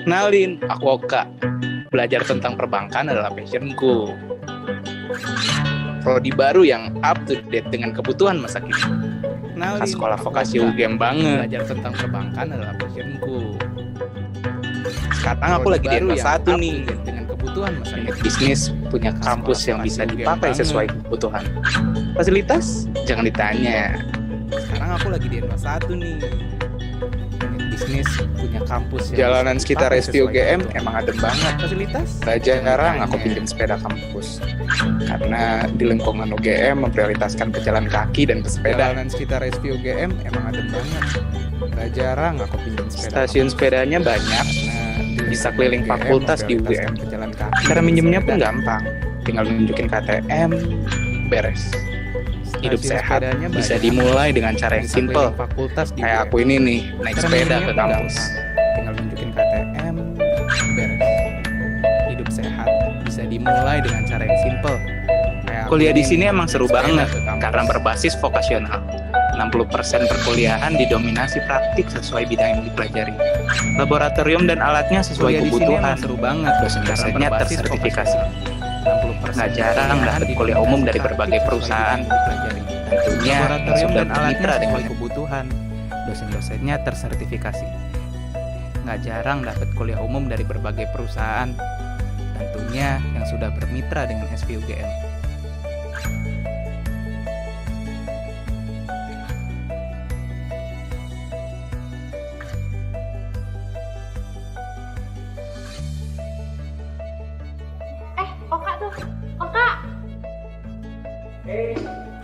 Kenalin, aku Oka. Belajar tentang perbankan adalah passionku. Prodi baru yang up to date dengan kebutuhan masa kini. Kenalin, sekolah vokasi UGM banget. Belajar tentang perbankan adalah passionku. Sekarang aku lagi di S1 nih, dengan kebutuhan masa kini. Bisnis punya kampus yang bisa dipakai sesuai kebutuhan. Fasilitas? Jangan ditanya. Sekarang aku lagi di S1 nih. Bisnis punya kampus yang jalanan sekitar SV UGM emang adem banget. Fasilitas jarang aku pinjam sepeda kampus karena di lingkungan UGM memprioritaskan pejalan kaki dan pesepeda. Jalanan sekitar SV UGM emang adem banget. Jarang aku pinjam sepeda. Stasiun sepedanya banyak. Bisa keliling fakultas di UGM. Cara minjemnya pun gampang. Tinggal nunjukin KTM, beres. Hidup sehat bisa dimulai dengan cara yang simple. Kayak aku ini nih, naik sepeda ke kampus. Tinggal nunjukin KTM, beres. Hidup sehat bisa dimulai dengan cara yang simple. Kuliah di sini emang seru banget karena berbasis vokasional. 60% perkuliahan didominasi praktik sesuai bidang yang dipelajari. Laboratorium dan alatnya sesuai kebutuhan. Seru banget. Dosen-dosennya tersertifikasi. Nggak jarang dapat kuliah umum dari berbagai perusahaan. Tentunya laboratorium dan alatnya sesuai kebutuhan. Dosen-dosennya tersertifikasi. Nggak jarang dapat kuliah umum dari berbagai perusahaan. Tentunya yang sudah bermitra dengan SVUGM.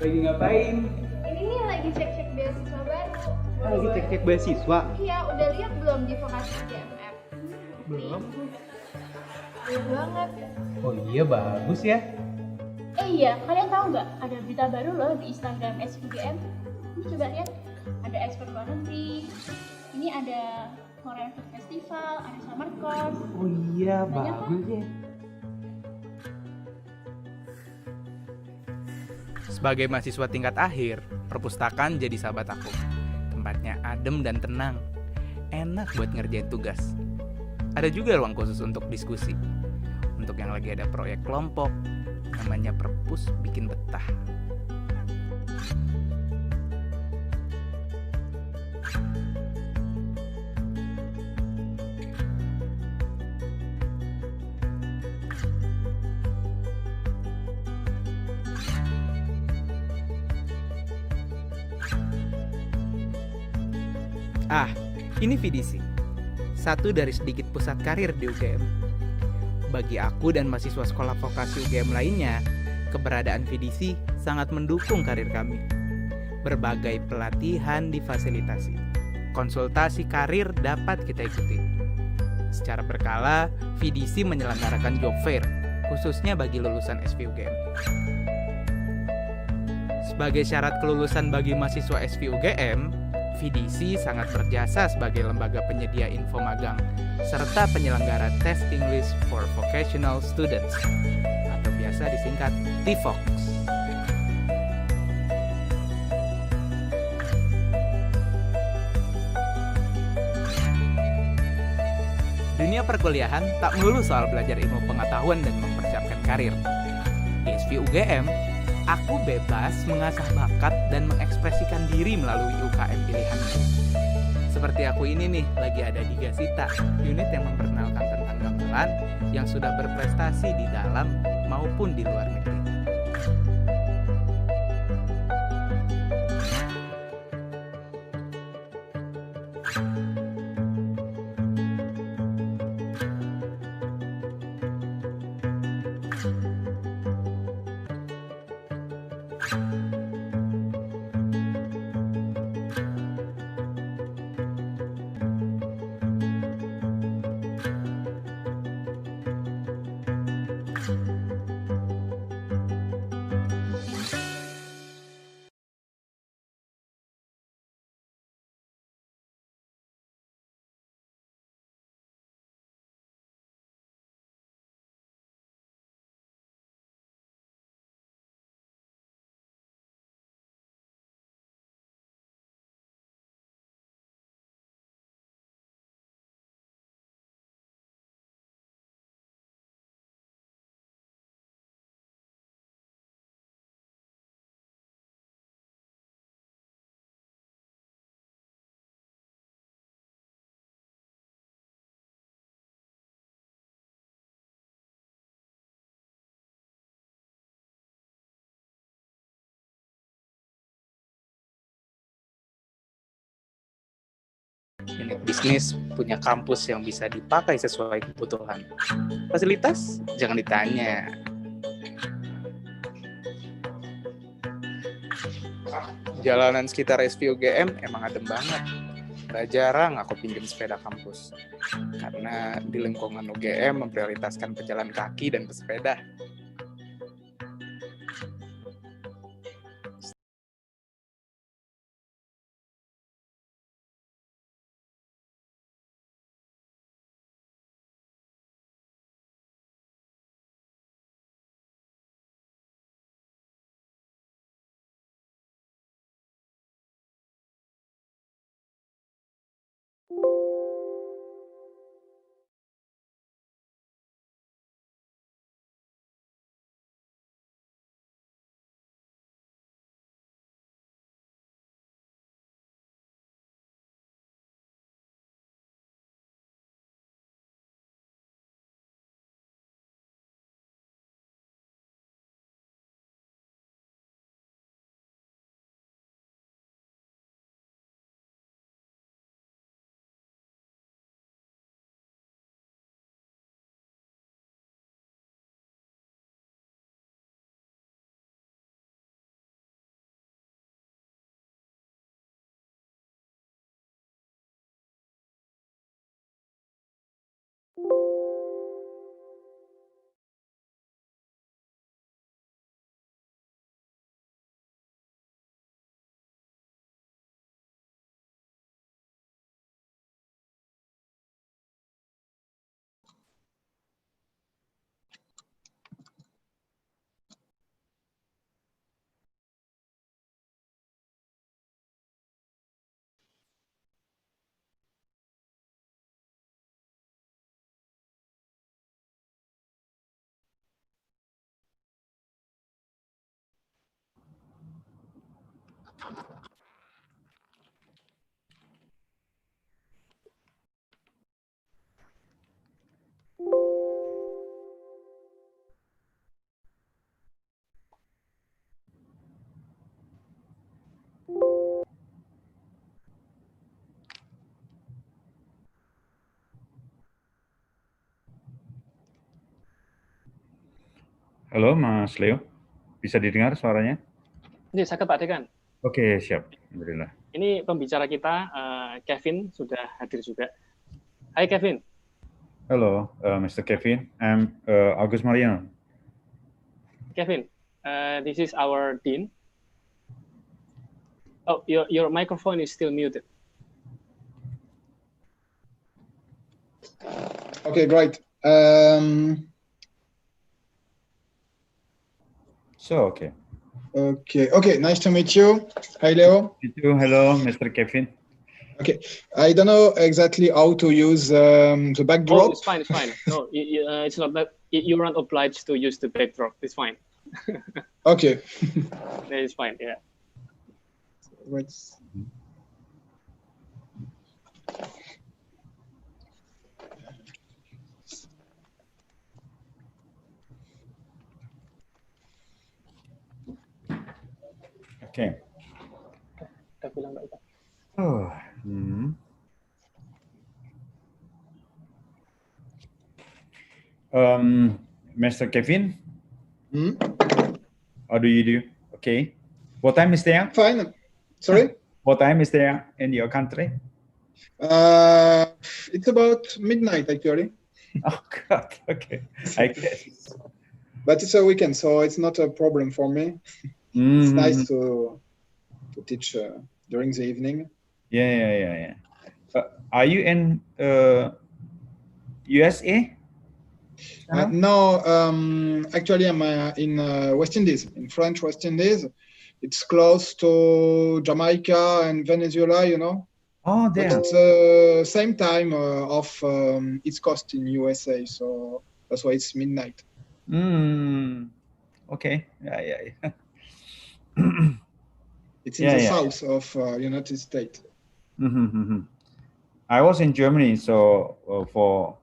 Lagi ngapain? Ini nih lagi cek-cek beasiswa baru. Lagi cek-cek beasiswa? Iya, udah lihat belum di vokasi GMF? Belum. Belum banget. Oh iya, bagus ya. Iya, kalian tahu nggak? Ada berita baru loh di Instagram SVGM. Ini coba lihat. Ada ekspor luar negeri. Ini ada Korean Food Festival, ada summer course. Oh iya, banyak bagus ya. Sebagai mahasiswa tingkat akhir, perpustakaan jadi sahabat aku. Tempatnya adem dan tenang. Enak buat ngerjain tugas. Ada juga ruang khusus untuk diskusi. Untuk yang lagi ada proyek kelompok, namanya perpus bikin betah. Ini VDC, satu dari sedikit pusat karir di UGM. Bagi aku dan mahasiswa sekolah vokasi UGM lainnya, keberadaan VDC sangat mendukung karir kami. Berbagai pelatihan difasilitasi, konsultasi karir dapat kita ikuti. Secara berkala, VDC menyelenggarakan job fair, khususnya bagi lulusan SVUGM. Sebagai syarat kelulusan bagi mahasiswa SVUGM, VDC sangat berjasa sebagai lembaga penyedia info magang serta penyelenggara tes English for Vocational Students atau biasa disingkat TVOX. Dunia perkuliahan tak melulu soal belajar ilmu pengetahuan dan mempersiapkan karir. Di SVUGM, aku bebas mengasah bakat dan mengekspresikan diri melalui UKM pilihanku. Seperti aku ini nih, lagi ada di Gasita, unit yang memperkenalkan tentang gamelan yang sudah berprestasi di dalam maupun di luar negeri. Unit bisnis punya kampus yang bisa dipakai sesuai kebutuhan. Fasilitas? Jangan ditanya. Jalanan sekitar SVUGM emang adem banget. Gak jarang aku pinjam sepeda kampus. Karena di lingkungan UGM memprioritaskan pejalan kaki dan pesepeda. Halo Mas Leo, bisa didengar suaranya? Ini saya Pak Dekan. Oke, siap. Alhamdulillah. Ini pembicara kita, Kevin, sudah hadir juga. Hai Kevin. Hello, Mr. Kevin. I'm August Mariano. Kevin, this is our Dean. Oh, your microphone is still muted. Okay, great. Okay. Okay. Nice to meet you. Hi, Leo. You too. Hello, Mr. Kevin. Okay, I don't know exactly how to use the backdrop. Oh, it's fine. No, it's not that you're not obliged to use the backdrop. It's fine. Okay. It's fine. Yeah. Let's... Okay. Udah bilang Mbak Ita. Oh. Mr. Kevin, how do you do? Okay. What time is there? Fine. Sorry? What time is there in your country? It's about midnight, actually. Oh, God. Okay. I guess. But it's a weekend, so it's not a problem for me. It's nice to teach during the evening. Yeah. Are you in USA? No, actually, I'm in West Indies, in French West Indies. It's close to Jamaica and Venezuela, you know. Oh, there. But it's the same time of East Coast in USA, so that's why it's midnight. Okay. Yeah. It's in the south of United States. I was in Germany, so for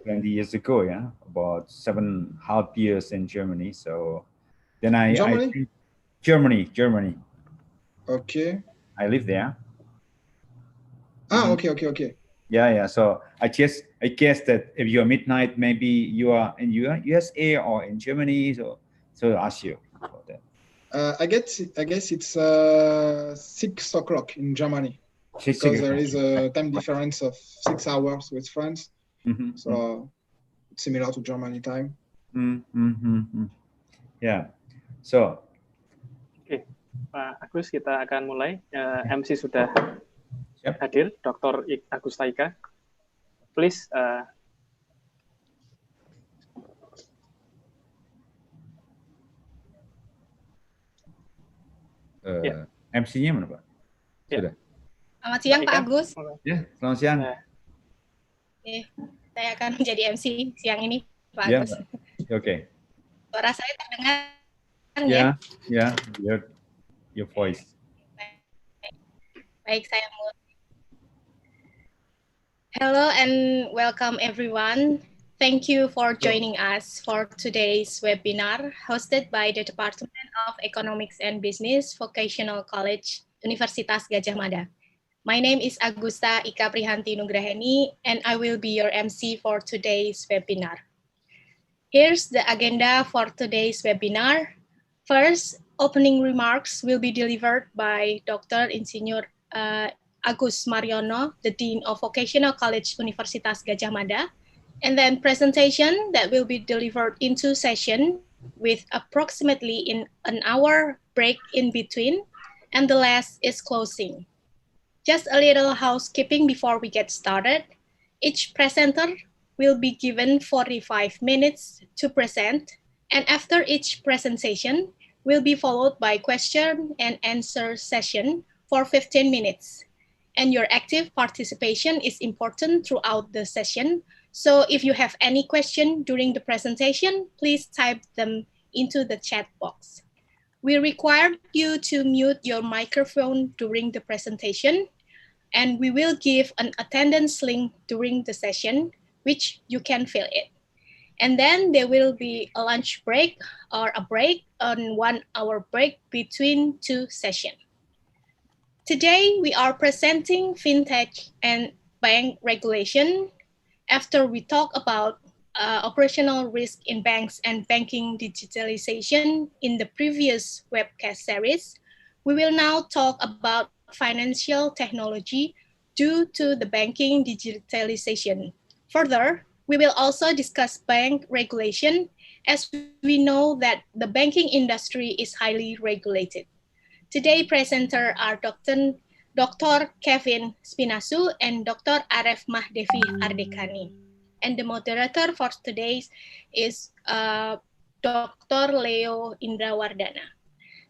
20 years ago, about 7.5 years in Germany. So then Germany. Okay. I live there. Okay. Yeah. So I guess that if you're midnight, maybe you are in USA or in Germany. So I ask you about that. I guess it's 6 o'clock in Germany Because there is a time difference of 6 hours with France. So it's similar to Germany time. Yeah. So. Oke, Pak Agus, kita akan mulai. MC sudah hadir, Dr. Agus Taika. Please. MC-nya mana, Pak? Sudah. Selamat siang, Pak Agus. Ya, selamat siang. Saya akan menjadi MC siang ini, Pak Agus. Oke. Suara saya terdengar? Ya, your voice. Baik, saya mulai. Hello and welcome everyone. Thank you for joining us for today's webinar hosted by the Department of Economics and Business, Vocational College, Universitas Gadjah Mada. My name is Agusta Ika Prihanti Nugraheni, and I will be your MC for today's webinar. Here's the agenda for today's webinar. First, opening remarks will be delivered by Dr. Insinyur Agus Mariono, the Dean of Vocational College Universitas Gadjah Mada, and then presentation that will be delivered in 2 sessions with approximately in an hour break in between, and the last is closing. Just a little housekeeping before we get started. Each presenter will be given 45 minutes to present, and after each presentation will be followed by question and answer session for 15 minutes. And your active participation is important throughout the session. So if you have any question during the presentation, please type them into the chat box. We require you to mute your microphone during the presentation, and we will give an attendance link during the session, which you can fill it. And then there will be a lunch break or a break, on 1 hour break between 2 sessions. Today, we are presenting fintech and bank regulation. After we talk about operational risk in banks and banking digitalization in the previous webcast series, we will now talk about financial technology due to the banking digitalization. Further, we will also discuss bank regulation, as we know that the banking industry is highly regulated. Today's presenters are Dr. Kevin Spinasu and Dr. Aref Mahdevi Ardekani. And the moderator for today is Dr. Leo Indrawardana.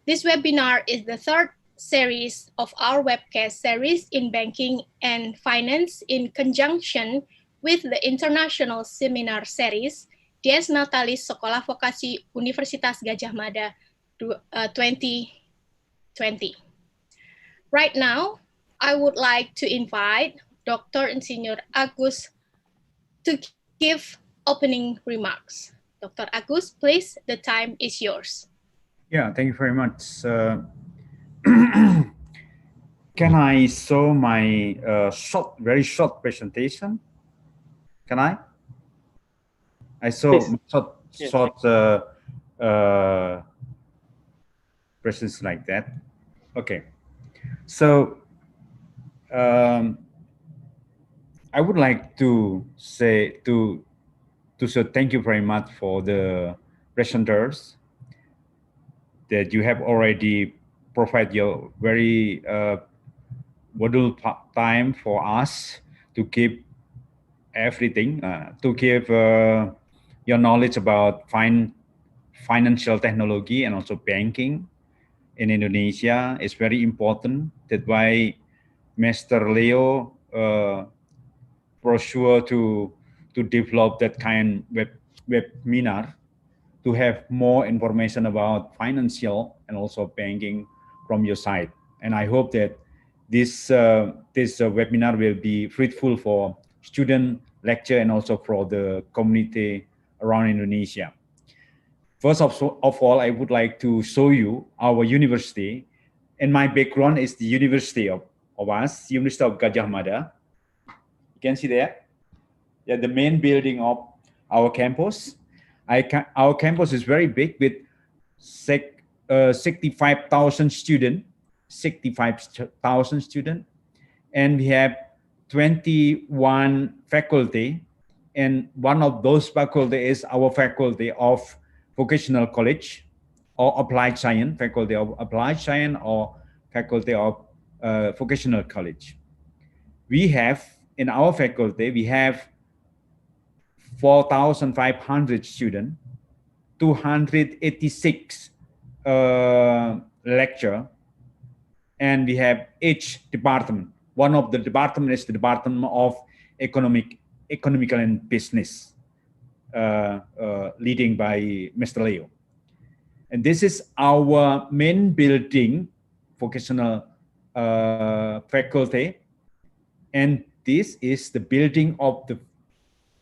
This webinar is the 3rd series of our webcast series in banking and finance in conjunction with the international seminar series Dies Natalis Sekolah Vokasi Universitas Gadjah Mada 2020. Right now, I would like to invite Dr. Insinyur Agus to give opening remarks. Dr. Agus, please, the time is yours. Yeah, thank you very much. Can I show my very short presentation? Can I? I saw short presentations like that. Okay. So I would like to say thank you very much for the presenters that you have already provided your very valuable time for us to give everything, to give your knowledge about financial technology and also banking in Indonesia is very important. That's why Mr. Leo pursued to develop that kind of webinar to have more information about financial and also banking from your side. And I hope that this webinar will be fruitful for student lecture and also for the community around Indonesia. First of all, I would like to show you our university. And my background is the University of of us, University of Gajah Mada. You can see there. Yeah, the main building of our campus. Our campus is very big with 65,000 students, 65,000 students, and we have 21 faculty, and one of those faculty is our faculty of vocational college or applied science, faculty of applied science or faculty of vocational college. We have, in our faculty, we have 4,500 students, 286 lecture, and we have each department. One of the department is the Department of Economical and Business, leading by Mr. Leo. And this is our main building, vocational faculty. And this is the building of the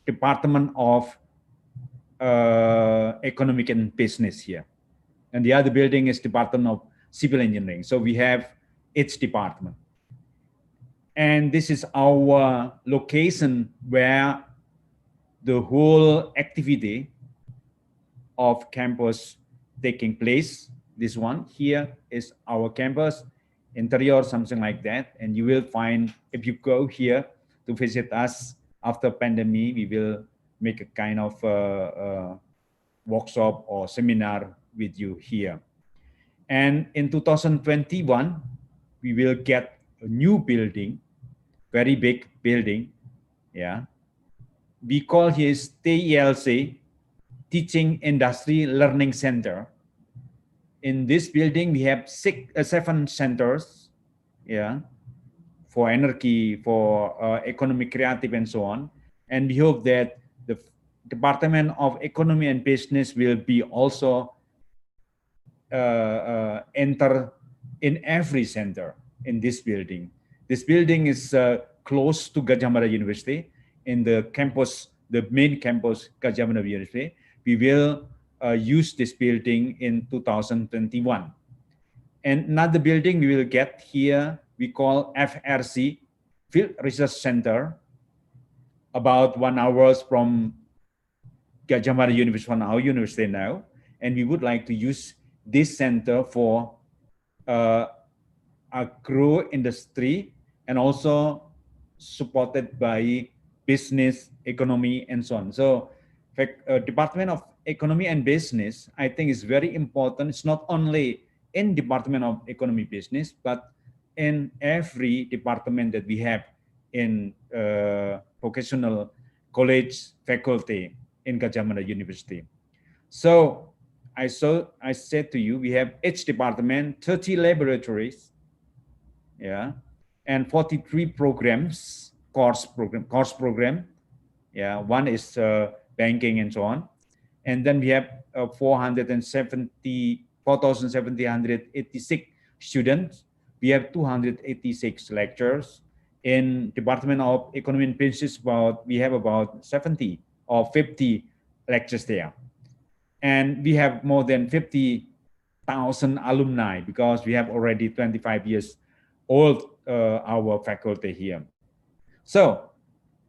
Department of Economic and Business here. And the other building is Department of Civil Engineering. So we have its department. And this is our location where the whole activity of campus taking place. This one here is our campus, interior, something like that. And you will find, if you go here to visit us after pandemic, we will make a kind of workshop or seminar with you here. And in 2021, we will get a new building, very big building. Yeah. We call his TELC, Teaching Industry Learning Center. In this building, we have 7 centers, yeah, for energy, for economic, creative, and so on. And we hope that the Department of Economy and Business will be also enter in every center in this building. This building is close to Gajah Mada University. In the campus, the main campus, Gajah Mada University, we will use this building in 2021. And another building we will get here, we call FRC, Field Research Center, about 1 hour from Gajah Mada University, from our university now. And we would like to use this center for agro industry and also supported by business, economy, and so on. So Department of Economy and Business, I think is very important. It's not only in Department of Economy Business, but in every department that we have in vocational college faculty in Gajah Mada University. So I said to you, we have each department, 30 laboratories, yeah, and 43 programs, course program. Yeah, one is banking and so on. And then we have 4,786 students. We have 286 lectures. In Department of Economy and Business, we have about 70 or 50 lectures there. And we have more than 50,000 alumni because we have already 25 years old, our faculty here. So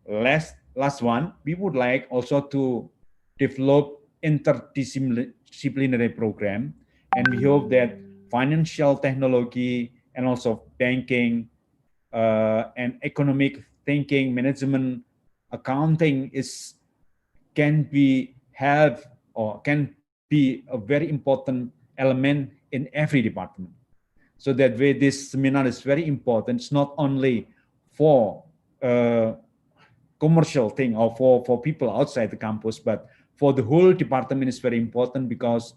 last one, we would like also to develop interdisciplinary program, and we hope that financial technology and also banking and economic thinking, management, accounting can be help or can be a very important element in every department. So that way, this seminar is very important. It's not only for commercial thing or for people outside the campus, but for the whole department is very important because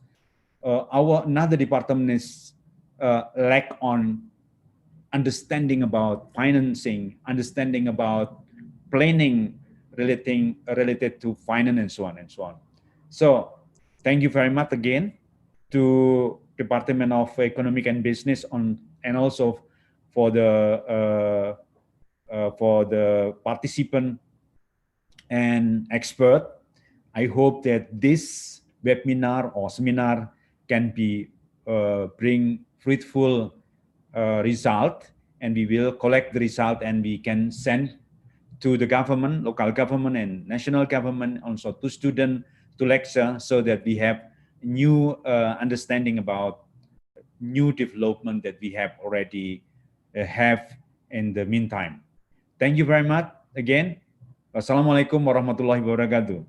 our another department is lack on understanding about financing, understanding about planning related to finance and so on and so on. So thank you very much again to Department of Economic and Business and also for the participant and expert. I hope that this webinar or seminar can be bring fruitful result, and we will collect the result, and we can send to the government, local government and national government, also to students, to lecture, so that we have new understanding about new development that we have already have in the meantime. Thank you very much again. Wassalamualaikum warahmatullahi wabarakatuh.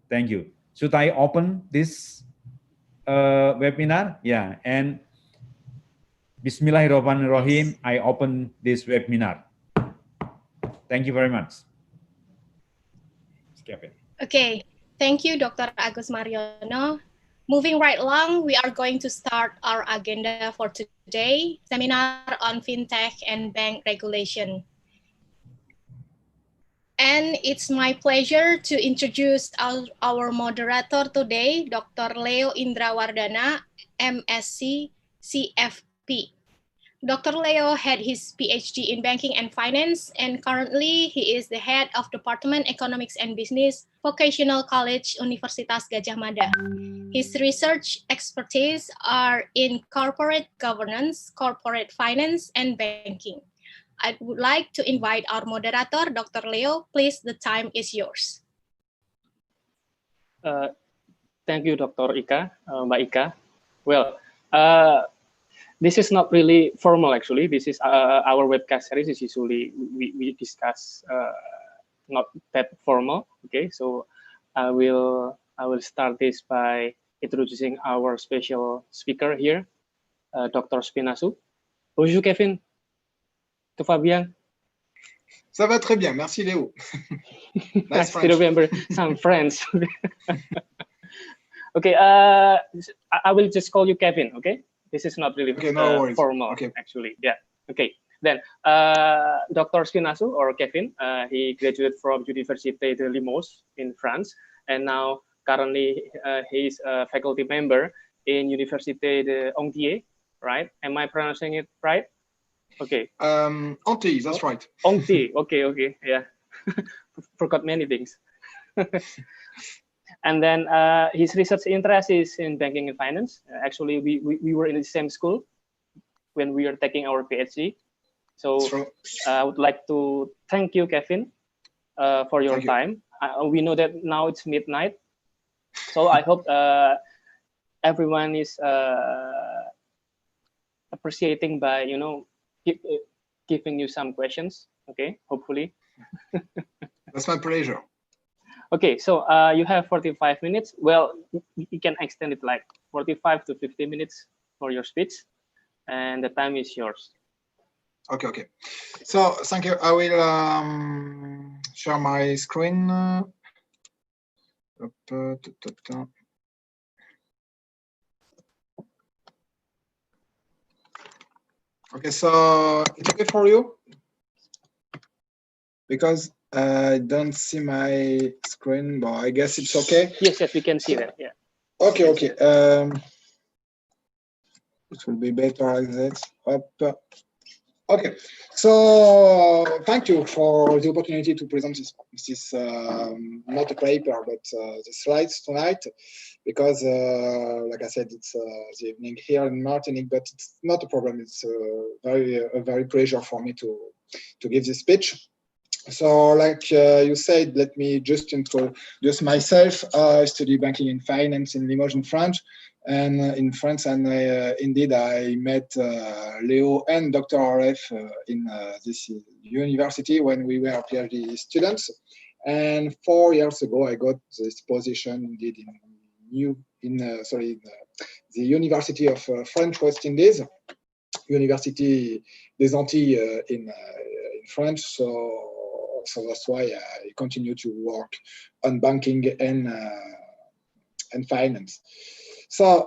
Thank you. Should I open this webinar? Yeah, and Bismillahirrahmanirrahim, I open this webinar. Thank you very much. Okay, thank you, Dr. Agus Mariono. Moving right along, we are going to start our agenda for today, seminar on fintech and bank regulation. And it's my pleasure to introduce our moderator today, Dr. Leo Indrawardana, MSc, CFP. Dr. Leo had his PhD in Banking and Finance, and currently he is the head of Department Economics and Business, Vocational College, Universitas Gadjah Mada. His research expertise are in corporate governance, corporate finance, and banking. I would like to invite our moderator, Dr. Leo. Please, the time is yours. Thank you, Dr. Ika, Mbak Ika. Well, this is not really formal, actually. This is our webcast series. Is usually we discuss not that formal. Okay, so I will start this by introducing our special speaker here, Dr. Spinasu. Bonjour, Kevin. Tout va bien? Ça va très bien, merci Léo. Nice to remember some friends. Okay, I will just call you Kevin. Okay. This is not really formal, actually. Yeah. Okay. Then, Dr. Spinasu, or Kevin, he graduated from Université de Limoges in France, and now currently he is a faculty member in Université de Ontinyent, right? Am I pronouncing it right? Okay. Ontinyent, that's right. Ontinyent. Okay. Yeah. Forgot many things. And then his research interest is in banking and finance. Actually, we were in the same school when we were taking our PhD. So I would like to thank you, Kevin, for your time. We know that now it's midnight. So I hope everyone is appreciating by, you know, giving you some questions. Okay, hopefully. That's my pleasure. Okay, so you have 45 minutes. Well, you can extend it like 45 to 50 minutes for your speech, and the time is yours. Okay. So thank you. I will share my screen. Okay, so it's okay for you? Because I don't see my screen, but I guess it's okay. Yes, we can see that. Yeah. Okay. It will be better like that. Okay. So thank you for the opportunity to present this not a paper, but the slides tonight, because like I said, it's the evening here in Martinique, but it's not a problem. It's a very pleasure for me to give this speech. So like you said, let me just introduce myself. I study banking and finance in Limoges in France. And indeed, I met Leo and Dr. RF in this university when we were PhD students. And 4 years ago, I got this position indeed in the University of French West Indies, University des Antilles in French. So that's why I continue to work on banking and finance. So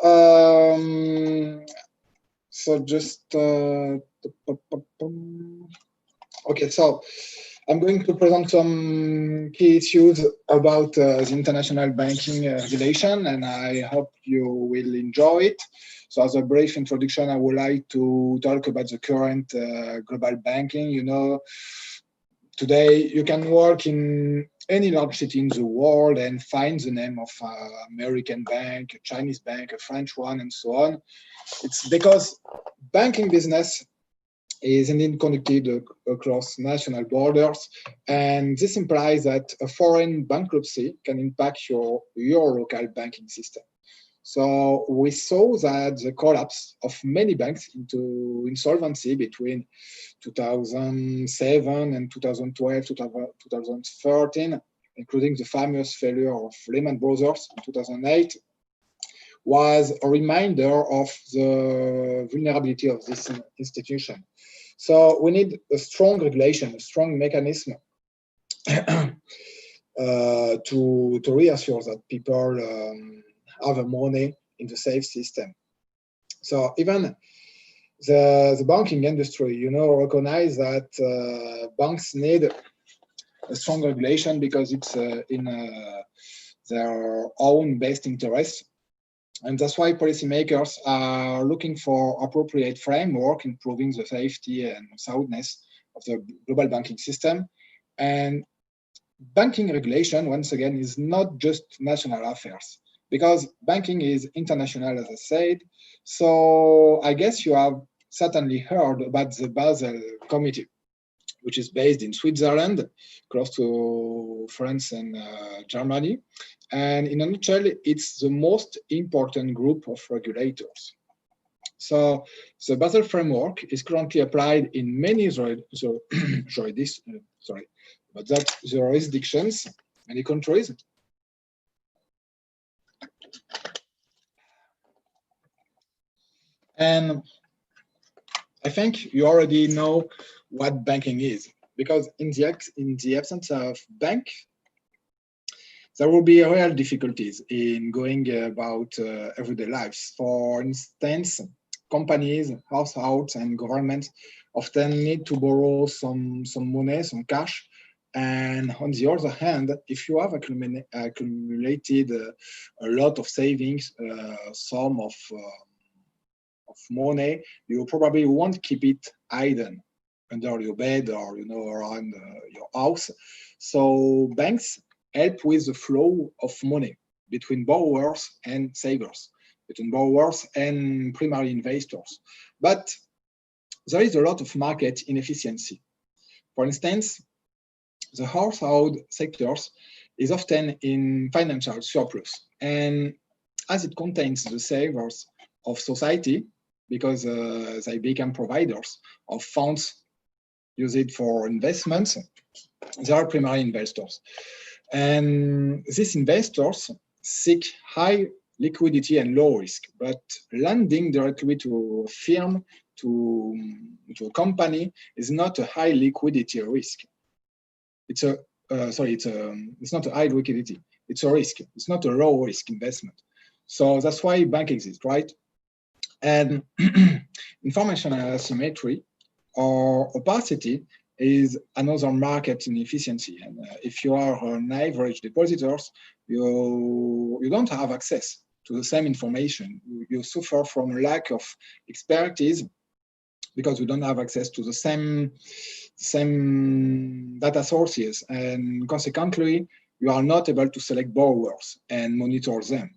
just okay. So I'm going to present some key issues about the international banking regulation, and I hope you will enjoy it. So as a brief introduction, I would like to talk about the current global banking. You know, today you can work in any large city in the world and find the name of an American bank, a Chinese bank, a French one, and so on. It's because banking business is indeed connected across national borders, and this implies that a foreign bankruptcy can impact your local banking system. So we saw that the collapse of many banks into insolvency between 2007 and 2012, 2013, including the famous failure of Lehman Brothers in 2008, was a reminder of the vulnerability of this institution. So we need a strong regulation, a strong mechanism to reassure that people have money in the safe system. So even the banking industry, recognize that banks need a strong regulation because it's in their own best interest. And that's why policymakers are looking for appropriate framework, improving the safety and soundness of the global banking system. And banking regulation, once again, is not just national affairs, because banking is international, as I said. So I guess you have certainly heard about the Basel Committee, which is based in Switzerland, close to France and Germany. And in a nutshell, it's the most important group of regulators. So the Basel framework is currently applied in many jurisdictions, many countries. And I think you already know what banking is, because in the absence of bank, there will be real difficulties in going about everyday lives. For instance, companies, households, and governments often need to borrow some money, some cash. And on the other hand, if you have accumulated a lot of savings, sum of money, you probably won't keep it hidden under your bed or around your house. So banks help with the flow of money between borrowers and savers, between borrowers and primary investors. But there is a lot of market inefficiency. For instance, the household sectors is often in financial surplus, and as it contains the savers of society, because they become providers of funds used for investments, they are primary investors. And these investors seek high liquidity and low risk, but lending directly to a firm, to a company, is not a high liquidity risk. It's not a high liquidity. It's a risk. It's not a low risk investment. So that's why bank exists, right? And information asymmetry or opacity is another market inefficiency. And if you are an average depositors, you don't have access to the same information. You suffer from lack of expertise because you don't have access to the same data sources, and consequently, you are not able to select borrowers and monitor them.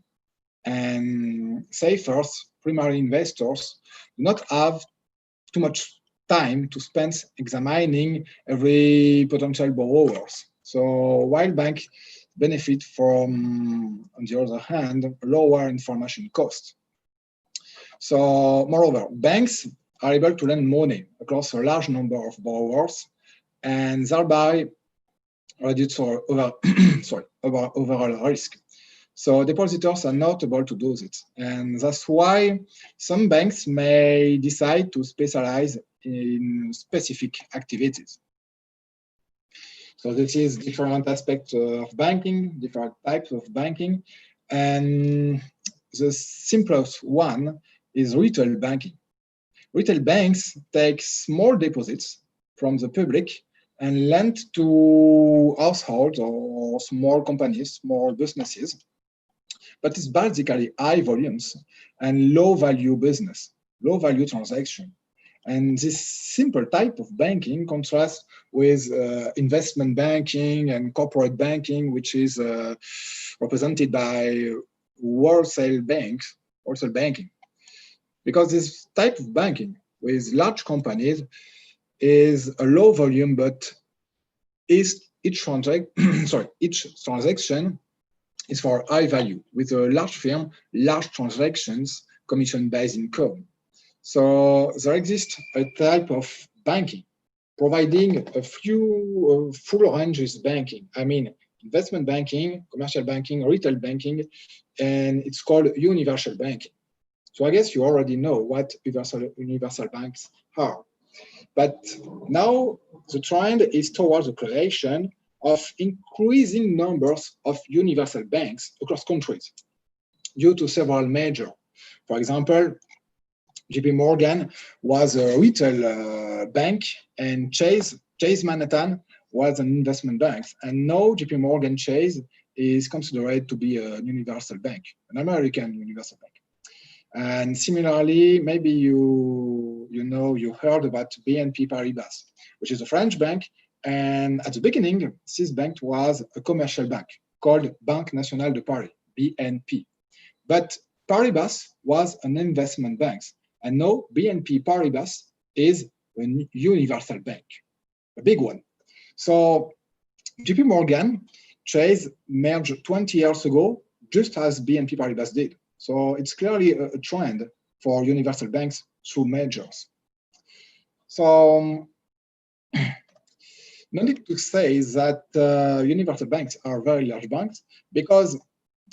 And savers, primary investors, do not have too much time to spend examining every potential borrowers. So while banks benefit from, on the other hand, lower information costs. So moreover, banks are able to lend money across a large number of borrowers and thereby reduce overall risk. So depositors are not able to do this. And that's why some banks may decide to specialize in specific activities. So this is different aspects of banking, different types of banking. And the simplest one is retail banking. Retail banks take small deposits from the public and lend to households or small companies, small businesses. But it's basically high volumes and low value business, low value transaction. And this simple type of banking contrasts with investment banking and corporate banking, which is represented by wholesale banking. Because this type of banking with large companies is a low volume, but each transaction is for high value. With a large firm, large transactions, commission-based income. So there exists a type of banking providing a few full ranges banking. I mean, investment banking, commercial banking, retail banking, and it's called universal banking. So I guess you already know what universal banks are. But now the trend is towards the creation of increasing numbers of universal banks across countries due to several major. For example, JP Morgan was a retail bank, and Chase Manhattan was an investment bank. And now JP Morgan Chase is considered to be a universal bank, an American universal bank. And similarly, maybe you heard about BNP Paribas, which is a French bank. And at the beginning, this bank was a commercial bank called Banque Nationale de Paris, BNP. But Paribas was an investment bank. And now BNP Paribas is a universal bank, a big one. So JP Morgan Chase merged 20 years ago, just as BNP Paribas did. So it's clearly a trend for universal banks through mergers. So no need to say that universal banks are very large banks because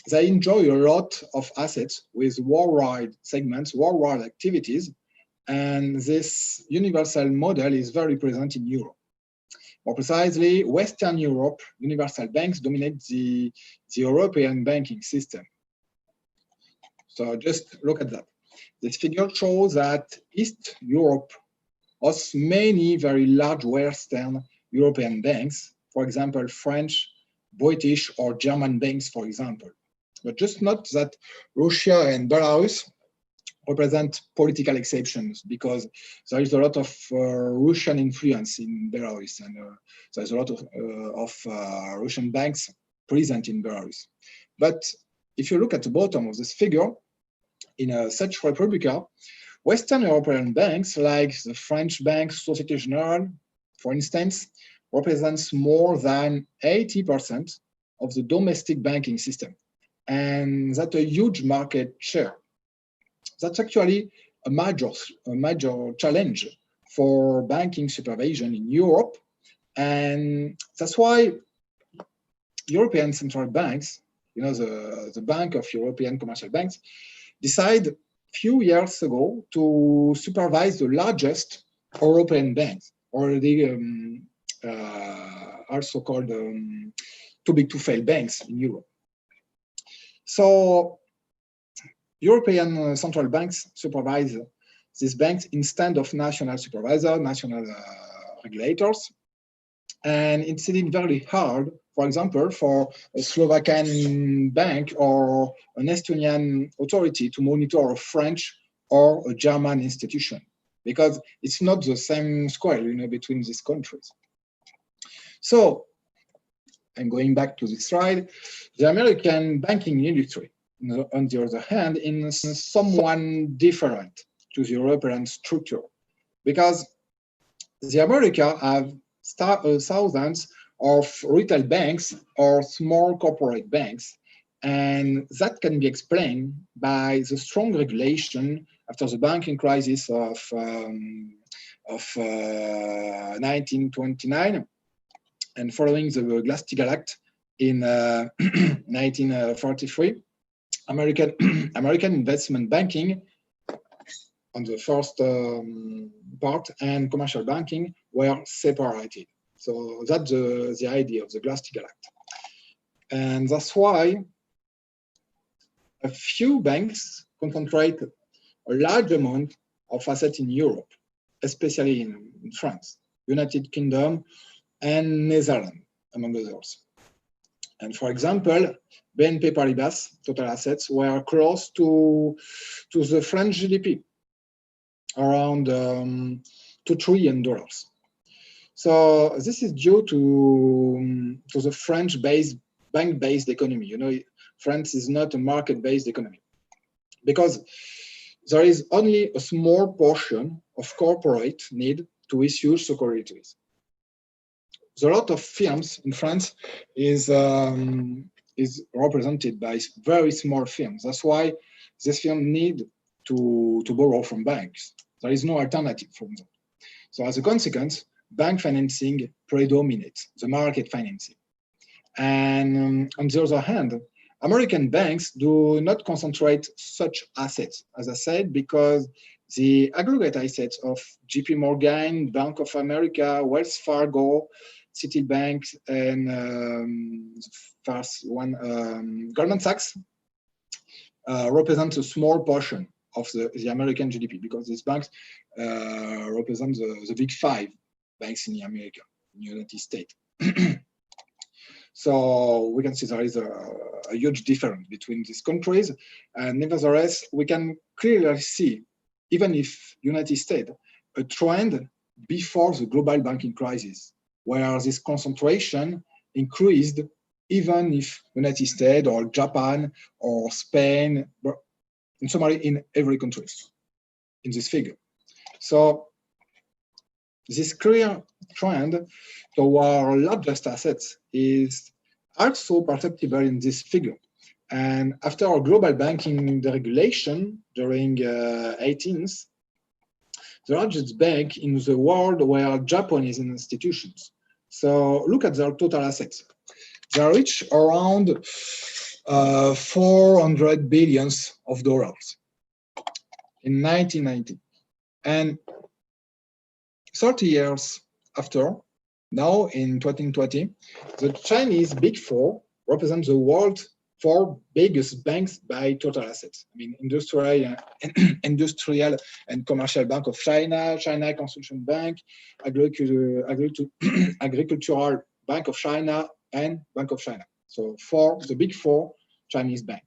they enjoy a lot of assets with worldwide segments, worldwide activities, and this universal model is very present in Europe. More precisely, Western Europe, universal banks dominate the European banking system. So just look at that. This figure shows that East Europe has many very large Western European banks, for example, French, British, or German banks, for example. But just note that Russia and Belarus represent political exceptions because there is a lot of Russian influence in Belarus, and there's a lot of Russian banks present in Belarus. But if you look at the bottom of this figure, in such Republica, Western European banks like the French bank Société Générale, for instance, represents more than 80% of the domestic banking system. And that's a huge market share. That's actually a major challenge for banking supervision in Europe. And that's why European central banks, the Bank of European Commercial Banks, decided a few years ago to supervise the largest European banks, already also called too big to fail banks in Europe. So European central banks supervise these banks instead of national supervisors, national regulators. And it's indeed very hard, for example, for a Slovakian bank or an Estonian authority to monitor a French or a German institution, because it's not the same scale, between these countries. So, and going back to this slide, the American banking industry, on the other hand, is somewhat different to the European structure, because the Americans have thousands of retail banks or small corporate banks, and that can be explained by the strong regulation after the banking crisis of 1929 and following the Glass-Steagall Act in 1943. American investment banking on the first part and commercial banking were separated. So that's the idea of the Glass-Steagall Act. And that's why a few banks concentrate a large amount of assets in Europe, especially in France, United Kingdom, and Netherlands, among others. And for example, BNP Paribas total assets were close to the French GDP, around $2 trillion. So this is due to the French-based, bank-based economy. France is not a market-based economy because there is only a small portion of corporate need to issue securities. The lot of firms in France is represented by very small firms. That's why this firm need to borrow from banks. There is no alternative from them. So as a consequence, bank financing predominates the market financing. And on the other hand, American banks do not concentrate such assets, as I said, because the aggregate assets of JP Morgan, Bank of America, Wells Fargo, Citibank, and the first one, Goldman Sachs, represent a small portion of the American GDP, because these banks represent the big five banks in America, in the United States. So we can see there is a huge difference between these countries. And nevertheless, we can clearly see, even if United States, a trend before the global banking crisis, where this concentration increased, even if United States or Japan or Spain, in summary, in every country, in this figure. So this clear trend toward largest assets is also perceptible in this figure. And after our global banking deregulation during 18th, the largest bank in the world were Japanese institutions. So look at their total assets. They reach around $400 billion in 1990. And 30 years after, now in 2020, the Chinese Big Four represent the world's four biggest banks by total assets. I mean, industrial and commercial bank of China, China Construction Bank, agricultural bank of China, and Bank of China. So the Big Four Chinese bank.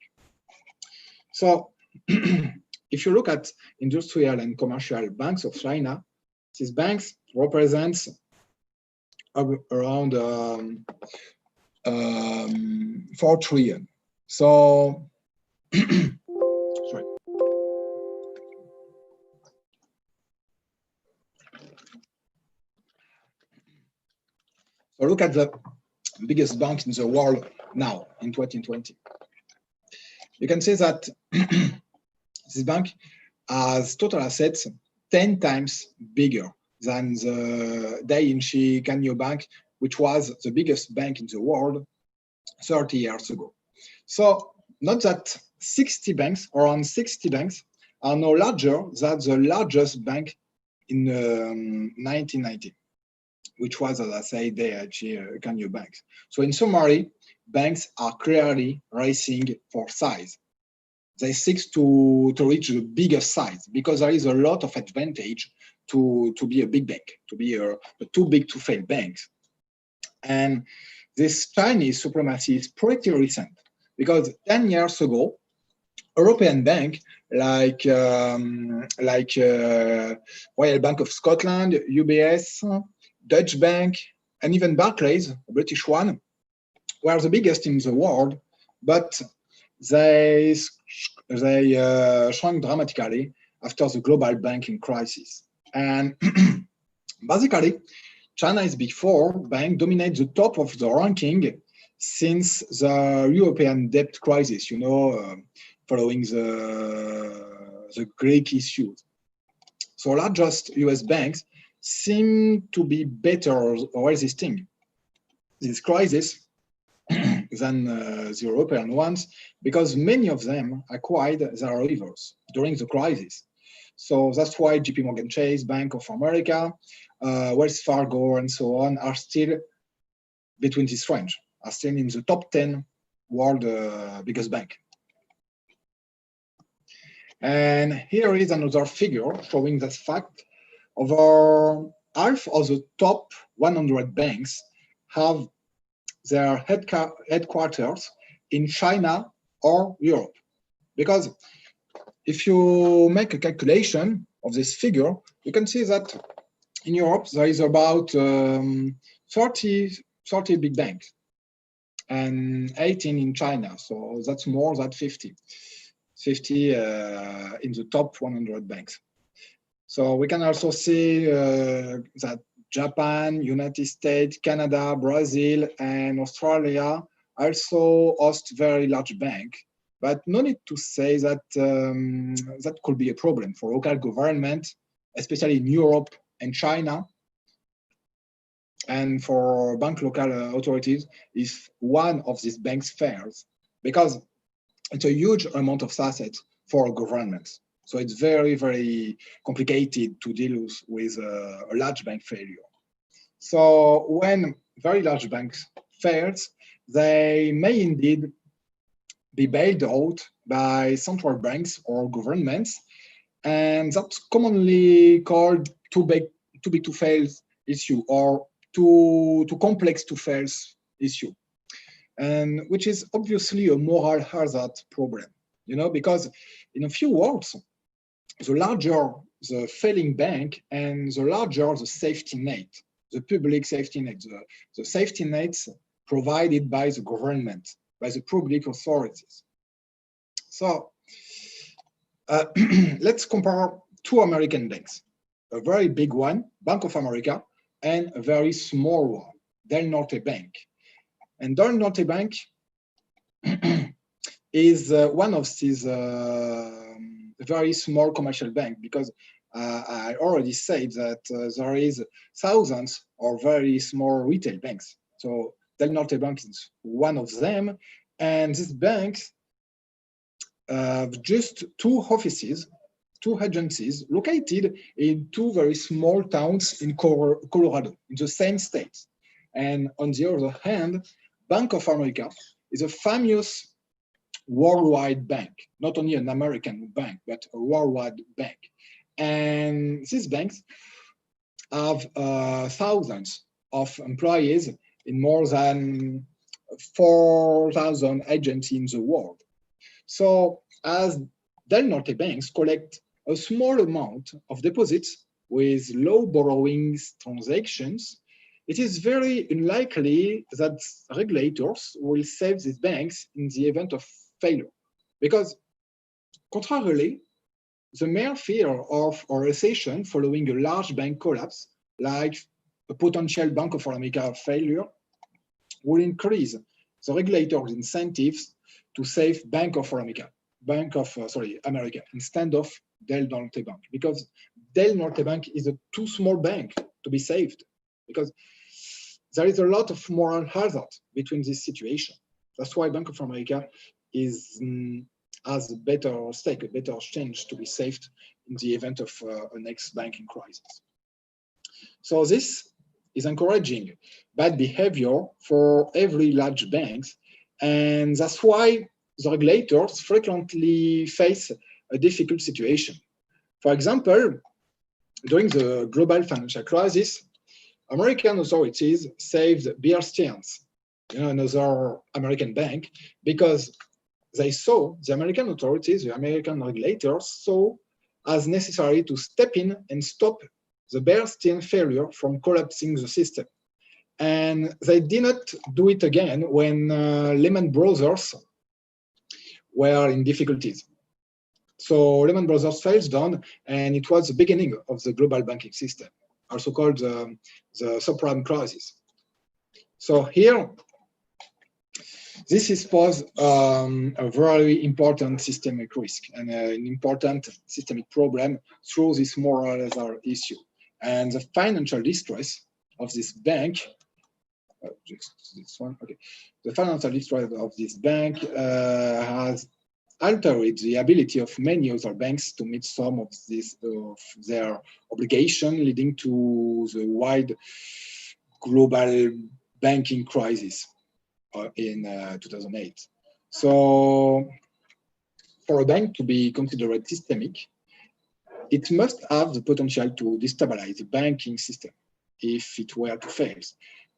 So if you look at industrial and commercial banks of China, these banks represent around 4 trillion. So, sorry. So look at the biggest bank in the world now in 2020. You can see that this bank has total assets 10 times bigger than the Dai-ichi Kanyo Bank, which was the biggest bank in the world 30 years ago. So note that 60 banks, around 60 banks, are no larger than the largest bank in 1990, which was, as I say, Dai-ichi Kanyo Bank. So in summary, banks are clearly racing for size. They seek to reach the biggest size because there is a lot of advantage to be a big bank, to be a too big to fail bank. And this Chinese supremacy is pretty recent because 10 years ago, European banks like Royal Bank of Scotland, UBS, Dutch Bank, and even Barclays, a British one, were the biggest in the world, but they shrunk dramatically after the global banking crisis. And basically, China's Big Four bank dominates the top of the ranking since the European debt crisis, following the Greek issues. So largest US banks seem to be better resisting this crisis than the European ones, because many of them acquired their rivals during the crisis. So that's why JP Morgan Chase, Bank of America, Wells Fargo, and so on are still between this range, are still in the top 10 world biggest bank. And here is another figure showing that fact. Over half of the top 100 banks have their headquarters in China or Europe. Because if you make a calculation of this figure, you can see that in Europe, there is about 30 big banks and 18 in China. So that's more than 50 in the top 100 banks. So we can also see that Japan, United States, Canada, Brazil, and Australia also host very large bank. But no need to say that that could be a problem for local government, especially in Europe and China. And for bank local authorities, if one of these banks fails, because it's a huge amount of assets for governments. So it's very, very complicated to deal with a large bank failure. So when very large banks fails, they may indeed be bailed out by central banks or governments, and that's commonly called too big to fail issue or too complex to fail issue, and which is obviously a moral hazard problem, because in a few words, the larger the failing bank and the larger the safety net, the public safety net, the safety nets provided by the government, by the public authorities. So let's compare two American banks, a very big one, Bank of America, and a very small one, Del Norte Bank. And Del Norte Bank is one of these very small commercial bank, because I already said that there is thousands of very small retail banks. So Del Norte Bank is one of them, and this bank have just two offices, two agencies located in two very small towns in Colorado, in the same state. And on the other hand, Bank of America is a famous worldwide bank, not only an American bank, but a worldwide bank. And these banks have thousands of employees in more than 4,000 agencies in the world. So as Del Norte banks collect a small amount of deposits with low borrowings transactions, it is very unlikely that regulators will save these banks in the event of failure. Because contrarily, the mere fear of a recession following a large bank collapse, like a potential Bank of America failure, will increase the regulators' incentives to save Bank of America, America, instead of Del Norte Bank, because Del Norte Bank is a too small bank to be saved, because there is a lot of moral hazard between this situation. That's why Bank of America has a better stake, a better chance to be saved in the event of a next banking crisis. So this is encouraging bad behavior for every large banks, and that's why the regulators frequently face a difficult situation. For example, during the global financial crisis, American authorities saved Bear Stearns, another American bank, because they saw, the American authorities, the American regulators saw as necessary to step in and stop the Bear Stearns failure from collapsing the system. And they did not do it again when Lehman Brothers were in difficulties. So Lehman Brothers failed down, and it was the beginning of the global banking system, also called the subprime crisis. So here, this is pose a very important systemic risk and an important systemic problem through this moral hazard issue. And the financial distress of this bank, the financial distress of this bank has altered the ability of many other banks to meet some of their obligation, leading to the wide global banking crisis in 2008. So for a bank to be considered systemic, it must have the potential to destabilize the banking system if it were to fail.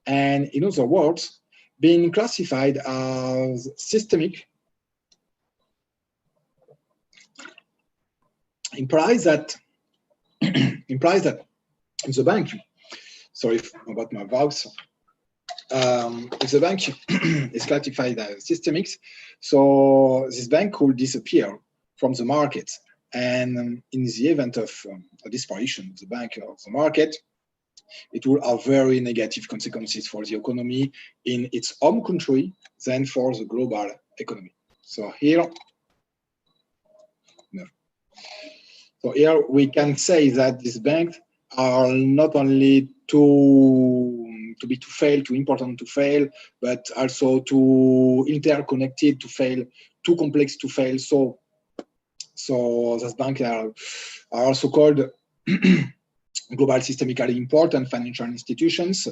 And in other words, being classified as systemic implies that if the bank, sorry about my voice, if the bank is classified as systemic, so this bank will disappear from the market And in the event of a disparition of the bank or the market, it will have very negative consequences for the economy in its home country than for the global economy. So here we can say that these banks are not only too important to fail, but also too interconnected to fail, too complex to fail. So those banks are also called global systemically important financial institutions,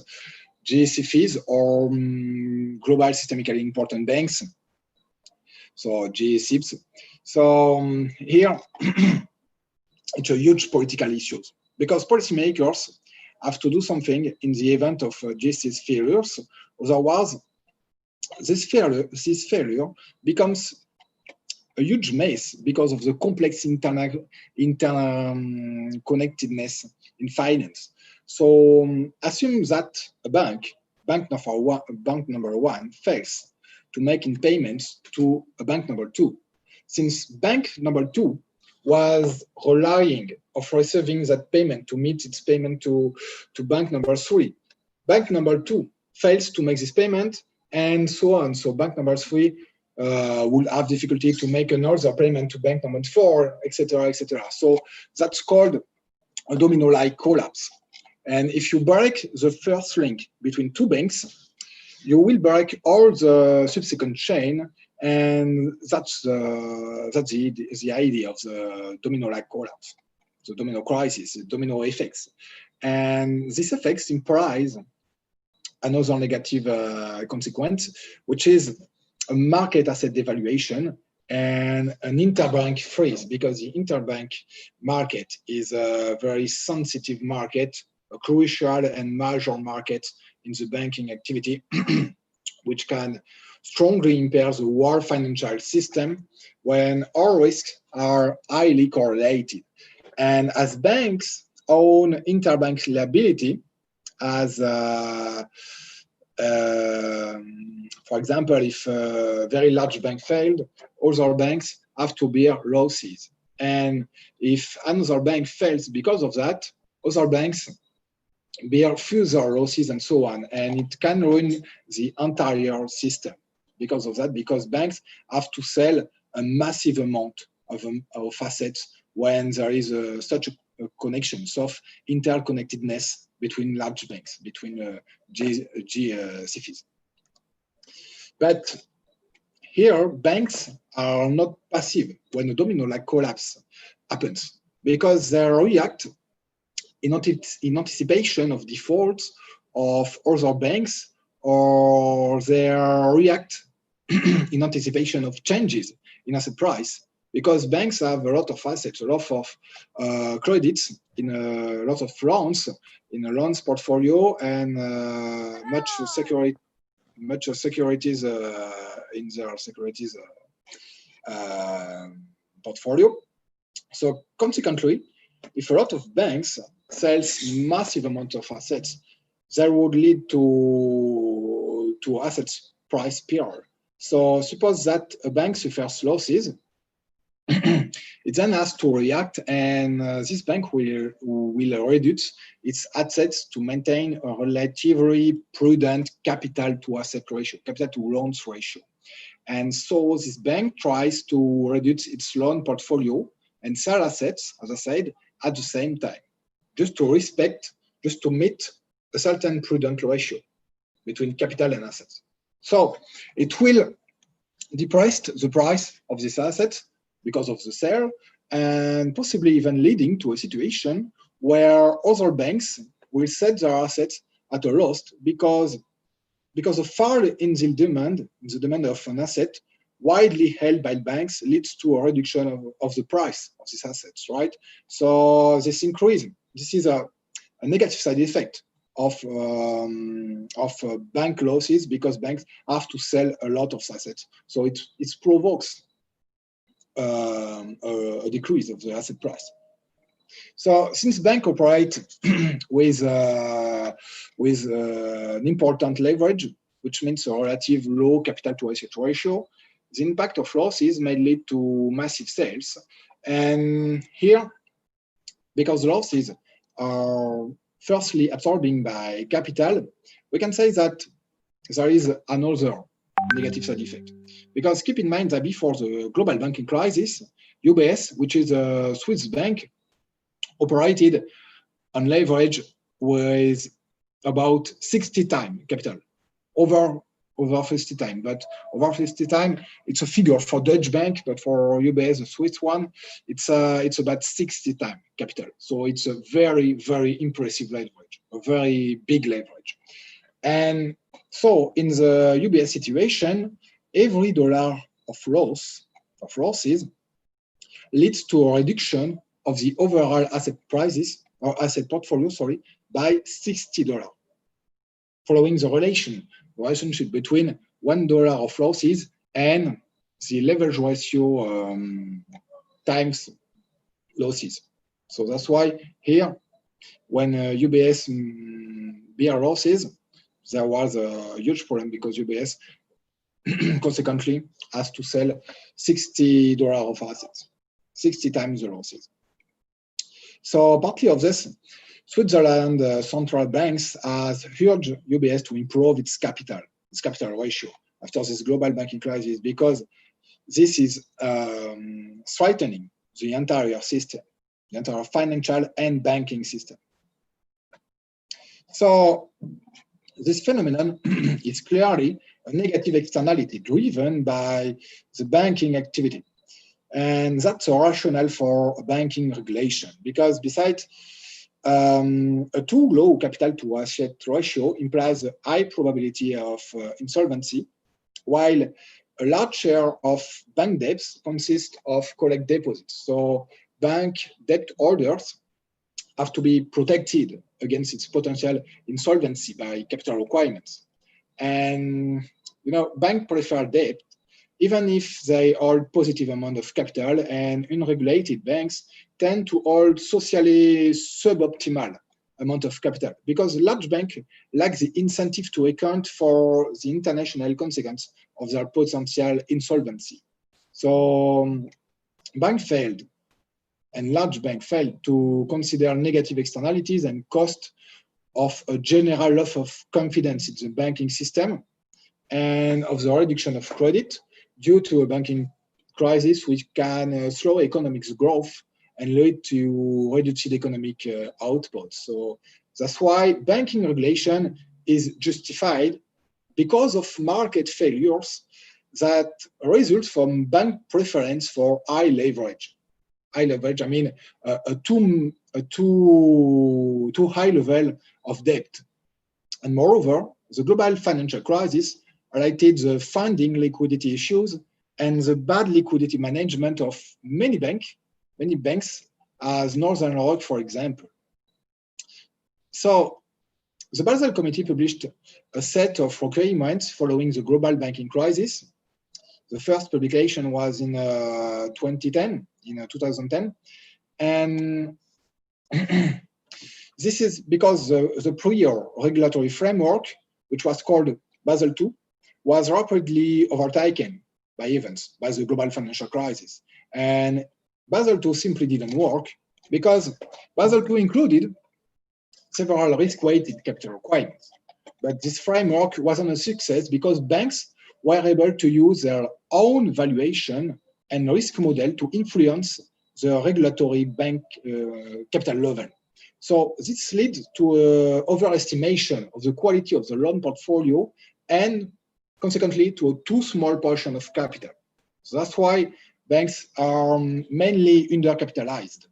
GSIFs, or global systemically important banks, so GSIFs. So here, it's a huge political issue because policymakers have to do something in the event of GSIF failures. Otherwise, this failure becomes a huge mess because of the complex interconnectedness in finance. So assume that a bank number one, fails to make payments to a bank number two. Since bank number two was relying of receiving that payment to meet its payment to bank number three, bank number two fails to make this payment, and so on. So bank number three will have difficulty to make another payment to bank number four, etc., etc. So that's called a domino-like collapse. And if you break the first link between two banks, you will break all the subsequent chain, and that's the idea of the domino-like collapse, the domino crisis, the domino effects. And this effects implies another negative consequence, which is a market asset devaluation and an interbank freeze, because the interbank market is a very sensitive market, a crucial and major market in the banking activity, which can strongly impair the world financial system when all risks are highly correlated. And as banks own interbank liability, as for example, if a very large bank failed, other banks have to bear losses. And if another bank fails because of that, other banks bear further losses and so on. And it can ruin the entire system because of that, because banks have to sell a massive amount of assets when there is such a connection, of interconnectedness between large banks, between GSIFs. But here, banks are not passive when a domino-like collapse happens, because they react in anticipation of defaults of other banks, or they react in anticipation of changes in asset price, because banks have a lot of assets, a lot of credits in a lot of loans, in a loans portfolio, and much securities in their securities portfolio. So consequently, if a lot of banks sells massive amount of assets, that would lead to assets price spiral. So suppose that a bank suffers losses, it then has to react, and this bank will reduce its assets to maintain a relatively prudent capital to asset ratio, capital to loans ratio. And so this bank tries to reduce its loan portfolio and sell assets, as I said, at the same time, just to meet a certain prudent ratio between capital and assets. So it will depress the price of this asset because of the sale, and possibly even leading to a situation where other banks will sell their assets at a loss because of fall in the demand of an asset widely held by banks leads to a reduction of the price of these assets, right? So this is a negative side effect of bank losses, because banks have to sell a lot of assets. So it provokes a decrease of the asset price. So since banks operate with an important leverage, which means a relative low capital to asset ratio, the impact of losses may lead to massive sales And here, because losses are firstly absorbing by capital, we can say that there is another negative side effect. Because keep in mind that before the global banking crisis, UBS, which is a Swiss bank, operated on leverage with about 60 times capital, over 50 times. But over 50 times, it's a figure for Dutch bank, but for UBS, the Swiss one, it's about 60 times capital. So it's a very, very impressive leverage, a very big leverage. And so in the UBS situation, every dollar of losses leads to a reduction of the overall asset prices or asset portfolio, by $60, following the relationship between $1 of losses and the leverage ratio times losses. So that's why here, when UBS bear losses, there was a huge problem because UBS consequently has to sell $60 of assets, 60 times the losses. So partly of this, Switzerland central banks has urged UBS to improve its capital ratio after this global banking crisis, because this is threatening the entire system, the entire financial and banking system. So this phenomenon is clearly a negative externality driven by the banking activity. And that's a rationale for banking regulation, because besides a too low capital to asset ratio implies a high probability of insolvency, while a large share of bank debts consists of collect deposits. So bank debt holders have to be protected against its potential insolvency by capital requirements. And bank prefer debt, even if they hold positive amount of capital, and unregulated banks tend to hold socially suboptimal amount of capital, because large banks lack the incentive to account for the international consequence of their potential insolvency. So bank failed, and large bank failed to consider negative externalities and cost of a general loss of confidence in the banking system and of the reduction of credit due to a banking crisis, which can slow economic growth and lead to reduced economic output. So that's why banking regulation is justified, because of market failures that result from bank preference for high leverage. High leverage, I mean a too high level of debt. And moreover, the global financial crisis highlighted the funding liquidity issues and the bad liquidity management of many banks, as Northern Rock, for example. So the Basel Committee published a set of requirements following the global banking crisis. The first publication was in 2010, and this is because the prior regulatory framework, which was called Basel II, was rapidly overtaken by events, by the global financial crisis. And Basel II simply didn't work, because Basel II included several risk-weighted capital requirements. But this framework wasn't a success because banks were able to use their own valuation and risk model to influence the regulatory bank capital level. So this led to overestimation of the quality of the loan portfolio and consequently to a too small portion of capital. So that's why banks are mainly undercapitalized,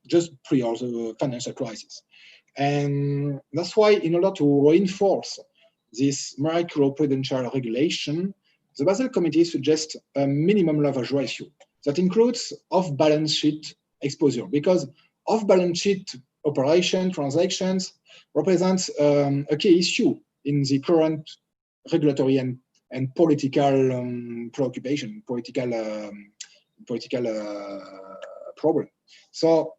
just prior to the financial crisis. And that's why, in order to reinforce this macroprudential regulation, the Basel Committee suggests a minimum leverage ratio that includes off-balance sheet exposure, because off-balance sheet operation transactions represents a key issue in the current regulatory and political preoccupation, political problem. So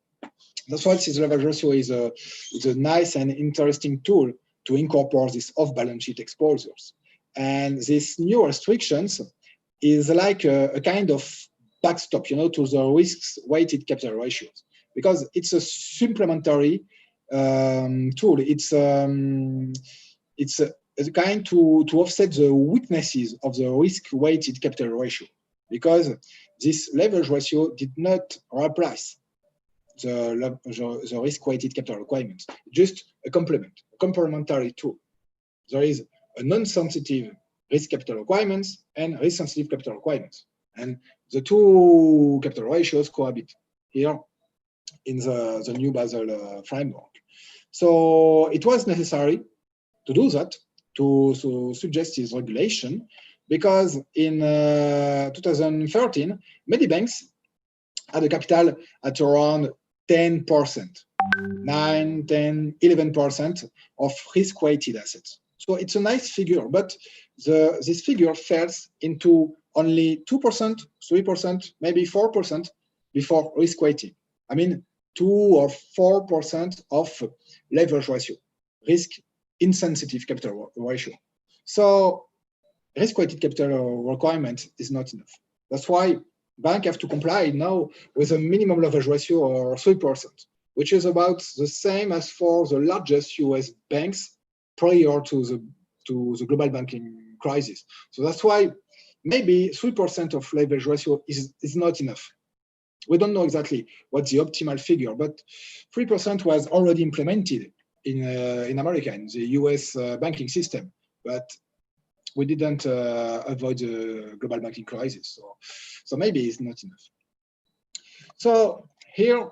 that's why this leverage ratio is a nice and interesting tool to incorporate these off-balance sheet exposures. And these new restrictions is like a kind of backstop, to the risk-weighted capital ratios, because it's a supplementary tool. It's a kind to offset the weaknesses of the risk-weighted capital ratio, because this leverage ratio did not replace the risk-weighted capital requirements, just a complementary tool. There is a non-sensitive risk capital requirements and risk-sensitive capital requirements, and the two capital ratios cohabit here in the new Basel framework. So it was necessary to do that, to suggest this regulation, because in 2013, many banks had a capital at around 10%, 9, 10, 11% of risk-weighted assets. So it's a nice figure, but this figure falls into only 2%, 3%, maybe 4% before risk weighting. I mean, 2 or 4% of leverage ratio, risk insensitive capital ratio. So risk-weighted capital requirement is not enough. That's why banks have to comply now with a minimum leverage ratio of 3%, which is about the same as for the largest US banks prior to the global banking crisis. So that's why maybe 3% of leverage ratio is not enough. We don't know exactly what's the optimal figure, but 3% was already implemented in America, in the US banking system, but we didn't avoid the global banking crisis. So maybe it's not enough. So here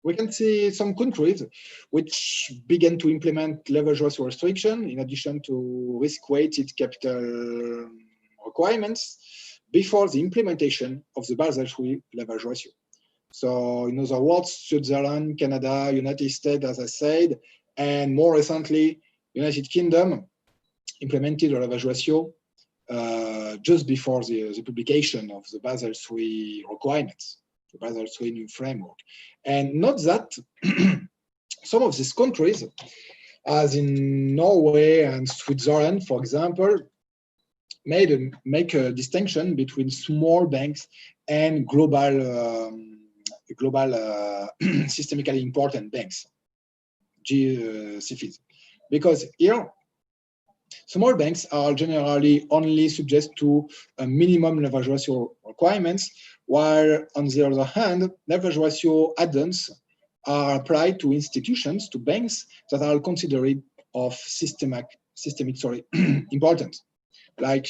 we can see some countries which began to implement leverage ratio restriction in addition to risk-weighted capital requirements before the implementation of the Basel III leverage ratio. So in other words, Switzerland, Canada, United States, as I said, and more recently, United Kingdom implemented a leverage ratio just before the publication of the Basel III requirements, the Basel III new framework. And note that some of these countries, as in Norway and Switzerland, for example, make a distinction between small banks and global systemically important banks, GSIFIs, because here small banks are generally only subject to a minimum leverage ratio requirements, while on the other hand, leverage ratio add-ons are applied to institutions, to banks that are considered of systemic importance, like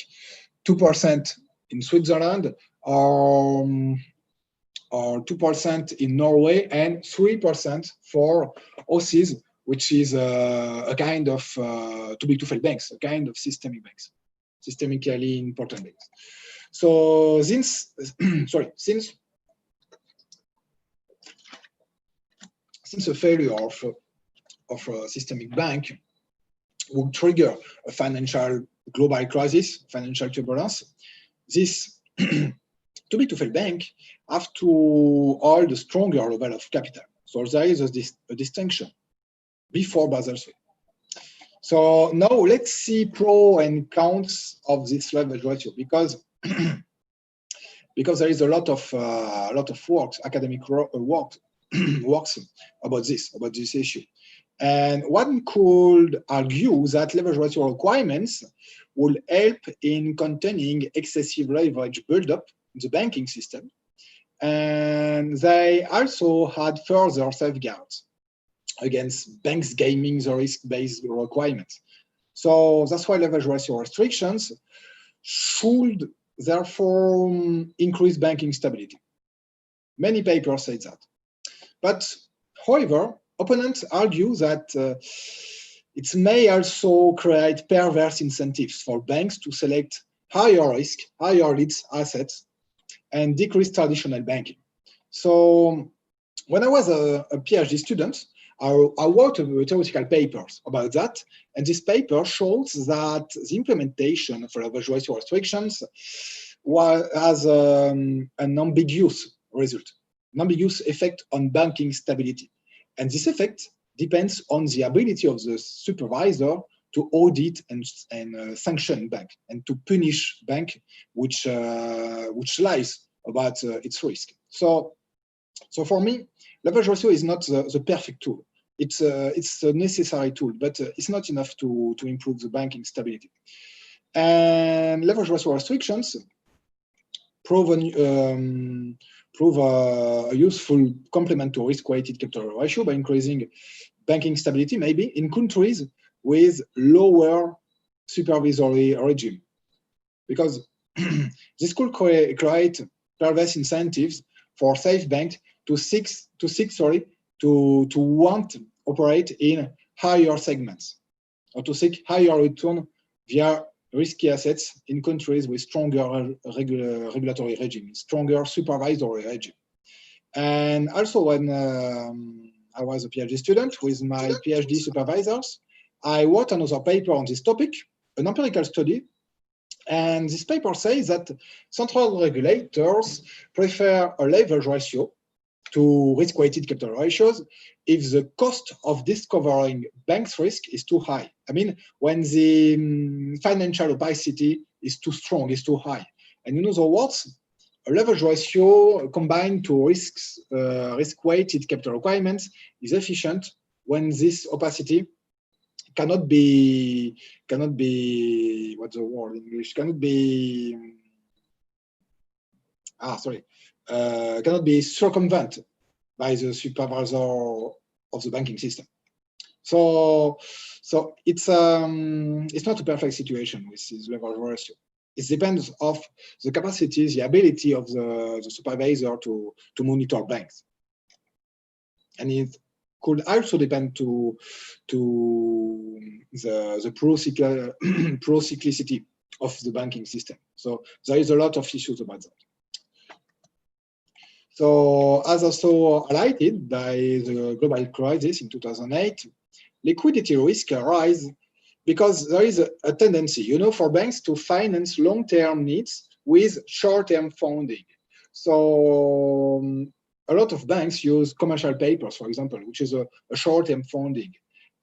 2% in Switzerland, or 2% in Norway, and 3% for OCs, which is a kind of too big to fail banks, a kind of systemic banks, systemically important banks. So since a failure of a systemic bank would trigger a financial global crisis, financial turbulence, this too big to fail bank have to hold a stronger level of capital. So there is a distinction before Basel III. So now let's see pro and cons of this leverage ratio, because there is a lot of work, academic work works about this issue. And one could argue that leverage ratio requirements will help in containing excessive leverage buildup in the banking system, and they also had further safeguards against banks gaming the risk-based requirements. So that's why leverage ratio restrictions should therefore increase banking stability. Many papers say that. But however, opponents argue that it may also create perverse incentives for banks to select higher risk, higher risk assets, and decrease traditional banking. So when I was a PhD student, I wrote theoretical papers about that, and this paper shows that the implementation of leverage ratio restrictions has an ambiguous result, an ambiguous effect on banking stability. And this effect depends on the ability of the supervisor to audit and sanction bank, and to punish bank which lies about its risk. So for me, leverage ratio is not the perfect tool. It's a necessary tool, but it's not enough to improve the banking stability. And leverage ratio restrictions prove a useful complement to risk-weighted capital ratio by increasing banking stability, maybe in countries with lower supervisory regime, because this could create perverse incentives for safe banks to want to operate in higher segments or to seek higher return via risky assets in countries with stronger regulatory regime, stronger supervisory regime. And also when I was a PhD student with my PhD supervisors, I wrote another paper on this topic, an empirical study. And this paper says that central regulators prefer a leverage ratio to risk-weighted capital ratios if the cost of discovering banks' risk is too high. I mean, when the financial opacity is too strong, is too high. And in other words, a leverage ratio combined to risk-weighted capital requirements is efficient when this opacity cannot be what's the word in English? Cannot be circumvented by the supervisor of the banking system. So it's not a perfect situation with this leverage ratio. It depends of the capacity, the ability of the supervisor to monitor banks, and it could also depend to the pro-cyclicity of the banking system. So there is a lot of issues about that. So as also highlighted by the global crisis in 2008, liquidity risk arise because there is a tendency, for banks to finance long-term needs with short-term funding. So a lot of banks use commercial papers, for example, which is a short-term funding.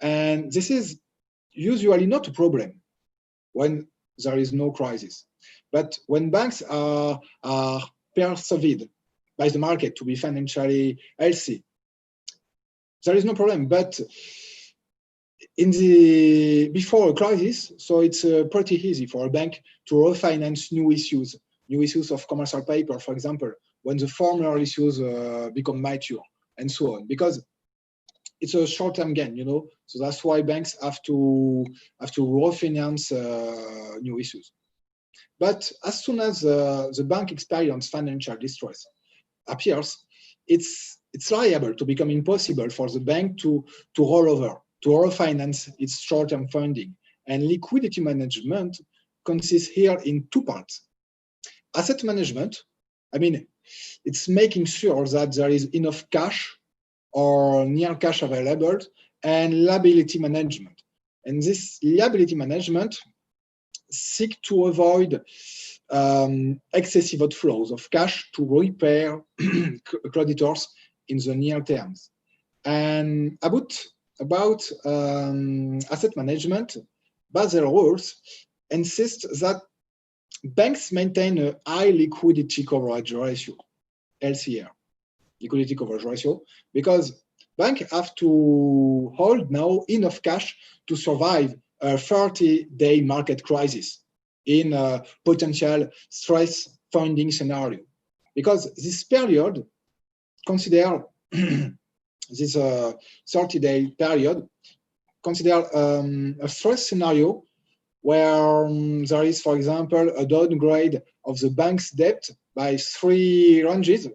And this is usually not a problem when there is no crisis. But when banks are perceived by the market to be financially healthy, there is no problem. But before a crisis, so it's pretty easy for a bank to refinance new issues of commercial paper, for example, when the former issues become mature, and so on, because it's a short-term gain, So that's why banks have to refinance new issues. But as soon as the bank experience financial distress appears, it's liable to become impossible for the bank to roll over, to refinance its short-term funding. And liquidity management consists here in two parts. Asset management, it's making sure that there is enough cash or near cash available, and liability management. And this liability management seeks to avoid excessive outflows of cash to repay creditors in the near terms. And about asset management, Basel rules insist that banks maintain a high liquidity coverage ratio, LCR, liquidity coverage ratio, because banks have to hold now enough cash to survive a 30-day market crisis in a potential stress funding scenario. Because this period, consider this 30-day period, consider a stress scenario where there is, for example, a downgrade of the bank's debt by three notches,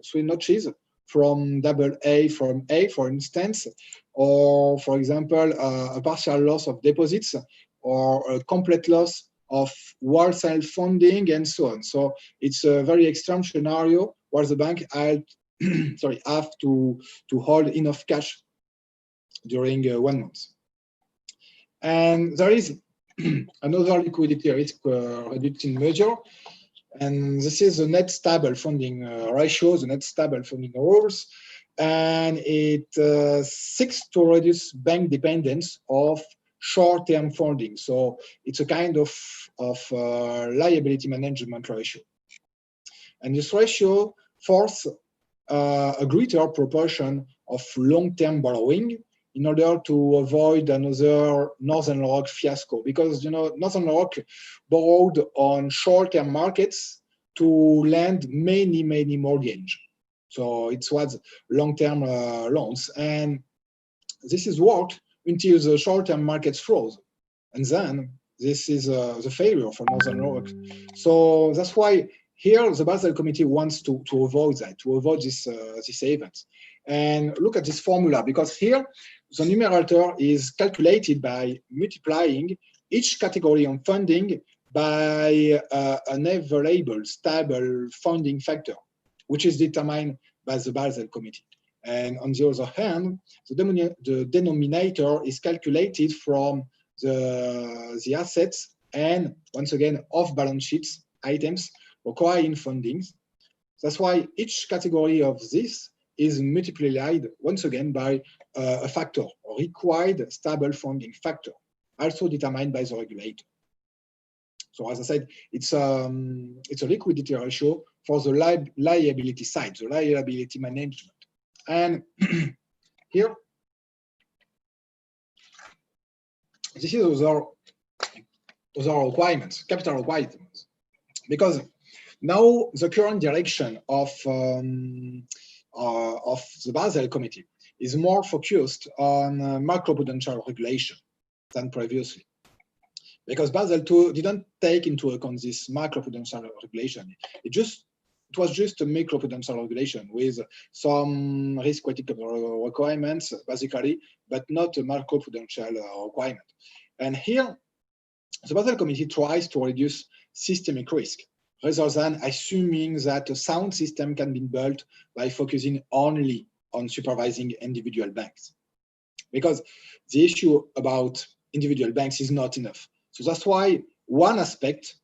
from AA, from A, for instance, or, for example, a partial loss of deposits, or a complete loss of wholesale funding, and so on. So it's a very extreme scenario where the bank have to hold enough cash during 1 month. And there is another liquidity risk reducing measure, and this is the net stable funding ratio, the net stable funding rules, and it seeks to reduce bank dependence of short-term funding. So it's a kind of liability management ratio. And this ratio forces a greater proportion of long-term borrowing in order to avoid another Northern Rock fiasco. Because, you know, Northern Rock borrowed on short-term markets to lend many mortgage. So it was long-term loans. And this is worked until the short-term markets froze. And then this is the failure for Northern Rock. So that's why here the Basel Committee wants to avoid that, to avoid this event. And look at this formula, because here the numerator is calculated by multiplying each category of funding by an available stable funding factor, which is determined by the Basel Committee. And on the other hand, the denominator is calculated from the assets and, once again, off-balance sheets items requiring fundings. That's why each category of this is multiplied, once again, by a factor, a required stable funding factor, also determined by the regulator. So as I said, it's a liquidity ratio for the liability side, the liability management. And here, this is other requirements, capital requirements, because now the current direction of the Basel Committee is more focused on macroprudential regulation than previously. Because Basel II didn't take into account this macroprudential regulation. It was just a macroprudential regulation with some risk-weighted requirements, basically, but not a macroprudential requirement. And here, the Basel Committee tries to reduce systemic risk, rather than assuming that a sound system can be built by focusing only on supervising individual banks. Because the issue about individual banks is not enough. So that's why one aspect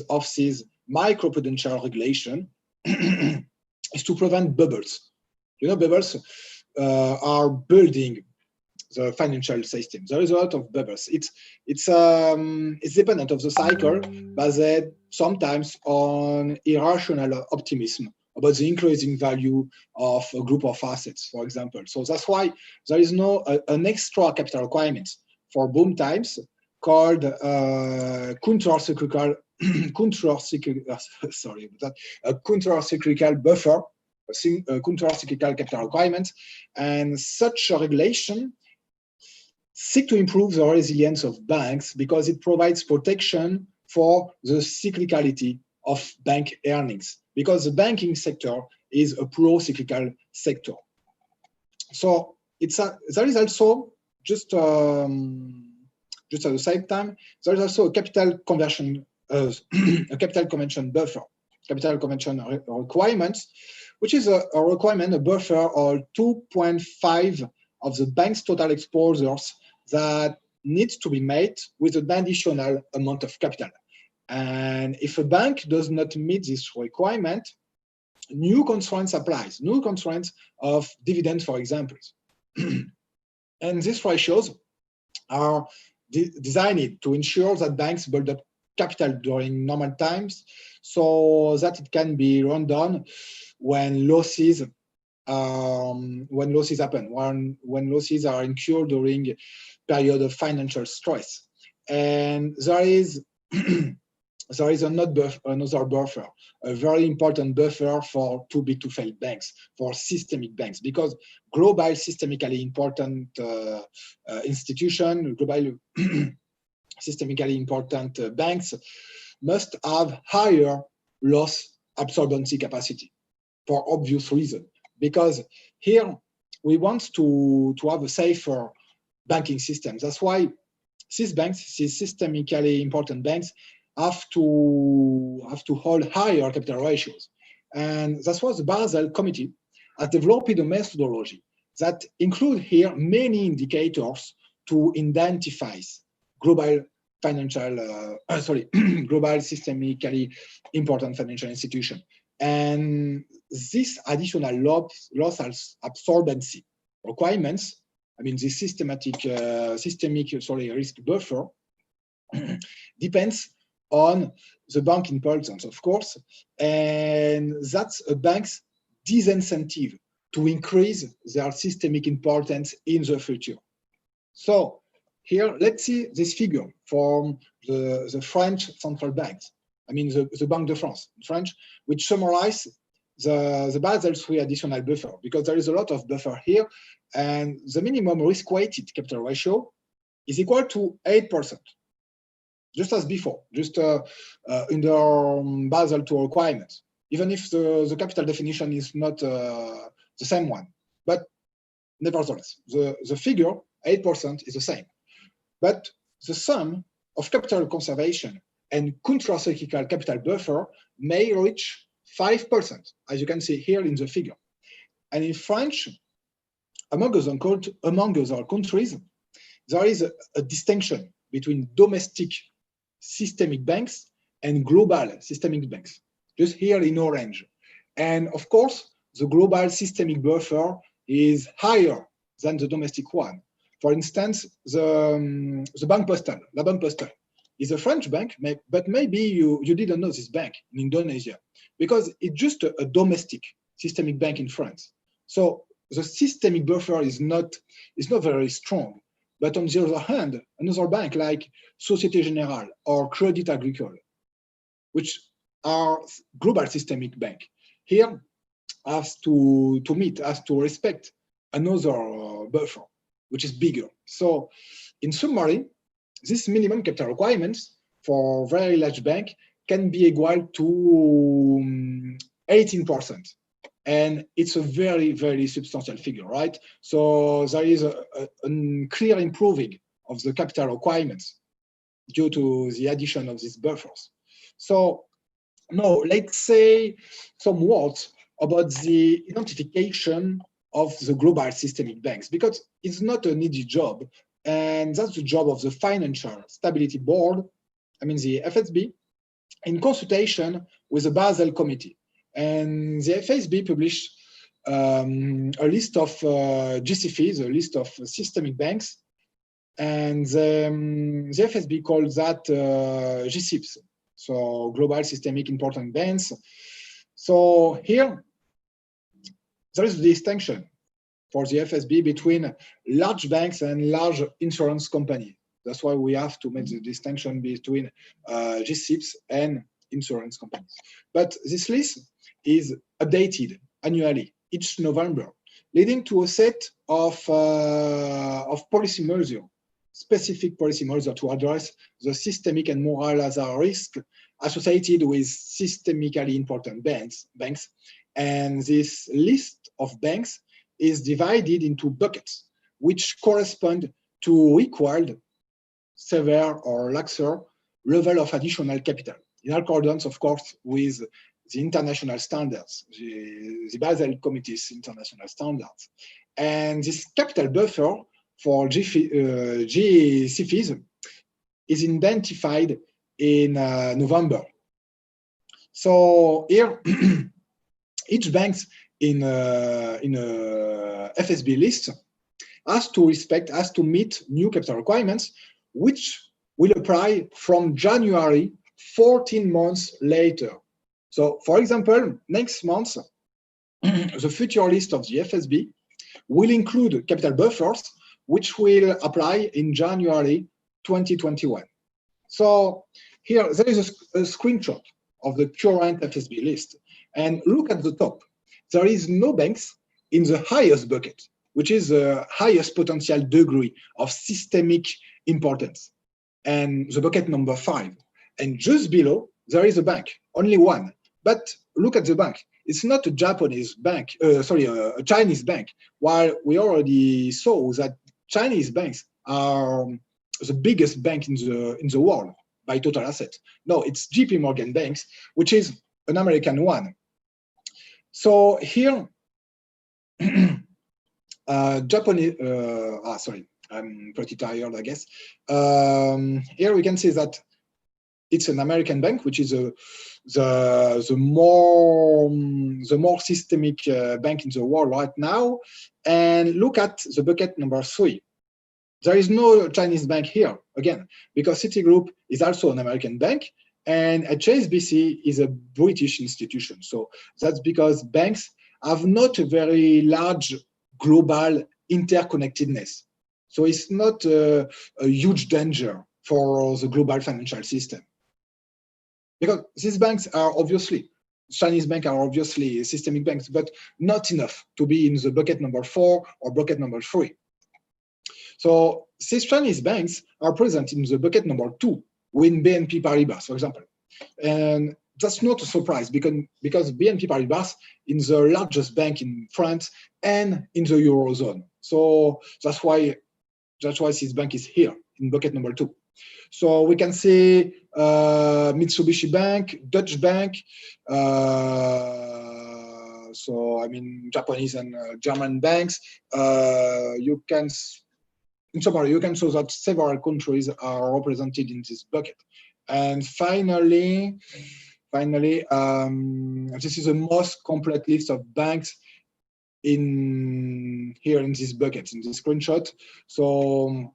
of this microprudential regulation is to prevent bubbles. You know, bubbles are building the financial system. There is a lot of bubbles. It's dependent of the cycle, based sometimes on irrational optimism about the increasing value of a group of assets, for example. So that's why there is an extra capital requirement for boom times called counter-cyclical buffer, counter-cyclical capital requirement, and such a regulation seek to improve the resilience of banks because it provides protection for the cyclicality of bank earnings, because the banking sector is a pro-cyclical sector. So there is also just at the same time, there is also a capital convention buffer, capital convention requirements, which is a requirement, a buffer of 2.5 of the bank's total exposures that needs to be met with an additional amount of capital. And if a bank does not meet this requirement, new constraints applies, new constraints of dividends, for example. And these ratios are designed to ensure that banks build up capital during normal times so that it can be run down when losses happen, when losses are incurred during period of financial stress. And there is another buffer, a very important buffer for too big to fail banks, for systemic banks, because global systemically important global systemically important banks must have higher loss absorbency capacity for obvious reason, because here we want to have a safer banking system. That's why these banks, these systemically important banks, have to hold higher capital ratios. And that's why the Basel Committee has developed a methodology that include here many indicators to identify global global systemically important financial institution. And this additional loss absorbency requirements, I mean, the systemic risk buffer depends on the bank importance, of course, and that's a bank's disincentive to increase their systemic importance in the future. So here, let's see this figure from the French central bank. I mean, the Banque de France in French, which summarize the Basel III additional buffer, because there is a lot of buffer here, and the minimum risk-weighted capital ratio is equal to 8%, just as before, just under Basel II requirements, even if the capital definition is not the same one. But nevertheless, the figure, 8%, is the same. But the sum of capital conservation and countercyclical capital buffer may reach 5%, as you can see here in the figure. And in French, among other countries, there is a distinction between domestic systemic banks and global systemic banks, just here in orange. And of course, the global systemic buffer is higher than the domestic one. For instance, the Banque Postale, La Banque Postale, is a French bank, but maybe you didn't know this bank in Indonesia, because it's just a domestic systemic bank in France. So the systemic buffer is not very strong. But on the other hand, another bank like Société Générale or Crédit Agricole, which are global systemic bank, here has to respect another buffer, which is bigger. So in summary, this minimum capital requirements for very large bank can be equal to 18%. And it's a very, very substantial figure, right? So there is a clear improving of the capital requirements due to the addition of these buffers. So now let's say some words about the identification of the global systemic banks, because it's not an easy job, and that's the job of the Financial Stability Board, I mean the FSB, in consultation with the Basel Committee. And the FSB published a list of GCFs, a list of systemic banks, and the FSB called that GSIBs, so Global Systemic Important Banks. So here, there is a distinction for the FSB between large banks and large insurance companies. That's why we have to make the distinction between GSIBs and insurance companies. But this list is updated annually, each November, leading to a set of policy measures, specific policy measures to address the systemic and moral hazard risk associated with systemically important banks. And this list of banks is divided into buckets, which correspond to required, severe, or laxer level of additional capital, in accordance, of course, with the international standards, the Basel Committee's international standards. And this capital buffer for GCFs is identified in November. So here, each bank in a FSB list has to meet new capital requirements, which will apply from January 14 months later. So, for example, next month, the future list of the FSB will include capital buffers, which will apply in January 2021. So here, there is a screenshot of the current FSB list. And look at the top. There is no banks in the highest bucket, which is the highest potential degree of systemic importance, and the bucket number 5. And just below, there is a bank, only one. But look at the bank. It's not a Japanese bank, a Chinese bank, while we already saw that Chinese banks are the biggest bank in the world by total assets. No, it's JP Morgan Banks, which is an American one. So here, Japanese, sorry, I'm pretty tired, I guess. Here we can see that it's an American bank, which is the more systemic bank in the world right now. And look at the bucket number 3. There is no Chinese bank here, again, because Citigroup is also an American bank, And HSBC is a British institution. So that's because banks have not a very large global interconnectedness. So it's not a huge danger for the global financial system. Because these banks are obviously, Chinese banks are obviously systemic banks, but not enough to be in the bucket number 4 or bucket number 3. So these Chinese banks are present in the bucket number 2 with BNP Paribas, for example. And that's not a surprise because BNP Paribas is the largest bank in France and in the Eurozone. So that's why this bank is here in bucket number 2. So we can see Mitsubishi Bank, Dutch Bank, so I mean Japanese and German banks. You can, in summary, you can show that several countries are represented in this bucket. And finally, this is the most complete list of banks in this bucket, in this screenshot. So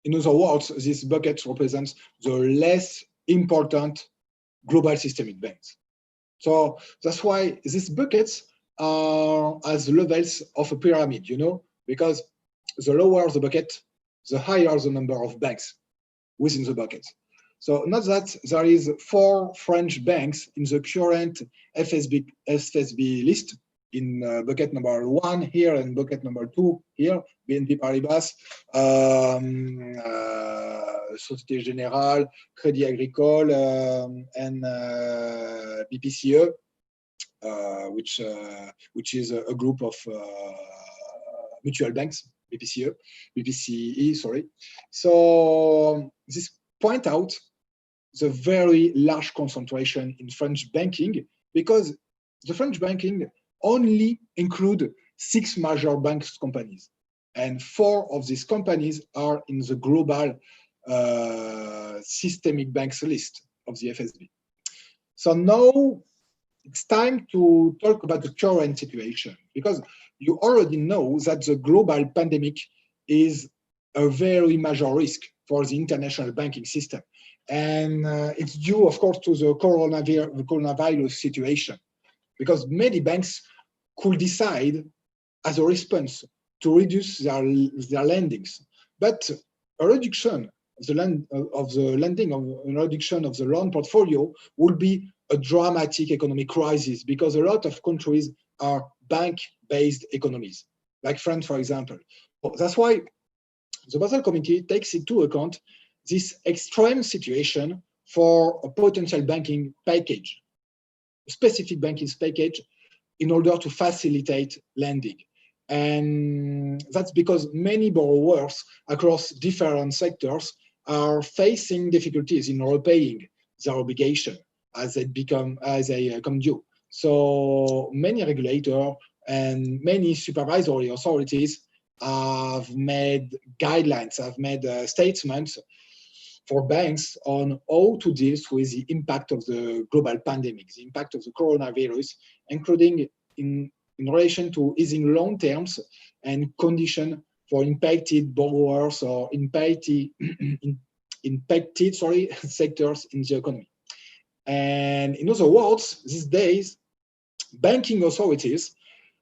in other words, this bucket represents the less important global systemic banks. So that's why these buckets are as levels of a pyramid, because the lower the bucket, the higher the number of banks within the bucket. So note that there is 4 French banks in the current FSB list, in bucket number 1 here and bucket number 2 here, BNP Paribas, Société Générale, Crédit Agricole, and BPCE, which is a group of mutual banks, BPCE, sorry. So this point out the very large concentration in French banking, because the French banking only include 6 major banks companies, and 4 of these companies are in the global systemic banks list of the FSB. So now it's time to talk about the current situation, because you already know that the global pandemic is a very major risk for the international banking system. And it's due, of course, to the coronavirus situation, because many banks could decide as a response to reduce their lendings. But a reduction of the lending, a reduction of the loan portfolio would be a dramatic economic crisis, because a lot of countries are bank-based economies, like France, for example. That's why the Basel Committee takes into account this extreme situation for a potential banking package, a specific banking package, in order to facilitate lending. And that's because many borrowers across different sectors are facing difficulties in repaying their obligation as they come due. So many regulators and many supervisory authorities have made guidelines, have made statements for banks on how to deal with the impact of the global pandemic, the impact of the coronavirus, including in relation to easing loan terms and condition for impacted borrowers or impacted sectors in the economy. And in other words, these days, banking authorities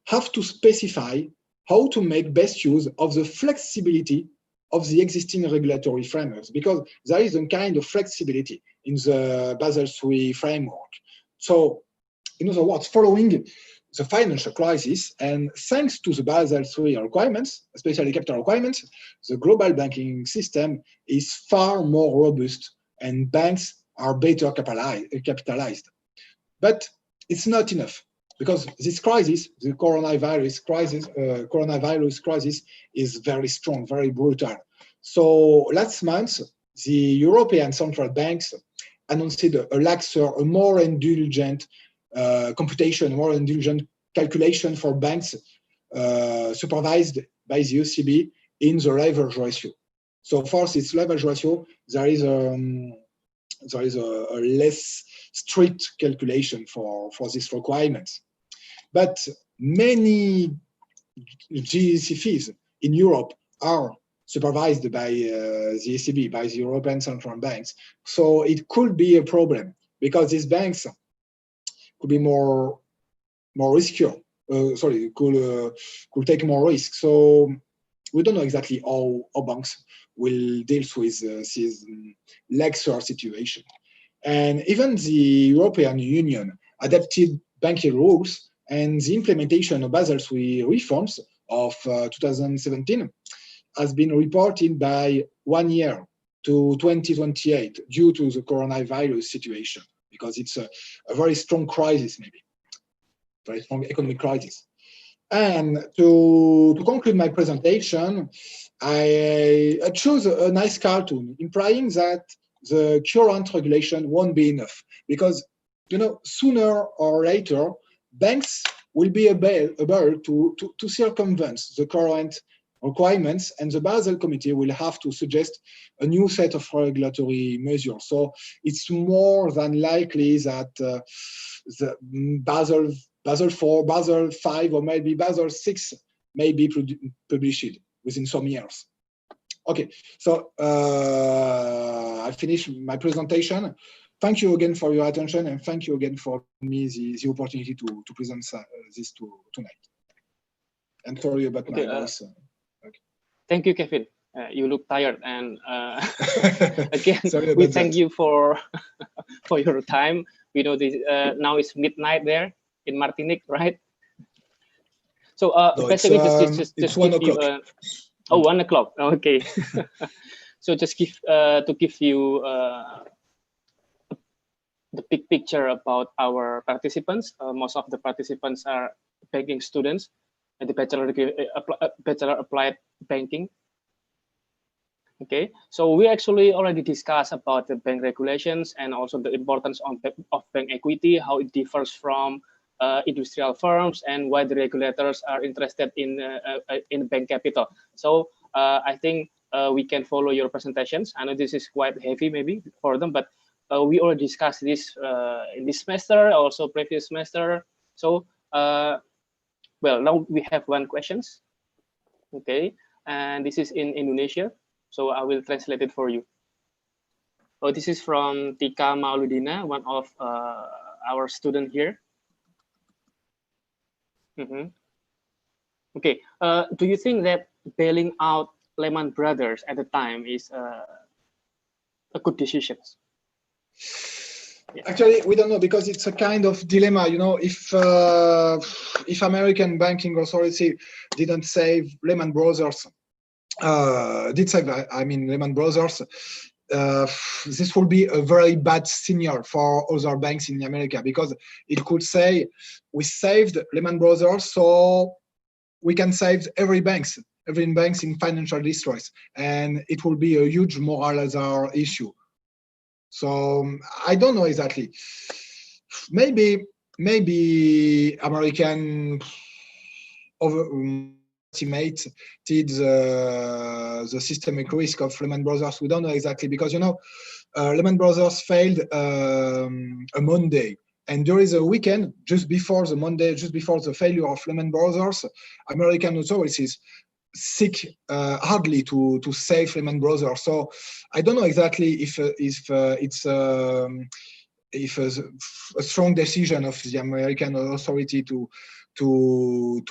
have to specify how to make best use of the flexibility of the existing regulatory frameworks, because there is a kind of flexibility in the Basel III framework. So, in other words, following the financial crisis, and thanks to the Basel III requirements, especially capital requirements, the global banking system is far more robust and banks are better capitalized. But it's not enough, because this crisis, the coronavirus crisis, is very strong, very brutal. So last month, the European central banks announced a laxer, a more indulgent computation, more indulgent calculation for banks supervised by the ECB in the leverage ratio. So for this leverage ratio, there is a less strict calculation for these requirements. But many GCFs in Europe are supervised by the ECB, by the European Central Banks. So it could be a problem because these banks could be more riskier. Could take more risk. So we don't know exactly how banks will deal with this laxer situation. And even the European Union adapted banking rules, and the implementation of Basel III reforms of 2017 has been reported by 1 year to 2028 due to the coronavirus situation, because it's a very strong crisis, maybe, very strong economic crisis. And to conclude my presentation, I chose a nice cartoon implying that the current regulation won't be enough, because sooner or later banks will be able to circumvent the current requirements, and the Basel Committee will have to suggest a new set of regulatory measures. So it's more than likely that the Basel IV, Basel V, or maybe Basel VI may be published within some years. Okay, so I finished my presentation. Thank you again for your attention, and thank you again for me the opportunity to present this tonight. And sorry about my voice. Okay. Thank you, Kevin. You look tired, and again, we thank you for your time. We know this now it's midnight there in Martinique, right? So no, basically, it's 1 o'clock. 1 o'clock. Okay. So just to give you the big picture about our participants. Most of the participants are banking students at the Bachelor Applied Banking. Okay, so we actually already discussed about the bank regulations and also the importance of bank equity, how it differs from industrial firms, and why the regulators are interested in bank capital. So I think we can follow your presentations. I know this is quite heavy maybe for them, but we already discussed this in this semester, also previous semester. So well, now we have one questions. Okay, and this is in Indonesia, so I will translate it for you. Oh, this is from Tika Mauludina, one of our student here. Okay, do you think that bailing out Lehman Brothers at the time is a good decision? Actually, we don't know, because it's a kind of dilemma. If American banking authority didn't save Lehman Brothers, Lehman Brothers, this will be a very bad signal for other banks in America, because it could say, we saved Lehman Brothers, so we can save every bank in financial distress, and it will be a huge moral hazard issue. So I don't know exactly. Maybe American overestimated the systemic risk of Lehman Brothers. We don't know exactly, because Lehman Brothers failed a Monday, and there is a weekend just before the failure of Lehman Brothers, American authorities seek hardly to save Lehman Brothers. So I don't know exactly if it's a strong decision of the American authority to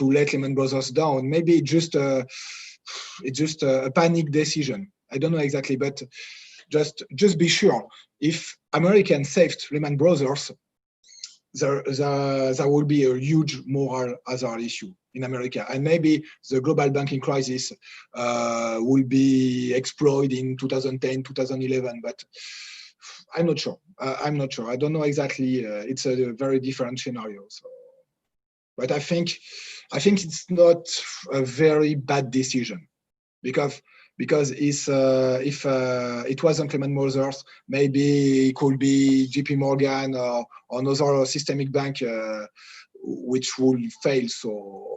let Lehman Brothers down. Maybe it's just a panic decision. I don't know exactly, but just be sure, if Americans saved Lehman Brothers, there will be a huge moral hazard issue in America, and maybe the global banking crisis will be exploited in 2010, 2011, but I'm not sure. I don't know exactly. It's a very different scenario. So, but I think it's not a very bad decision, because if it wasn't Lehman Brothers, maybe it could be JP Morgan or another systemic bank which will fail. So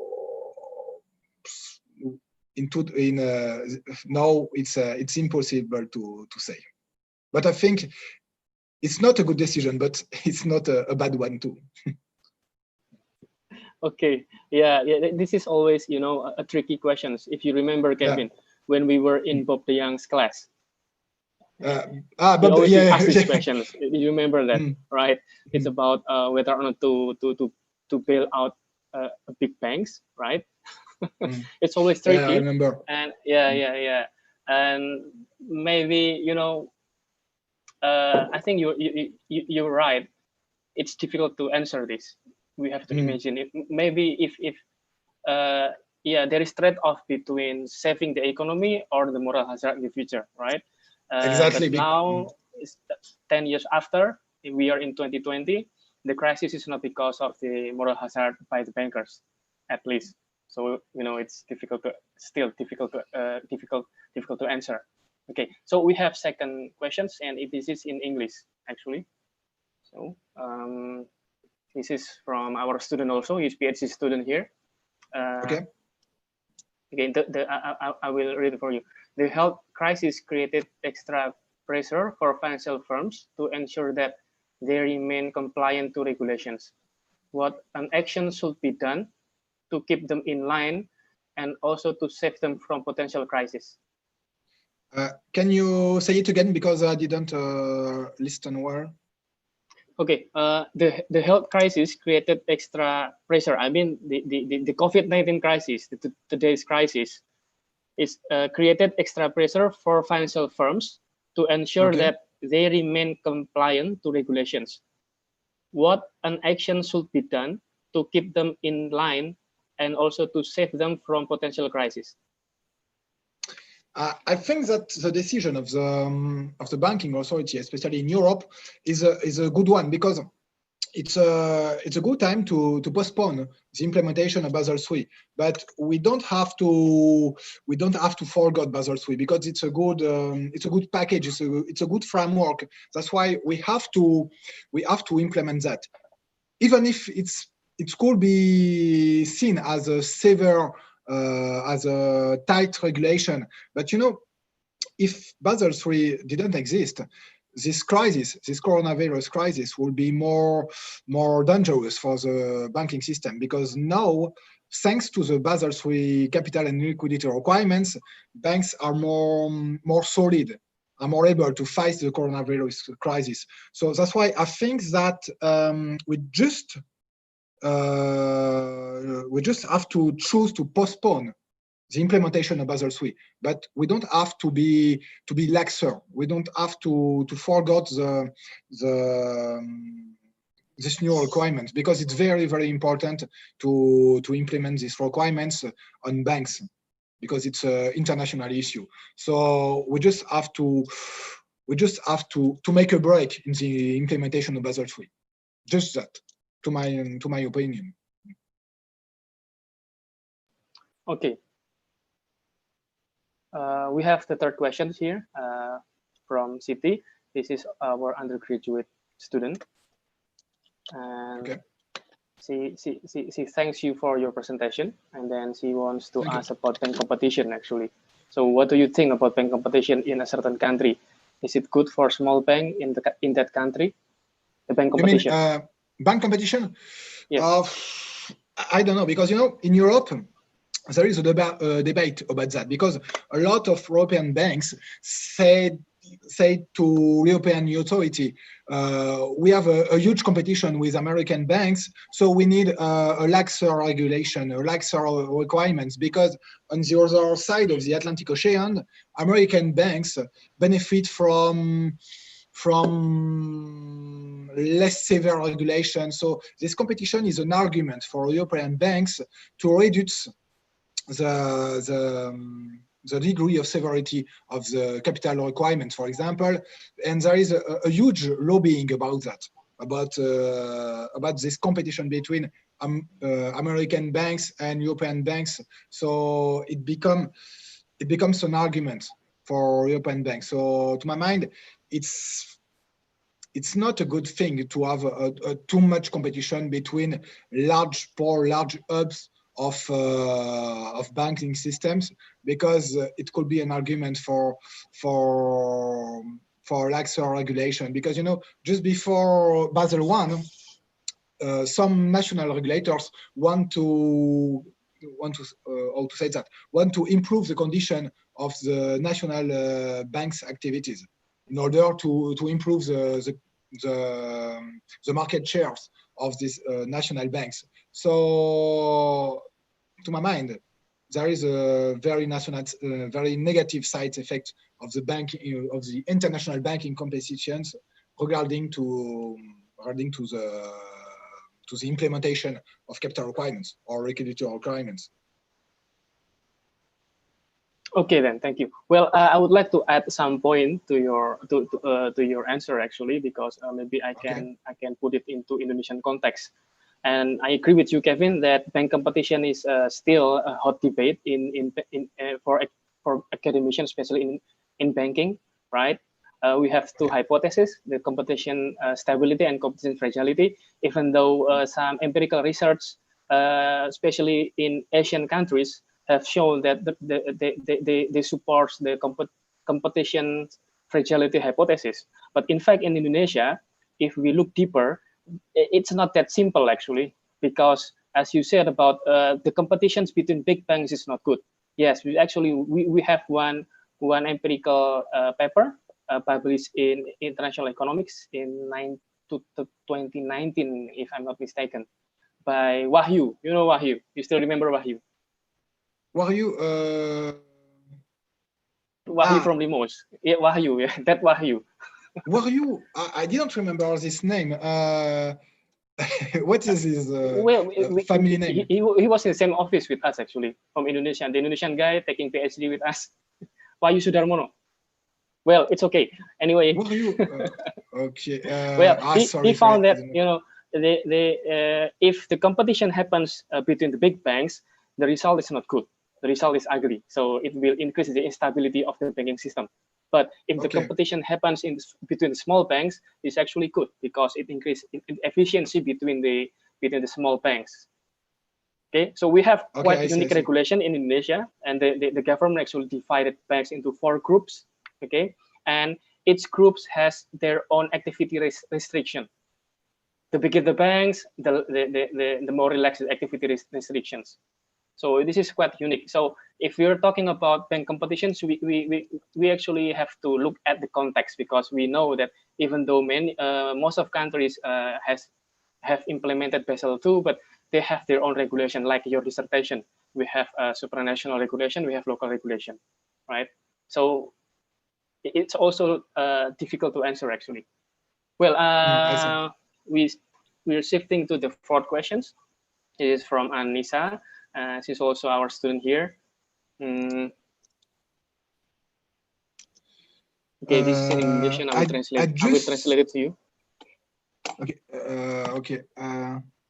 now it's impossible to say. But I think it's not a good decision, but it's not a bad one too. Okay, yeah. This is always, a tricky question. If you remember, Kevin, when we were in Bob de Young's class. But We always yeah, ask these yeah. questions. You remember that, right? It's about whether or not to bail out big banks, right? It's always tricky. Yeah, I remember. And yeah. And maybe, you know, I think you're right. It's difficult to answer this. We have to imagine it. Maybe if there is trade-off between saving the economy or the moral hazard in the future, right? Exactly. But now, 10 years after, we are in 2020. The crisis is not because of the moral hazard by the bankers, at least. So you know it's difficult to answer. Okay, so we have second questions, and this is in English actually. So this is from our student also, he's PhD student here. Okay. Again, I will read it for you. The health crisis created extra pressure for financial firms to ensure that they remain compliant to regulations. What an action should be done to keep them in line and also to save them from potential crisis? Can you say it again, because I didn't listen well? Okay, the health crisis created extra pressure. I mean, the COVID-19 crisis, today's crisis, is created extra pressure for financial firms to ensure that they remain compliant to regulations. What an action should be done to keep them in line and also to save them from potential crisis? I think that the decision of the banking authority, especially in Europe, is a good one, because it's a good time to postpone the implementation of Basel III. But we don't have to forget Basel III, because it's a good package. It's a good framework. That's why we have to implement that, even if it could be seen as a severe, as a tight regulation. But you know, if Basel III didn't exist, this coronavirus crisis, will be more dangerous for the banking system, because now, thanks to the Basel III capital and liquidity requirements, banks are more solid, are more able to fight the coronavirus crisis. So that's why I think that we just have to choose to postpone the implementation of Basel III, but we don't have to be laxer. We don't have to forget this new requirements, because it's very, very important to implement these requirements on banks, because it's an international issue. So we just have to make a break in the implementation of Basel III. Just that, to my opinion. Okay. We have the third question here from Siti. This is our undergraduate student, and she thanks you for your presentation, and then she wants to ask about bank competition actually. So, what do you think about bank competition in a certain country? Is it good for small bank in that country? The bank competition. You mean bank competition? Yes. I don't know, because you know, in Europe, there is a debate about that, because a lot of European banks say to European authority, we have a huge competition with American banks, so we need a laxer regulation, a laxer requirements, because on the other side of the Atlantic Ocean, American banks benefit from less severe regulation. So this competition is an argument for European banks to reduce the degree of severity of the capital requirements, for example, and there is a huge lobbying about that, about this competition between American banks and European banks. So it becomes an argument for European banks. So to my mind, it's not a good thing to have too much competition between large hubs of banking systems, because it could be an argument for laxer regulation. Because you know, just before Basel I, some national regulators want to how to say that, want to improve the condition of the national banks' activities in order to improve the market shares of these national banks. So, to my mind, there is a very very negative side effect of the banking of the international banking competitions regarding to the implementation of capital requirements or regulatory requirements. Okay, then, thank you. Well, I would like to add some point to your answer actually, because maybe I can put it into Indonesian context. And I agree with you, Kevin, that bank competition is still a hot debate for academicians, especially in banking, right? We have two hypotheses: the competition stability and competition fragility. Even though some empirical research, especially in Asian countries, have shown that they support the competition fragility hypothesis. But in fact, in Indonesia, if we look deeper, it's not that simple actually, because as you said about the competitions between big banks is not good. Yes, we have one empirical paper published in International Economics in 2019, if I'm not mistaken, by Wahyu. You know Wahyu? You still remember Wahyu? Wahyu from Limos. Yeah, Wahyu. Yeah, that Wahyu. Wahyu? I didn't remember this name. What is his family name? He was in the same office with us actually, from Indonesia. The Indonesian guy taking PhD with us. Wahyu Sudarmono. Well, it's okay. Anyway. Okay. Well, he found that if the competition happens between the big banks, the result is not good. The result is ugly. So it will increase the instability of the banking system. But if the competition happens between the small banks, it's actually good because it increases efficiency between the small banks. Okay, so we have quite unique regulation in Indonesia, and the government actually divided banks into 4 groups. Okay, and each group has their own activity restriction. The bigger the banks, the more relaxed activity restrictions. So this is quite unique. So if we're talking about bank competitions, we actually have to look at the context, because we know that even though most of countries have implemented Basel II, but they have their own regulation. Like your dissertation, we have supranational regulation, we have local regulation, right? So it's also difficult to answer actually. Well, we're shifting to the 4th questions. It is from Anissa. She's also our student here. Okay, this is in English, and I will translate it to you. Okay. Okay.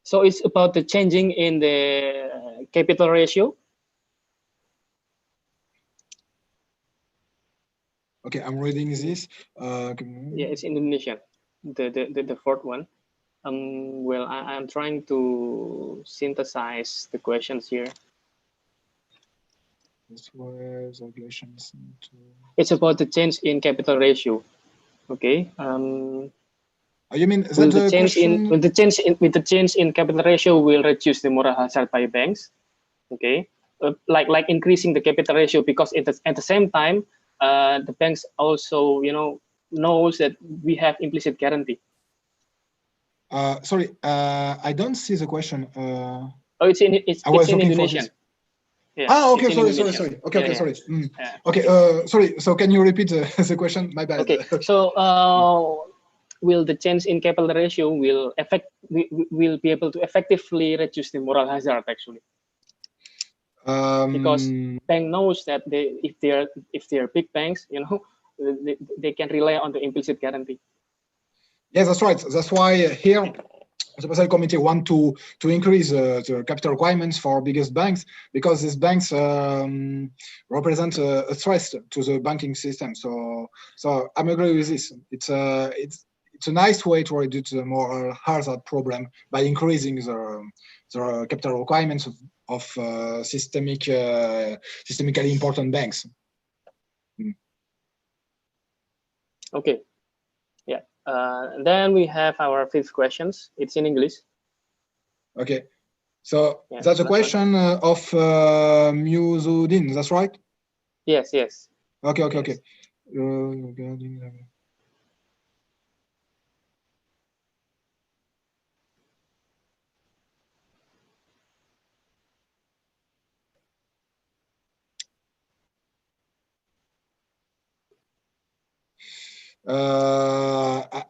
So it's about the changing in the capital ratio. Okay, I'm reading this. Yeah, it's Indonesian. The 4th one. Well, I'm trying to synthesize the questions here. It's about the change in capital ratio. Okay. You mean with the change in capital ratio will reduce the moral hazard by banks? Okay, like increasing the capital ratio, because at the same time the banks also knows that we have implicit guarantee. Sorry, I don't see the question. Oh, it's in Indonesian. Yeah, okay, sorry. Okay, sorry. Okay, sorry. So can you repeat the question? My bad. Okay, so will the change in capital ratio will be able to effectively reduce the moral hazard actually? Because bank knows that if they are big banks, they can rely on the implicit guarantee. Yes, that's right. That's why here the Basel Committee want to increase the capital requirements for biggest banks, because these banks represent a threat to the banking system. So I'm agree with this. It's a nice way to reduce the moral hazard problem by increasing the capital requirements of systemically important banks. Okay. Yeah. Then we have our 5th questions. It's in English. Okay. So Yes, that's a right. question of Muzuddin, that's right? Yes, yes. Okay. Yes.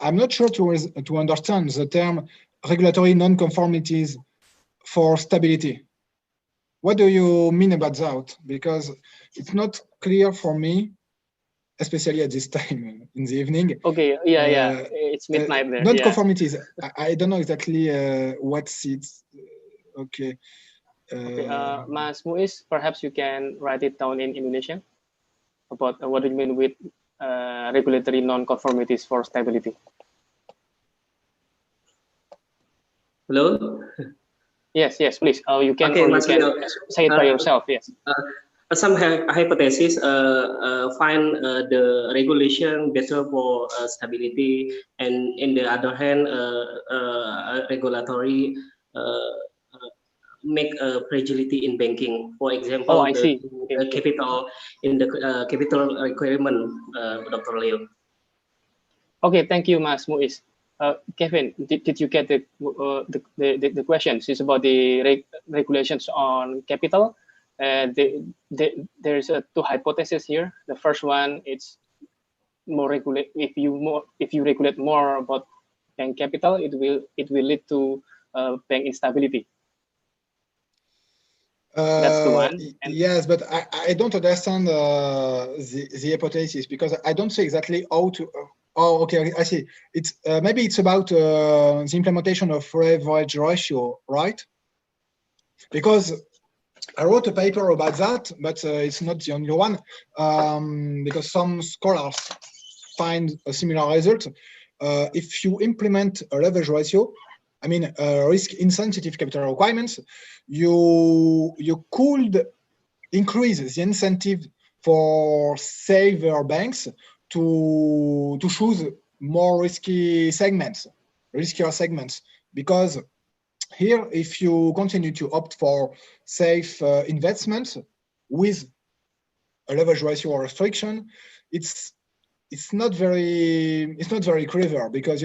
I'm not sure to understand the term regulatory non-conformities for stability. What do you mean about that? Because it's not clear for me, especially at this time in the evening. Okay, yeah. It's midnight there. Non-conformities. I don't know exactly what's it. Okay. Okay, Mas Muiz, perhaps you can write it down in Indonesian about what do you mean with regulatory non-conformities for stability. Hello? Yes, please. You can, Okay, or you Mas can Leo. say it by yourself. Yes. Some hypotheses find the regulation better for stability, and in the other hand, regulatory make fragility in banking. For example, I see. Okay. capital in the capital requirement, Dr. Leo. Okay, thank you, Mas Muiz. Kevin, did you get the questions? It's about the regulations on capital. There's two hypotheses here. The first one, it's more regulate. If you regulate more about bank capital, it will lead to bank instability. That's the one. Yes, but I don't understand the hypothesis, because I don't see exactly how to. Oh, okay, I see. It's maybe it's about the implementation of leverage ratio, right? Because I wrote a paper about that, but it's not the only one, because some scholars find a similar result. If you implement a leverage ratio, I mean risk-insensitive capital requirements, you could increase the incentive for safer banks to choose more riskier segments, because here, if you continue to opt for safe investments with a leverage ratio or restriction, it's not very clever, because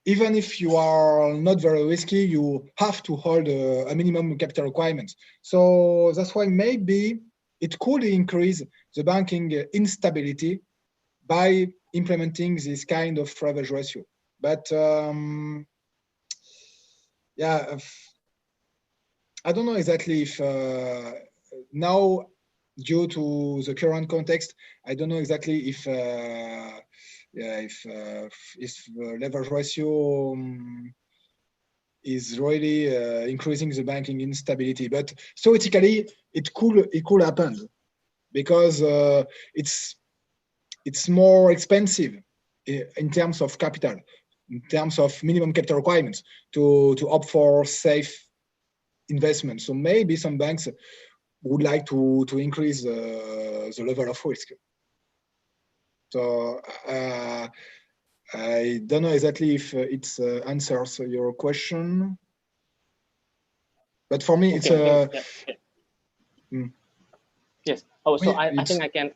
even if you are not very risky, you have to hold a minimum capital requirement. So that's why maybe it could increase the banking instability by implementing this kind of leverage ratio. But yeah, I don't know exactly if now, due to the current context, I don't know exactly if leverage ratio is really increasing the banking instability. But theoretically, it could happen, because it's more expensive in terms of capital, in terms of minimum capital requirements to opt for safe investment. So maybe some banks would like to increase the level of risk. So I don't know exactly if it answers your question, but for me it's Yes. Oh, so I think I can.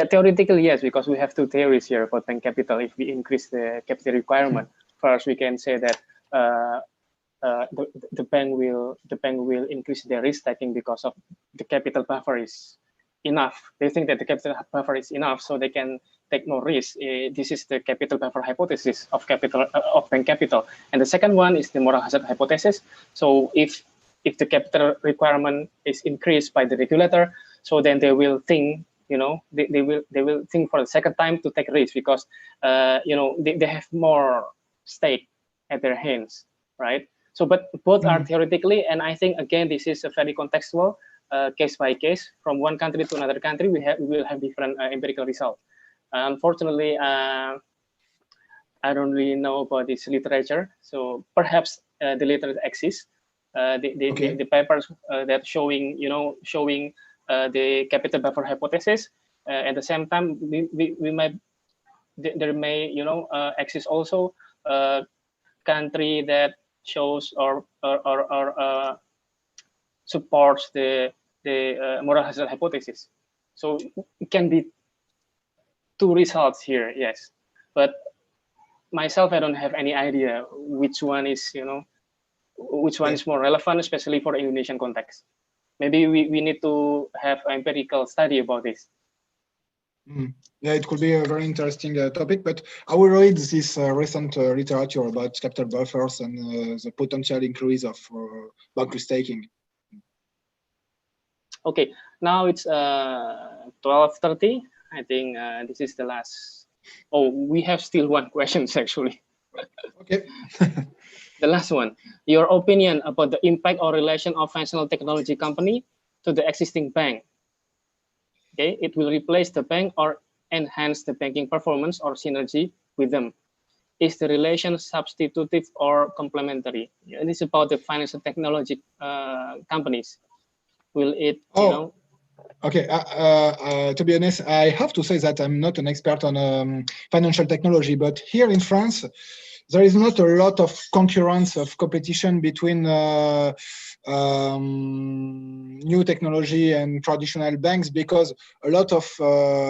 Theoretically, yes, because we have two theories here for bank capital. If we increase the capital requirement, first we can say that the bank will increase their risk taking because of the capital buffer is enough. They think that the capital buffer is enough, so they can take no risk. This is the capital buffer hypothesis of bank capital. And the second one is the moral hazard hypothesis. So if the capital requirement is increased by the regulator, so then they will think, they will think for the second time to take risk, because they have more stake at their hands, right? So, but both are theoretically, and I think again this is a very contextual, case by case. From one country to another country, we will have different empirical results. Unfortunately, I don't really know about this literature, so perhaps the literature exists. The papers that showing the capital buffer hypothesis. At the same time, we might there may exist also a country that shows or supports the moral hazard hypothesis. So it can be two results here, yes. But myself, I don't have any idea which one is, which one is more relevant, especially for Indonesian context. Maybe we need to have empirical study about this. Yeah, it could be a very interesting topic, but I will read this recent literature about capital buffers and the potential increase of bank risk-taking. Okay, now it's 12:30. I think this is the last. Oh, we have still one question actually. Okay. The last one. Your opinion about the impact or relation of financial technology company to the existing bank. Okay, it will replace the bank or enhance the banking performance or synergy with them. Is the relation substitutive or complementary? It is about the financial technology companies. Will it, Okay, to be honest, I have to say that I'm not an expert on financial technology, but here in France, there is not a lot of concurrence of competition between new technology and traditional banks, because a lot of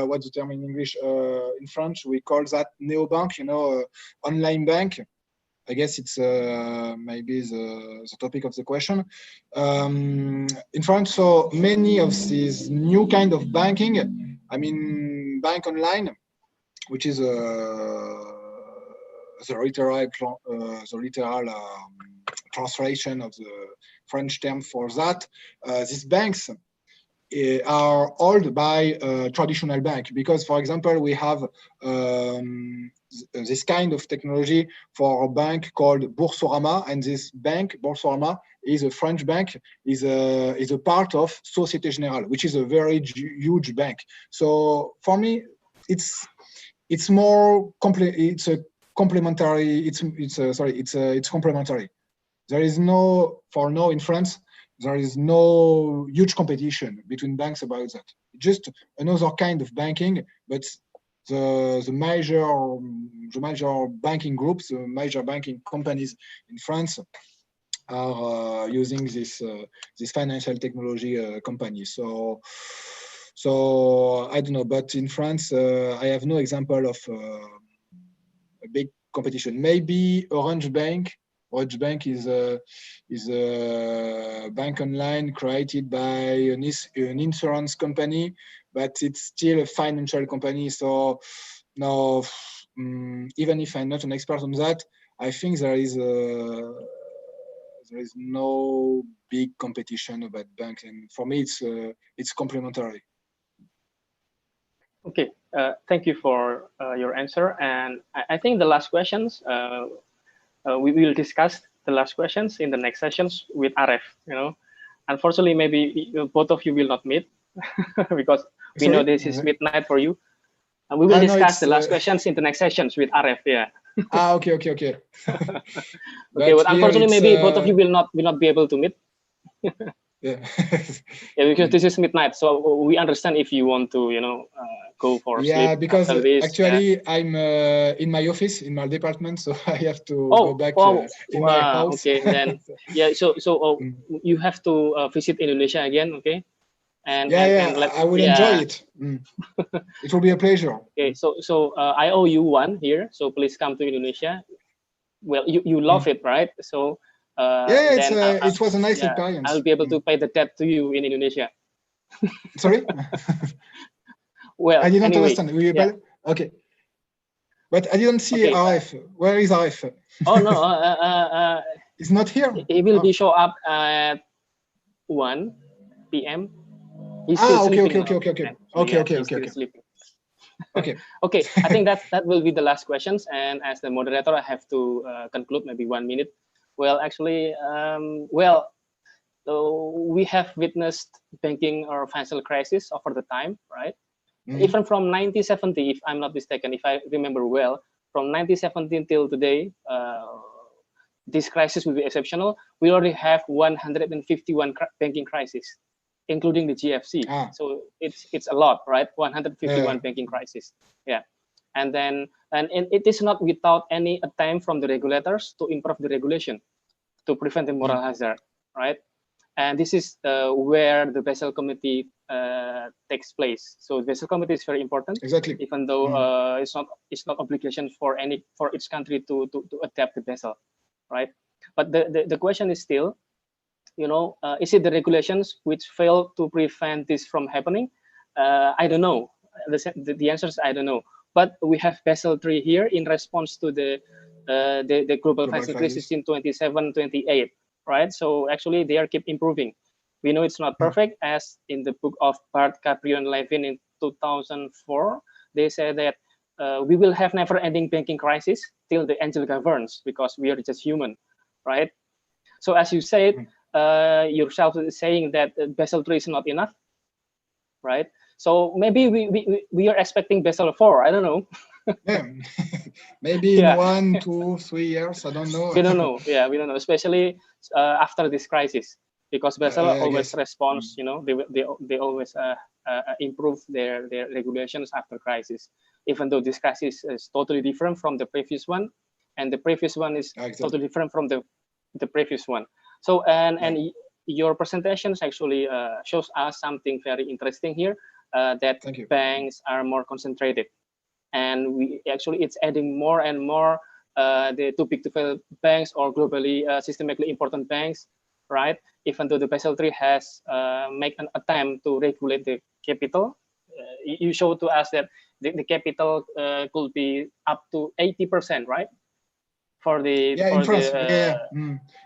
what's the term in English? In French, we call that neobank, online bank. I guess it's maybe the topic of the question. In France, so many of these new kind of banking, I mean, bank online, which is the literal translation of the French term for that. These banks are owned by a traditional bank, because, for example, we have this kind of technology for a bank called Boursorama, and this bank, Boursorama, is a French bank, is a part of Société Générale, which is a very huge bank. So for me, it's more it's complementary. It's complementary. There is no, for now in France, there is no huge competition between banks about that. Just another kind of banking, but the major banking groups, the major banking companies in France are using this financial technology company. So I don't know, but in France, I have no example of a big competition. Maybe Orange Bank. Orange Bank is a bank online created by an insurance company, but it's still a financial company. So now, even if I'm not an expert on that, I think there is no big competition about banks, and for me, it's complementary. Okay, thank you for your answer. And I think the last questions, we will discuss the last questions in the next sessions with Aref. Unfortunately, maybe both of you will not meet because we know this is midnight for you. And we will discuss the last questions in the next sessions with Aref. Yeah. Okay. Okay, but unfortunately, maybe both of you will not be able to meet. Yeah. Yeah, because this is midnight, so we understand if you want to, go for sleep. Yeah, because actually yeah. I'm in my office, in my department, so I have to go back in my house. Okay, then yeah. So you have to visit Indonesia again, okay? And I will enjoy it. It will be a pleasure. Okay, so I owe you one here, so please come to Indonesia. Well, you love it, right? So it was a nice experience. I'll be able to pay the debt to you in Indonesia. Sorry. Well, I didn't anyway, understand. Okay, but I didn't see Aref. Where is Aref? Oh no, he's not here. He will be show up at 1 p.m. He's still sleeping. Okay. Sleeping. Okay. Okay, I think that will be the last questions. And as the moderator, I have to conclude maybe 1 minute. Well, actually, we have witnessed banking or financial crisis over the time, right? Even from 1970, if I'm not mistaken, if I remember well, from 1970 till today, this crisis will be exceptional. We already have 151 banking crises, including the GFC. So it's a lot, right? 151 banking crisis. Yeah, and it is not without any attempt from the regulators to improve the regulation. to prevent the moral hazard, right? And this is where the Basel Committee takes place. So the Basel Committee is very important, exactly. Even though it's not obligation for each country to adapt the Basel, right? But the question is still, is it the regulations which fail to prevent this from happening? I don't know. The answer is I don't know. But we have Basel III here in response to the global financial crisis in 27, 28, right? So actually they are keep improving. We know it's not perfect, as in the book of Bart, Caprio, and Levin in 2004, they say that we will have never-ending banking crisis till the angel governs, because we are just human, right? So as you said, yourself saying that Basel III is not enough, right? So maybe we are expecting Basel IV. I don't know. Yeah. Maybe in 1, 2, 3 years. I don't know. We don't know. Yeah, we don't know. Especially after this crisis, because Basel always responds. They always improve their regulations after crisis, even though this crisis is totally different from the previous one, and the previous one is totally different from the previous one. So and your presentations actually shows us something very interesting here, that banks are more concentrated, and it's adding more and more the too big to fail banks or globally systemically important banks, right? Even though the Basel III has made an attempt to regulate the capital, you show to us that the capital could be up to 80%, right? For the in France,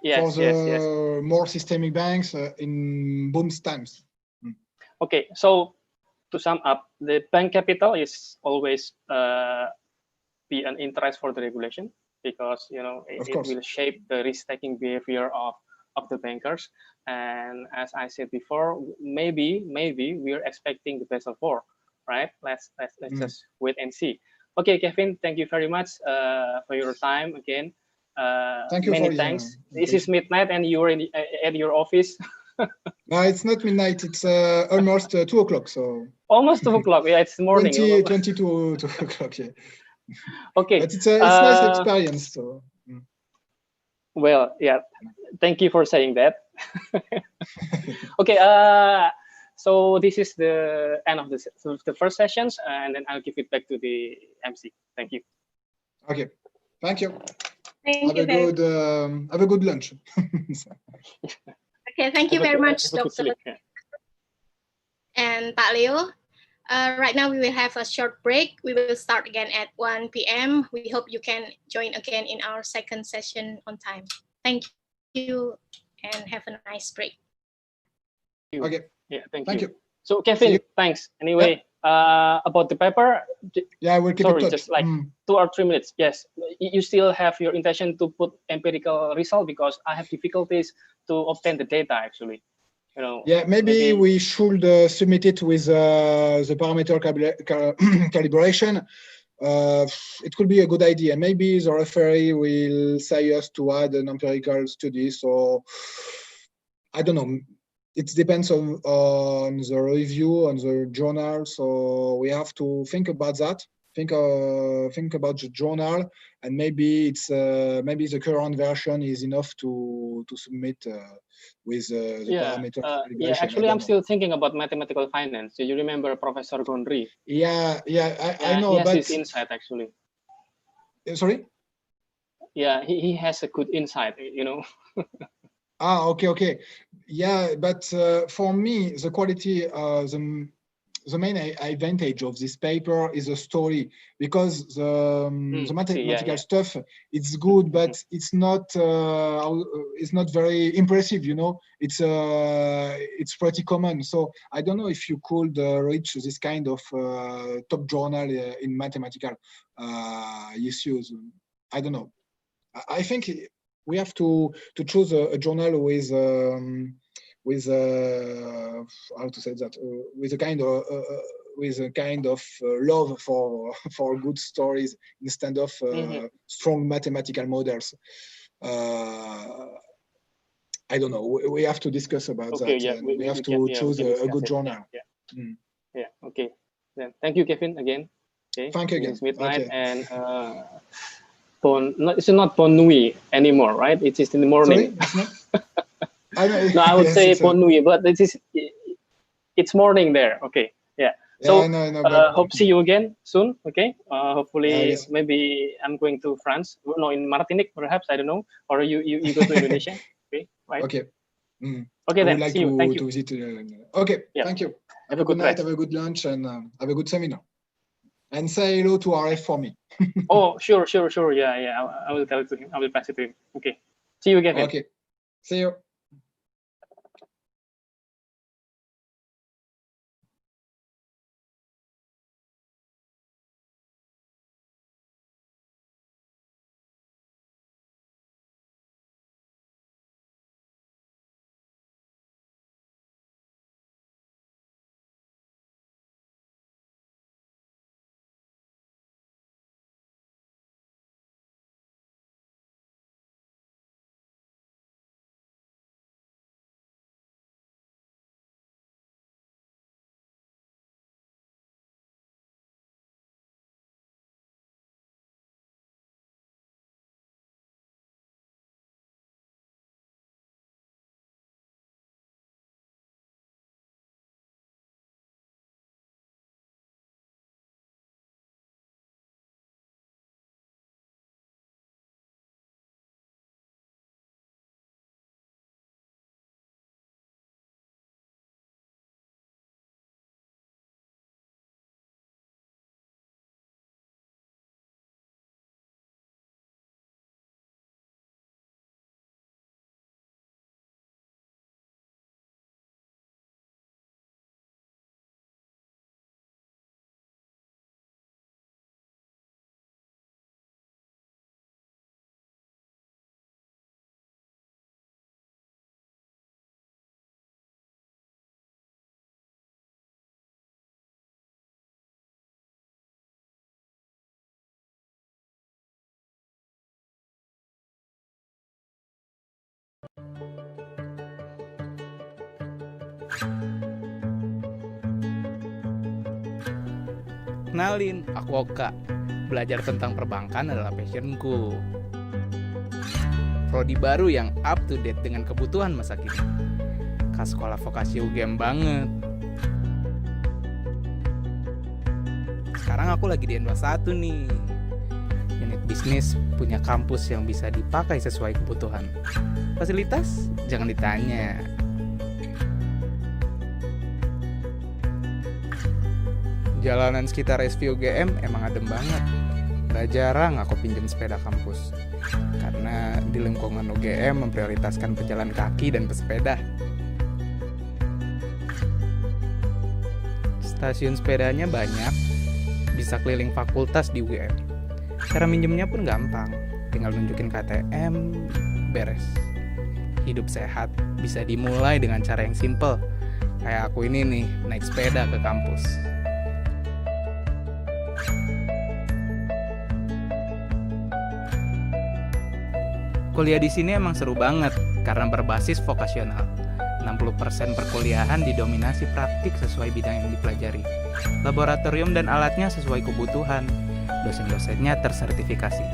yes, for the more systemic banks in boom times. Okay, so to sum up, the bank capital is always be an interest for the regulation, because it will shape the risk-taking behavior of the bankers. And as I said before, maybe we are expecting the Basel IV, right? Let's just wait and see. Okay, Kevin, thank you very much for your time again. Thank you. Many thanks. This is midnight and you are at your office. No, it's not midnight. It's almost 2 o'clock. So almost 2 o'clock. Yeah, it's morning. 22 o'clock. Yeah. Okay. But it's nice experience. So. Well, yeah. Thank you for saying that. Okay. So this is the end of the first sessions, and then I'll give it back to the MC. Thank you. Okay. Thank you. Thank you. Have a good lunch. Okay. Thank you very much, Dr. And Pak Leo. Right now we will have a short break. We will start again at 1 p.m. We hope you can join again in our second session on time. Thank you and have a nice break. Okay. Yeah, thank you. So Kevin, thanks. Anyway, about the paper. Yeah, I will keep it. Just like 2 or 3 minutes. Yes, you still have your intention to put empirical result, because I have difficulties to obtain the data actually. Yeah, maybe we should submit it with the parameter calibration. It could be a good idea. Maybe the referee will say us to add an empirical study. So I don't know. It depends on the review, on the journal. So we have to think about that. Think about the journal, and maybe maybe the current version is enough to submit with the parameter calibration. Yeah, actually, I'm still thinking about mathematical finance. Do you remember Professor Gondry? Yeah, I know. He has this insight actually. Sorry? Yeah, he has a good insight, Okay. Yeah, but for me, the quality, the main advantage of this paper is the story, because the mathematical stuff, it's good, but it's not very impressive. It's pretty common. So I don't know if you could reach this kind of top journal in mathematical issues. I don't know. I think we have to choose a journal with how to say that, with a kind of love for good stories instead of strong mathematical models. I don't know. We have to discuss about that. Yeah, we have to choose a good journal. Yeah. Okay. Then thank you, Kevin, again. Okay. Thank you again. It's midnight, and It's not Pon Nui anymore, right? It is in the morning. Sorry, it's not? No, I would Yes, say it's Pon Nui, but it's morning there. Okay, yeah. So I know, but hope see you again soon. Okay, hopefully yes. maybe I'm going to France. No, in Martinique perhaps, I don't know. Or you go to Indonesia. Okay, right? Okay. Mm. Okay I then. would like See you. Thank to you. visit. Okay, Yeah. thank you. Have Have a a good good night. rest. Have a good lunch, and have a good seminar. And say hello to RF for me. Oh, sure. Yeah. I will tell it to him. I will pass it to him. Okay. See you again. Okay. See you. Kenalin, aku Oka. Belajar tentang perbankan adalah passionku. Prodi baru yang up to date dengan kebutuhan masa kini. Khas sekolah vokasi UGM banget. Sekarang aku lagi di N21 nih. Unit bisnis punya kampus yang bisa dipakai sesuai kebutuhan. Fasilitas? Jangan ditanya. Jalanan sekitar SVUGM emang adem banget. Gak jarang aku pinjam sepeda kampus. Karena di lingkungan UGM memprioritaskan pejalan kaki dan pesepeda. Stasiun sepedanya banyak, bisa keliling fakultas di UGM. Cara minjemnya pun gampang, tinggal nunjukin KTM, beres. Hidup sehat bisa dimulai dengan cara yang simple. Kayak aku ini nih, naik sepeda ke kampus. Kuliah di sini emang seru banget karena berbasis vokasional. 60% perkuliahan didominasi praktik sesuai bidang yang dipelajari. Laboratorium dan alatnya sesuai kebutuhan. Dosen-dosennya tersertifikasi.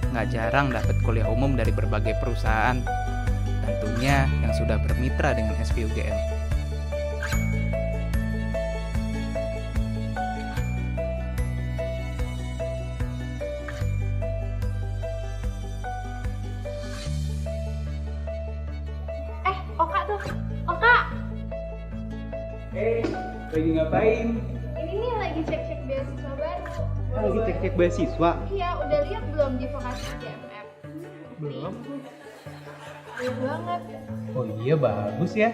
Nggak jarang dapat kuliah umum dari berbagai perusahaan. Tentunya yang sudah bermitra dengan SVUGM. Oka tuh, Oka. Lagi ngapain? Ini nih lagi cek-cek beasiswa baru. Lagi cek-cek beasiswa? Iya, udah lihat belum di vokasi GMF? Belum. Belum banget. Oh iya, bagus ya.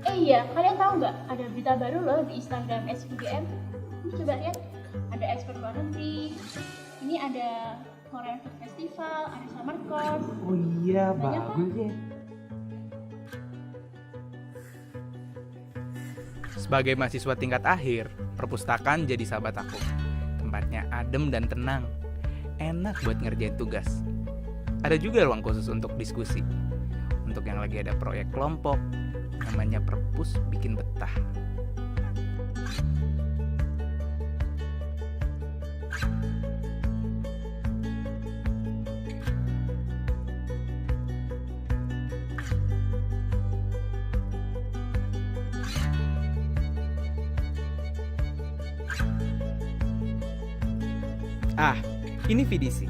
Iya, kalian tahu nggak? Ada berita baru loh di Instagram SVGM. Coba lihat, ada ekspor luar negeri. Ini ada Korean Food Festival, ada summer course. Oh iya, Banyak bagus ya. Sebagai mahasiswa tingkat akhir, perpustakaan jadi sahabat aku. Tempatnya adem dan tenang. Enak buat ngerjain tugas. Ada juga ruang khusus untuk diskusi. Untuk yang lagi ada proyek kelompok, namanya perpus bikin betah. Ini VDC,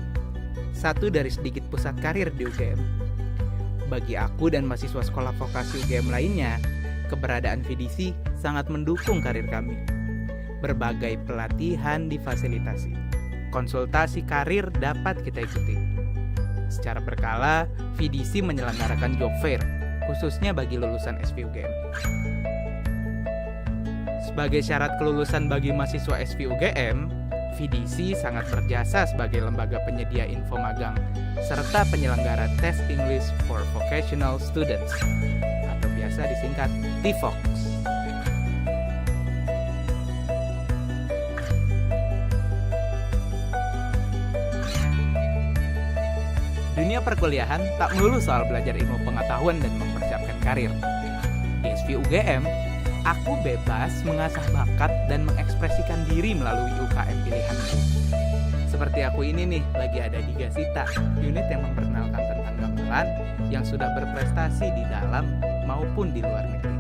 satu dari sedikit pusat karir di UGM. Bagi aku dan mahasiswa sekolah vokasi UGM lainnya, keberadaan VDC sangat mendukung karir kami. Berbagai pelatihan difasilitasi, konsultasi karir dapat kita ikuti. Secara berkala, VDC menyelenggarakan job fair, khususnya bagi lulusan SV UGM. Sebagai syarat kelulusan bagi mahasiswa SV UGM, VDC sangat berjasa sebagai lembaga penyedia info magang serta penyelenggara tes English for Vocational Students atau biasa disingkat TVOX. Dunia perkuliahan tak melulu soal belajar ilmu pengetahuan dan mempersiapkan karir. Di SV UGM, aku bebas mengasah bakat dan mengekspresikan diri melalui UKM pilihanku. Seperti aku ini nih, lagi ada di Gasita, unit yang memperkenalkan tentang gamelan yang sudah berprestasi di dalam maupun di luar negeri.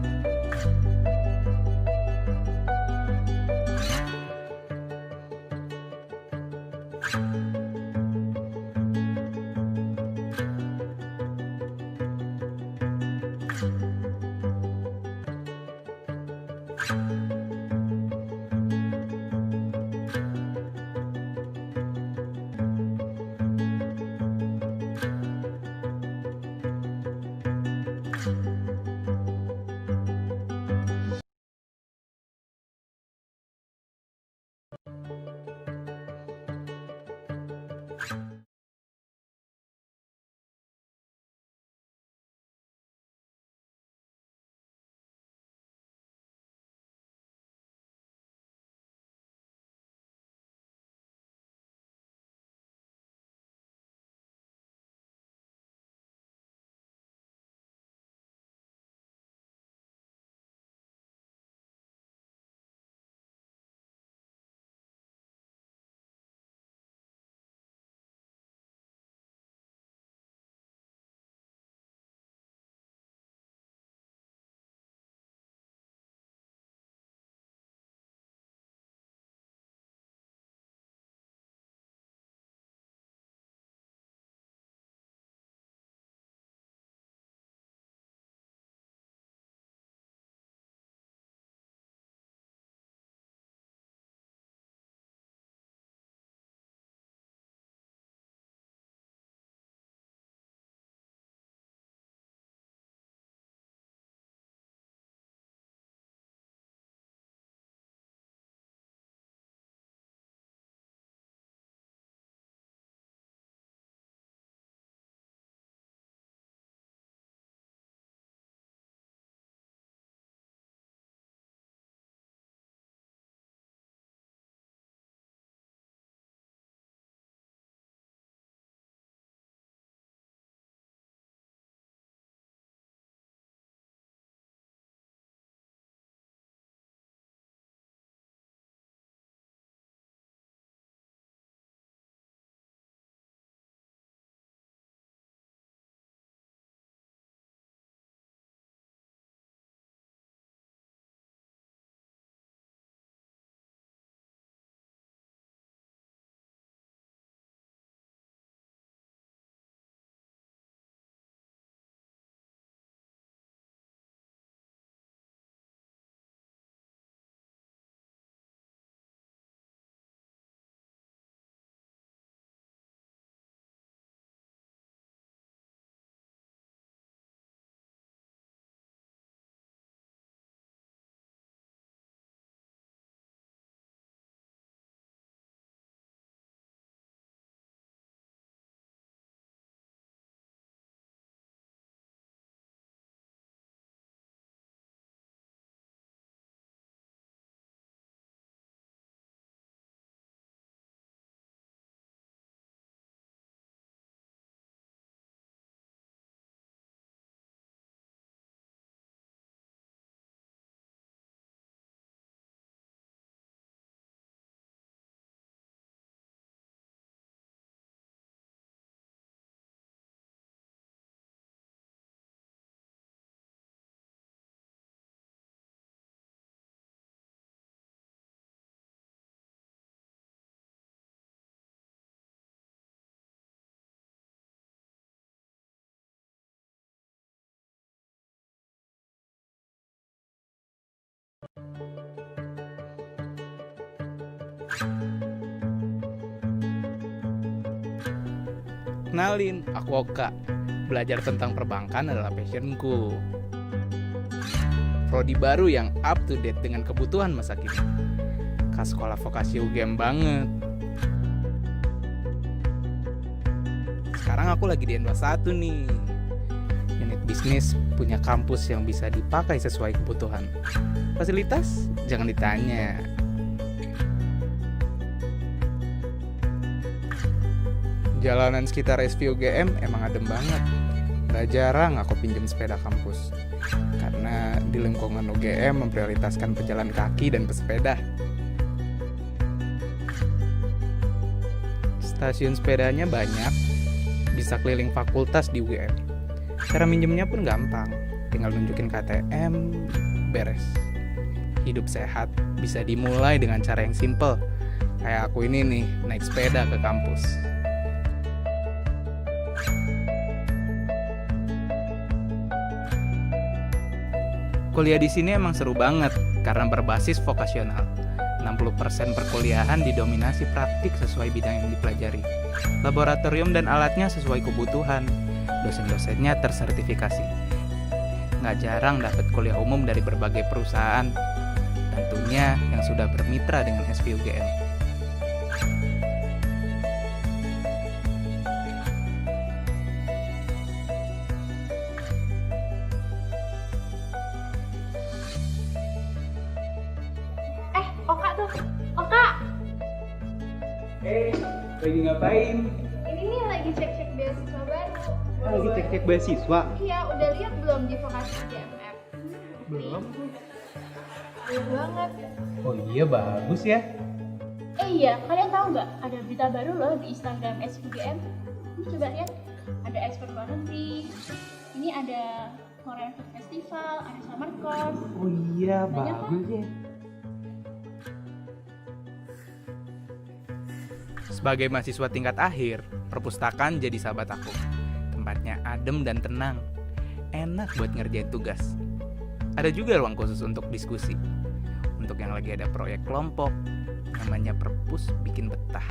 Kenalin, aku Oka. Belajar tentang perbankan adalah passionku. Prodi baru yang up to date dengan kebutuhan masa kini. Khas sekolah vokasi UGM banget. Sekarang aku lagi di N21 nih. Unit bisnis punya kampus yang bisa dipakai sesuai kebutuhan. Fasilitas? Jangan ditanya. Jalanan sekitar SVUGM emang adem banget. Gak jarang aku pinjam sepeda kampus. Karena di lingkungan UGM memprioritaskan pejalan kaki dan pesepeda. Stasiun sepedanya banyak, bisa keliling fakultas di UGM. Cara minjemnya pun gampang, tinggal nunjukin KTM, beres. Hidup sehat bisa dimulai dengan cara yang simple. Kayak aku ini nih, naik sepeda ke kampus. Kuliah di sini emang seru banget karena berbasis vokasional. 60% perkuliahan didominasi praktik sesuai bidang yang dipelajari. Laboratorium dan alatnya sesuai kebutuhan. Dosen-dosennya tersertifikasi. Nggak jarang dapat kuliah umum dari berbagai perusahaan. Tentunya yang sudah bermitra dengan SVUGM. Oka tuh, Oka. Lagi ngapain? Ini nih lagi cek-cek beasiswa baru. Lagi cek-cek beasiswa? Iya, udah lihat belum di vokasi GMF? Belum. Belum banget. Oh iya, bagus ya. Iya, kalian tahu nggak? Ada berita baru loh di Instagram SVGM. Ini coba lihat, ada ekspor luar negeri. Ini ada Korean Food Festival, ada summer course. Oh iya, Banyak, bagus ya. Sebagai mahasiswa tingkat akhir, perpustakaan jadi sahabat aku. Tempatnya adem dan tenang. Enak buat ngerjain tugas. Ada juga ruang khusus untuk diskusi. Untuk yang lagi ada proyek kelompok, namanya perpus bikin betah.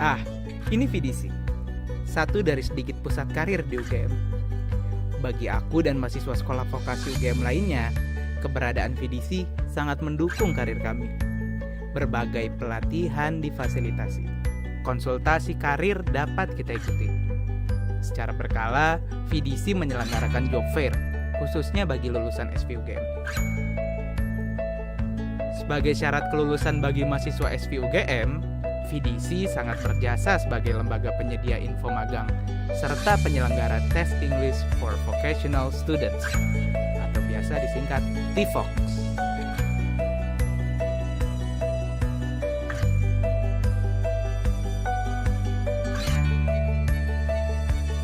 Ah, ini VDC. Satu dari sedikit pusat karir di UGM. Bagi aku dan mahasiswa sekolah vokasi UGM lainnya, keberadaan VDC sangat mendukung karir kami. Berbagai pelatihan difasilitasi. Konsultasi karir dapat kita ikuti. Secara berkala, VDC menyelenggarakan job fair, khususnya bagi lulusan SVUGM. Sebagai syarat kelulusan bagi mahasiswa SVUGM, VDC sangat berjasa sebagai lembaga penyedia info magang serta penyelenggara tes English for Vocational Students atau biasa disingkat TVOC.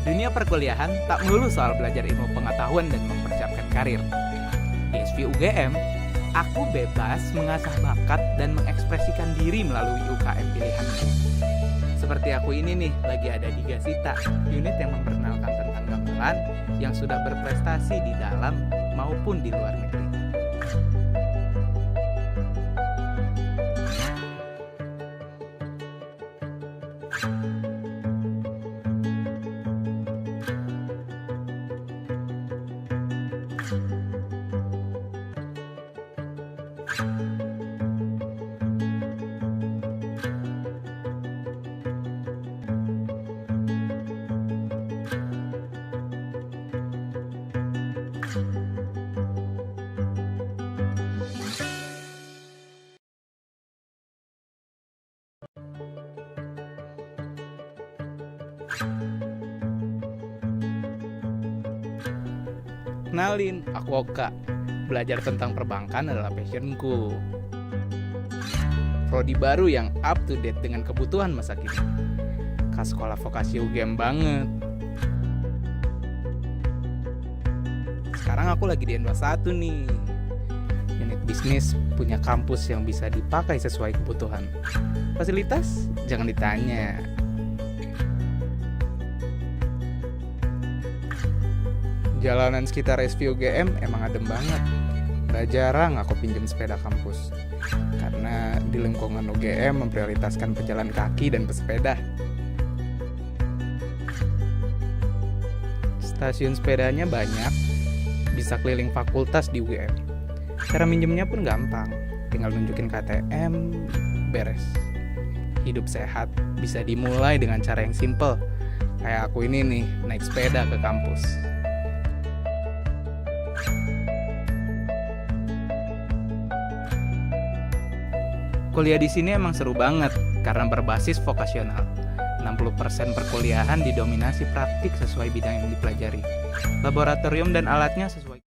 Dunia perkuliahan tak melulu soal belajar ilmu pengetahuan dan mempersiapkan karir. Di SVUGM, aku bebas mengasah bakat dan mengekspresikan diri melalui UKM pilihanku. Seperti aku ini nih, lagi ada di Gasita, unit yang memperkenalkan tentang gamelan yang sudah berprestasi di dalam maupun di luar negeri. Kenalin, aku Oka. Belajar tentang perbankan adalah passionku. Prodi baru yang up to date dengan kebutuhan masa kini. Khas sekolah vokasi UGM banget. Sekarang aku lagi di N21 nih. Unit bisnis punya kampus yang bisa dipakai sesuai kebutuhan. Fasilitas? Jangan ditanya. Jalanan sekitar SVUGM emang adem banget. Gak jarang aku pinjam sepeda kampus. Karena di lingkungan UGM memprioritaskan pejalan kaki dan pesepeda. Stasiun sepedanya banyak, bisa keliling fakultas di UGM. Cara minjemnya pun gampang, tinggal nunjukin KTM, beres. Hidup sehat bisa dimulai dengan cara yang simple. Kayak aku ini nih, naik sepeda ke kampus. Kuliah di sini emang seru banget karena berbasis vokasional. 60% perkuliahan didominasi praktik sesuai bidang yang dipelajari. Laboratorium dan alatnya sesuai.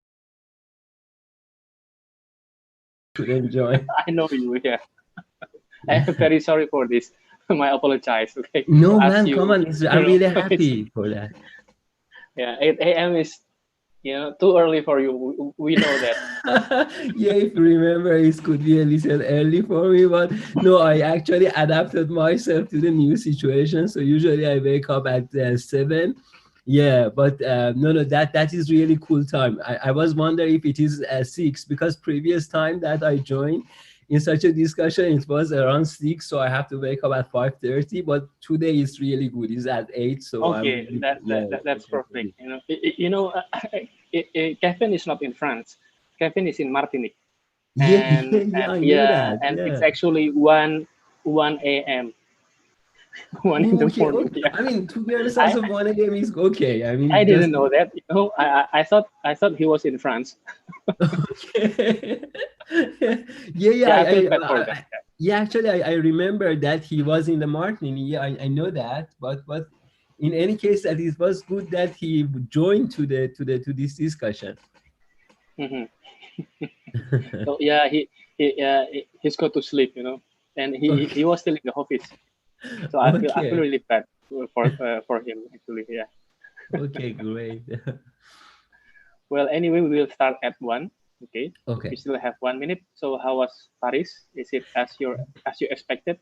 To enjoy. I know you, yeah. I'm very sorry for this. I apologize. Okay. No, As man, you- come on. I'm really happy for that. Yeah, 8 a.m. is, too early for you. We know that. Yeah, if you remember, it could be a little early for me, but no, I actually adapted myself to the new situation. So usually I wake up at 7. Yeah, but no, that is really cool time. I was wondering if it is 6 because previous time that I joined in such a discussion, it was around 6, so I have to wake up at 5:30. But today is really good. It's at 8, so Okay, that's perfect. Kevin is not in France. Kevin is in Martinique. Yeah, And, I know that. and Yeah. it's actually 1 a.m. 1 in the Okay, morning. okay. Yeah. I mean, to be honest, also 1 a.m. is okay. I mean, I didn't just- know that. I thought he was in France. Okay. Yeah, I feel bad for that. Yeah, actually, I remember that he was in the Martinique. Yeah, I know that. But in any case, that it was good that he joined to this discussion. Mhm. So yeah, he's got to sleep, and he was still in the office. So I feel Okay. really bad for him actually. Yeah. Okay, great. Well, anyway, we will start at 1. Okay. Okay. We still have 1 minute. So how was Paris? Is it as you expected?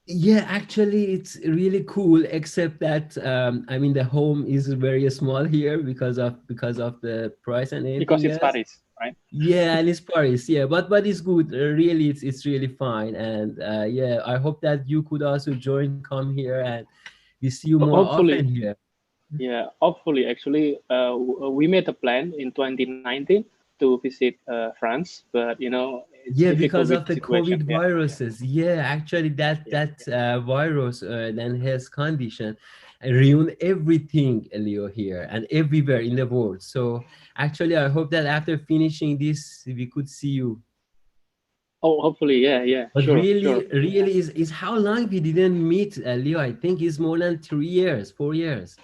Yeah, actually, it's really cool. Except that I mean, the home is very small here because of the price and everything. Because it's else. Paris, right? Yeah, and it's Paris. Yeah, but it's good. Really, it's really fine. And yeah, I hope that you could also come here, and we see you more Hopefully. often here. Yeah, hopefully. Actually, we made a plan in 2019 to visit France, but it's Yeah, difficult because with of the situation. COVID Yeah. viruses. Yeah, actually, that virus and health condition ruined everything, Leo, here and everywhere in the world. So actually, I hope that after finishing this, we could see you. Oh, hopefully, yeah. But Sure, really, sure. really is how long we didn't meet, Leo? I think it's more than 3 years, 4 years.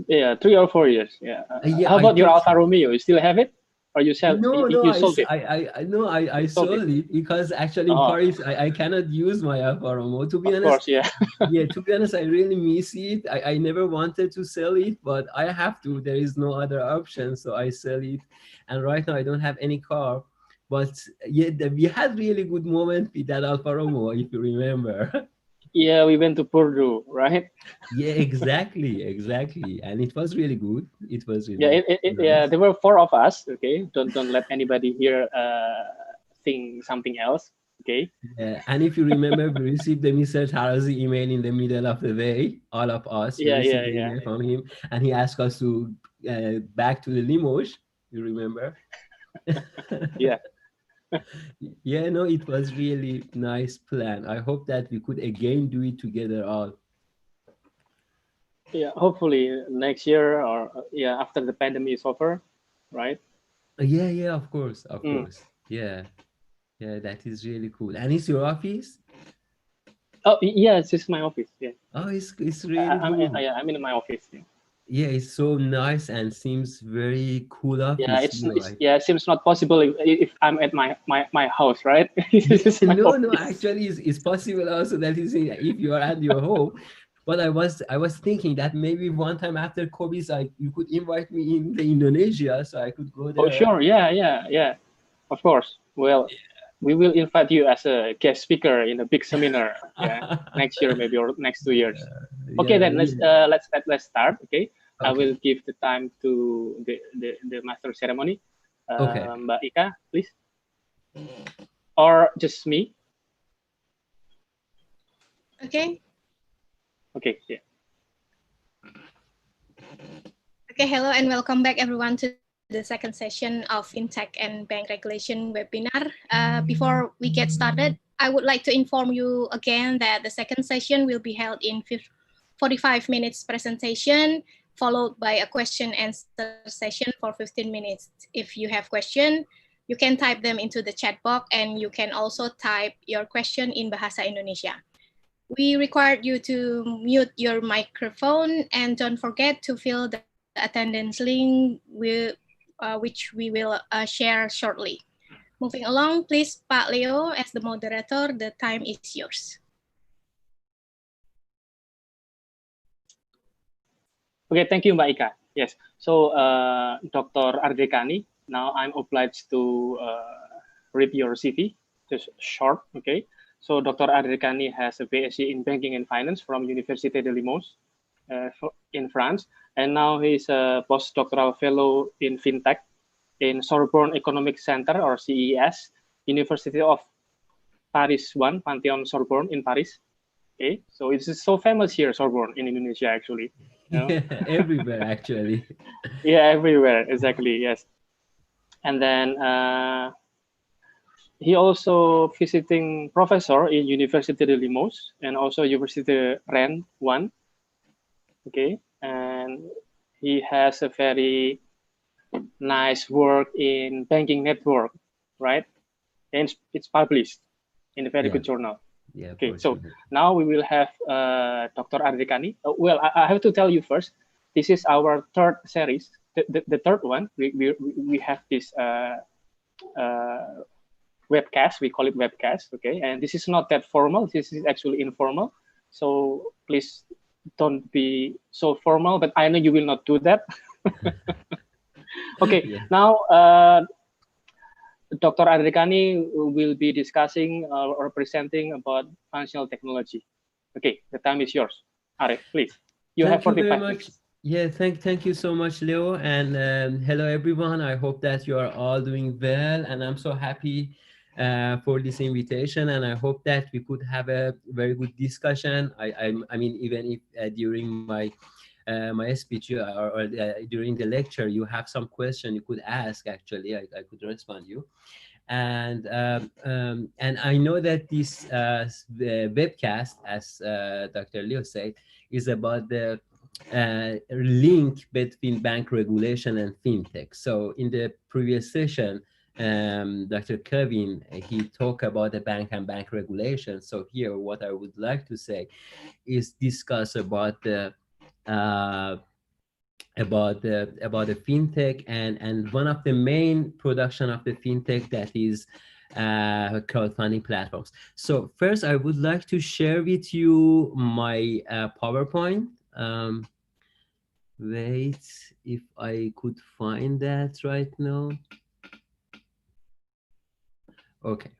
Yeah, 3 or 4 years. Yeah. Yeah, How I about your think Alfa so. Romeo? You still have it, or you sell? No, you sold it? I sold sold it because actually in Oh. Paris I cannot use my Alfa Romeo. To be Of honest, course, yeah. yeah, to be honest, I really miss it. I never wanted to sell it, but I have to. There is no other option, so I sell it. And right now I don't have any car. But yeah, we had really good moment with that Alfa Romeo, if you remember. Yeah, we went to Bordeaux, right? Yeah, exactly, and it was really good. It was really Yeah, yeah. nice. There were 4 of us. Okay, don't let anybody here think something else. Okay. Yeah, and if you remember, we received the Mr. Tarazi email in the middle of the way. All of us, we Yeah, received yeah, an yeah. email from him, and he asked us to back to the Limoges. You remember? Yeah. Yeah, no, it was really nice plan. I hope that we could again do it together all. Yeah, hopefully next year or after the pandemic is over, right? Yeah, of course, Mm. Yeah, that is really cool. And it's your office? Oh, yeah, it's just my office. Yeah, Oh, it's really good. I'm in my office. Yeah. Yeah, it's so nice and seems very cool office. It seems not possible if I'm at my house, right? This is my No, office. actually, it's possible also that is if you are at your home. But I was thinking that maybe one time after COVID, you could invite me in the Indonesia so I could go there. Oh, sure. Yeah. Of course. Well, we will invite you as a guest speaker in a big seminar, next year maybe, or next 2 years. Okay, then let's start. Okay, I will give the time to the master ceremony. Mbak Ika, please, or just me. Okay. Okay. Yeah. Okay. Hello and welcome back, everyone, to the second session of FinTech and Bank Regulation webinar. Before we get started, I would like to inform you again that the second session will be held in 45 minutes presentation, followed by a question and answer session for 15 minutes. If you have questions, you can type them into the chat box, and you can also type your question in Bahasa Indonesia. We required you to mute your microphone, and don't forget to fill the attendance link which we will share shortly. Moving along, please, Pak Leo, as the moderator, the time is yours. Okay, thank you, Mbak Ika. Yes, so Dr. Ardekani, now I'm obliged to read your CV, just short, okay? So Dr. Ardekani has a BSc in Banking and Finance from Université de Limoges in France, and now he's a postdoctoral fellow in FinTech in Sorbonne Economic Center, or CES, University of Paris 1, Panthéon-Sorbonne in Paris. Okay, so it's so famous here, Sorbonne, in Indonesia, actually. You know? Yeah, everywhere, actually. Yeah, everywhere, exactly, yes. And then he also visiting professor in Université de Limoges and also Université Rennes 1. Okay, and he has a very nice work in banking network, right? And it's published in a very good journal. Yeah. Okay, so now we will have Dr. Ardekani. Well, I have to tell you first, this is our third series, the third one. We have this webcast, we call it webcast, okay? And this is not that formal, this is actually informal. So please don't be so formal, but I know you will not do that. Okay, now Dr. Ardekani will be discussing or presenting about functional technology. Okay, the time is yours. Arif, please. You have 45 minutes. Yeah, thank you so much, Leo, and hello everyone. I hope that you are all doing well, and I'm so happy for this invitation, and I hope that we could have a very good discussion. I mean, even if during my my speech or during the lecture you have some question you could ask, actually I could respond you. And I know that this webcast, as Dr. Leo said, is about the link between bank regulation and fintech. So in the previous session, Dr. Kevin, he talked about the bank and bank regulation. So here, what I would like to say is discuss about the fintech and one of the main production of the fintech, that is crowdfunding platforms. So first, I would like to share with you my PowerPoint. Wait, if I could find that right now. Okay.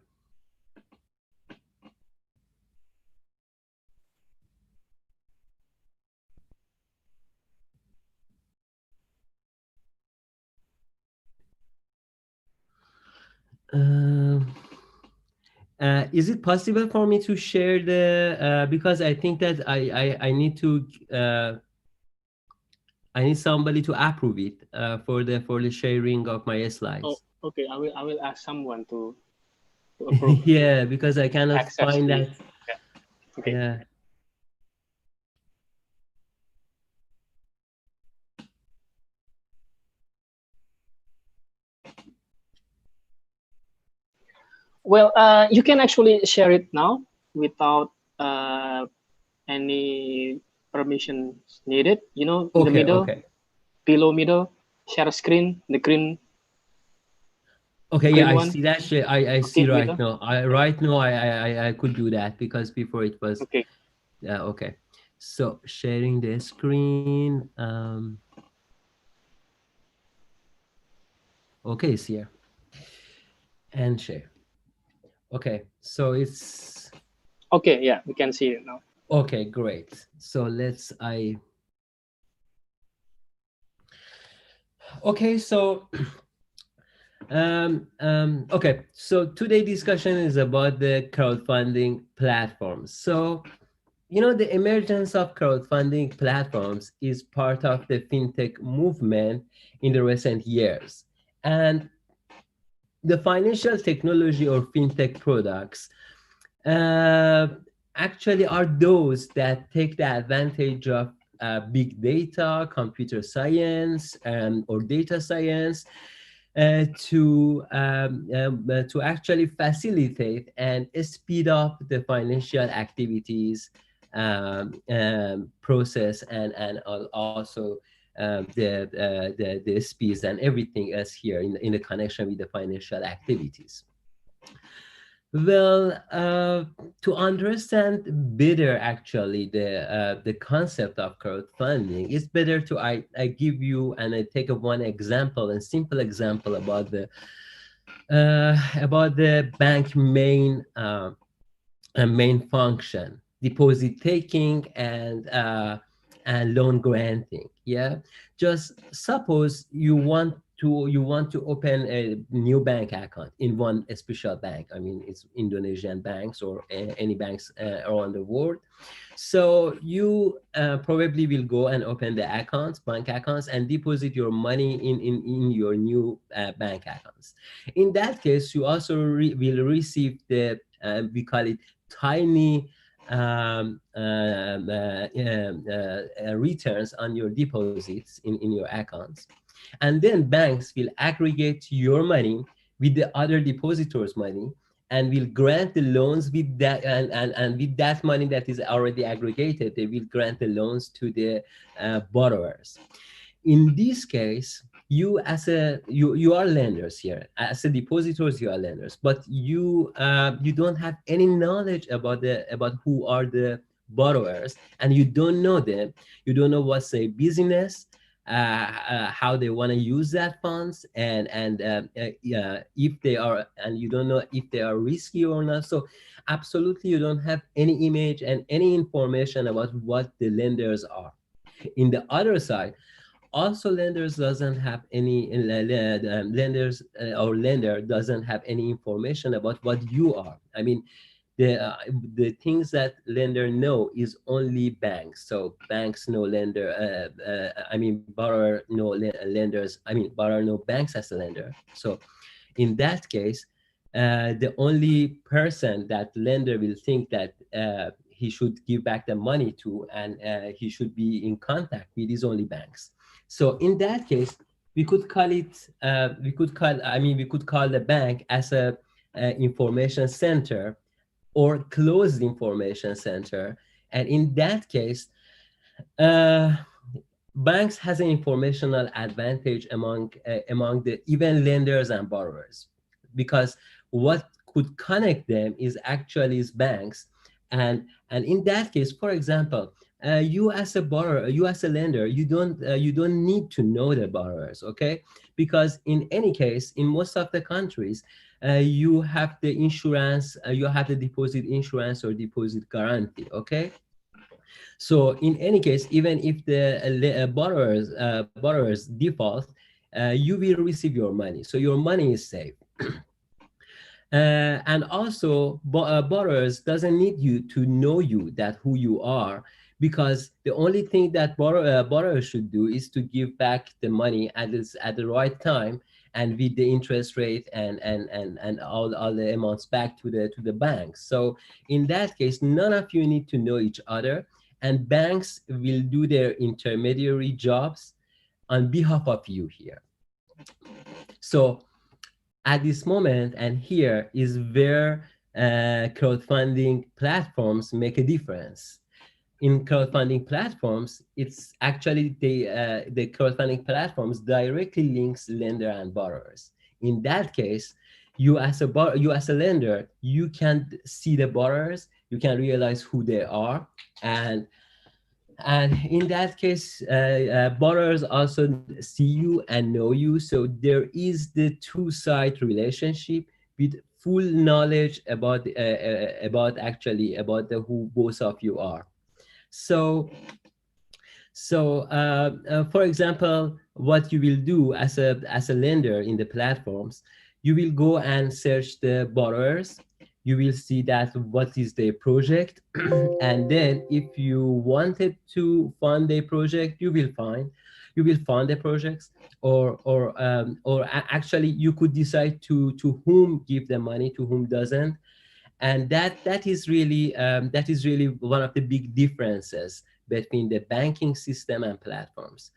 Is it possible for me to share the because I think that I need to I need somebody to approve it for the sharing of my slides. Oh, okay. I will ask someone to approve. Yeah, because I cannot find that. Yeah. Okay. Yeah. Well, you can actually share it now without any permission needed. You know, in the middle, below middle, share screen, the green. Okay, yeah, I one. see that. I see right now. I could do that because before it was. Okay. Yeah. Okay. So sharing the screen. Okay, it's here. and share. Okay, so it's Okay, yeah, we can see it now. okay, great. So okay, so okay, so today's discussion is about the crowdfunding platforms. So, you know, the emergence of crowdfunding platforms is part of the fintech movement in the recent years. And the financial technology or fintech products uh, actually are those that take the advantage of big data, computer science, or data science to actually facilitate and speed up the financial activities process and also the speeds and everything else here in the connection with the financial activities. Well, to understand better actually the concept of crowdfunding, it's better to I give you and I take one example, a simple example about the bank main function, deposit taking and loan granting. Yeah, just suppose you want to open a new bank account in one special bank. I mean, it's Indonesian banks or any banks around the world. So you probably will go and open the accounts, bank accounts, and deposit your money in your new bank accounts. In that case, you also will receive the we call it tiny returns on your deposits in your accounts. And then banks will aggregate your money with the other depositors' money and will grant the loans with that and with that money that is already aggregated, they will grant the loans to the borrowers. In this case, you are lenders here. As a depositors, you are lenders, but you don't have any knowledge about who are the borrowers, and you don't know them. You don't know what's a business, how they want to use that funds, and if they are, and you don't know if they are risky or not. So absolutely, you don't have any image and any information about what the lenders are. In the other side, also lenders doesn't have any lenders or lender doesn't have any information about what you are. I mean, the things that lender know is only banks. So banks know lender. I mean, borrower know lenders. I mean, borrower know banks as a lender. So in that case, the only person that lender will think that he should give back the money to and he should be in contact with is only banks. So in that case, we could call it, we could call the bank as a information center or closed information center. And in that case, banks has an informational advantage among the even lenders and borrowers, because what could connect them is actually banks. And in that case, for example, you as a borrower, you as a lender, you don't need to know the borrowers, okay? Because in any case, in most of the countries, you have the insurance, you have the deposit insurance or deposit guarantee, okay? So in any case, even if the borrowers default, you will receive your money. So your money is safe. And also, borrowers doesn't need you to know you that who you are, because the only thing that borrowers should do is to give back the money at the right time and with the interest rate and all the amounts back to the banks. So in that case, none of you need to know each other, and banks will do their intermediary jobs on behalf of you here. So at this moment, and here is where crowdfunding platforms make a difference. In crowdfunding platforms, it's actually the crowdfunding platforms directly links lender and borrowers. In that case, you as a lender, you can see the borrowers, you can realize who they are, and in that case, borrowers also see you and know you. So there is the two-side relationship with full knowledge about who both of you are. So for example, what you will do as a lender in the platforms, you will go and search the borrowers. You will see that what is their project, and then if you wanted to fund a project, you will fund the projects, or actually you could decide to whom give the money, to whom doesn't. And that is really one of the big differences between the banking system and platforms.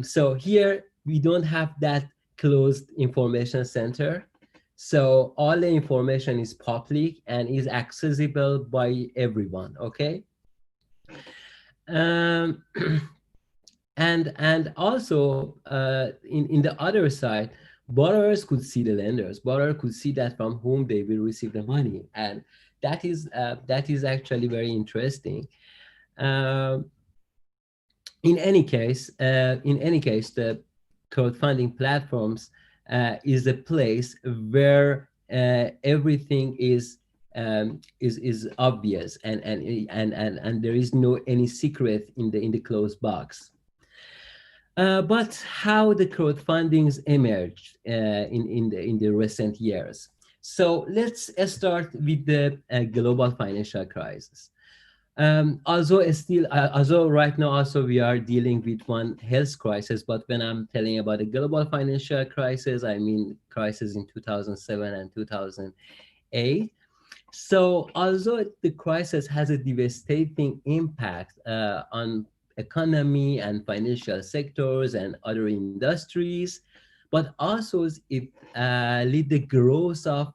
So here we don't have that closed information center. So all the information is public and is accessible by everyone. Okay. And also in the other side, borrowers could see the lenders. Borrower could see that from whom they will receive the money, and that is actually very interesting. In any case, the crowdfunding platforms is a place where everything is obvious, and there is no any secret in the closed box. But how the crowdfundings emerged in the recent years. So let's start with the global financial crisis. Although right now also we are dealing with one health crisis, but when I'm telling about the global financial crisis, I mean crisis in 2007 and 2008. So although the crisis has a devastating impact on economy and financial sectors and other industries, but also it lead the growth of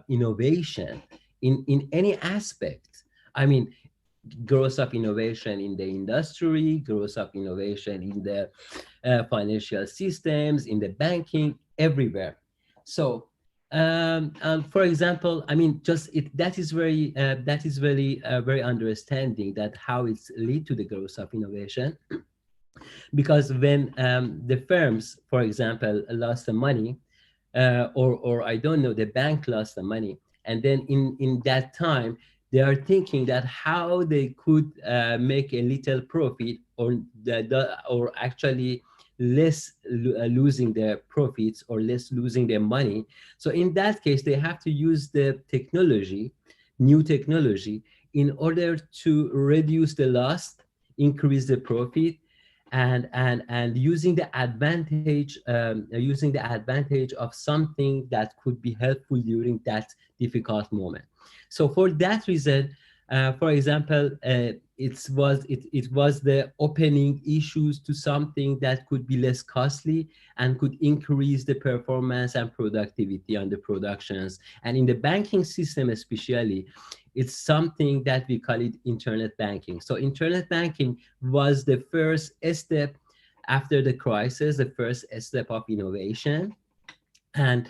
innovation in any aspect. I mean, growth of innovation in the industry, growth of innovation in the financial systems, in the banking, everywhere. So, for example, I mean, that is very very understanding that how it's lead to the growth of innovation. Because when the firms, for example, lost the money, or I don't know, the bank lost the money, and then in that time, they are thinking that how they could make a little profit, or actually less losing their profits or less losing their money. So in that case, they have to use the technology, new technology, in order to reduce the loss, increase the profit, and using the advantage of something that could be helpful during that difficult moment. So for that reason, for example, it was the opening issues to something that could be less costly and could increase the performance and productivity on the productions. And in the banking system especially, it's something that we call it internet banking. So internet banking was the first step after the crisis, the first step of innovation. And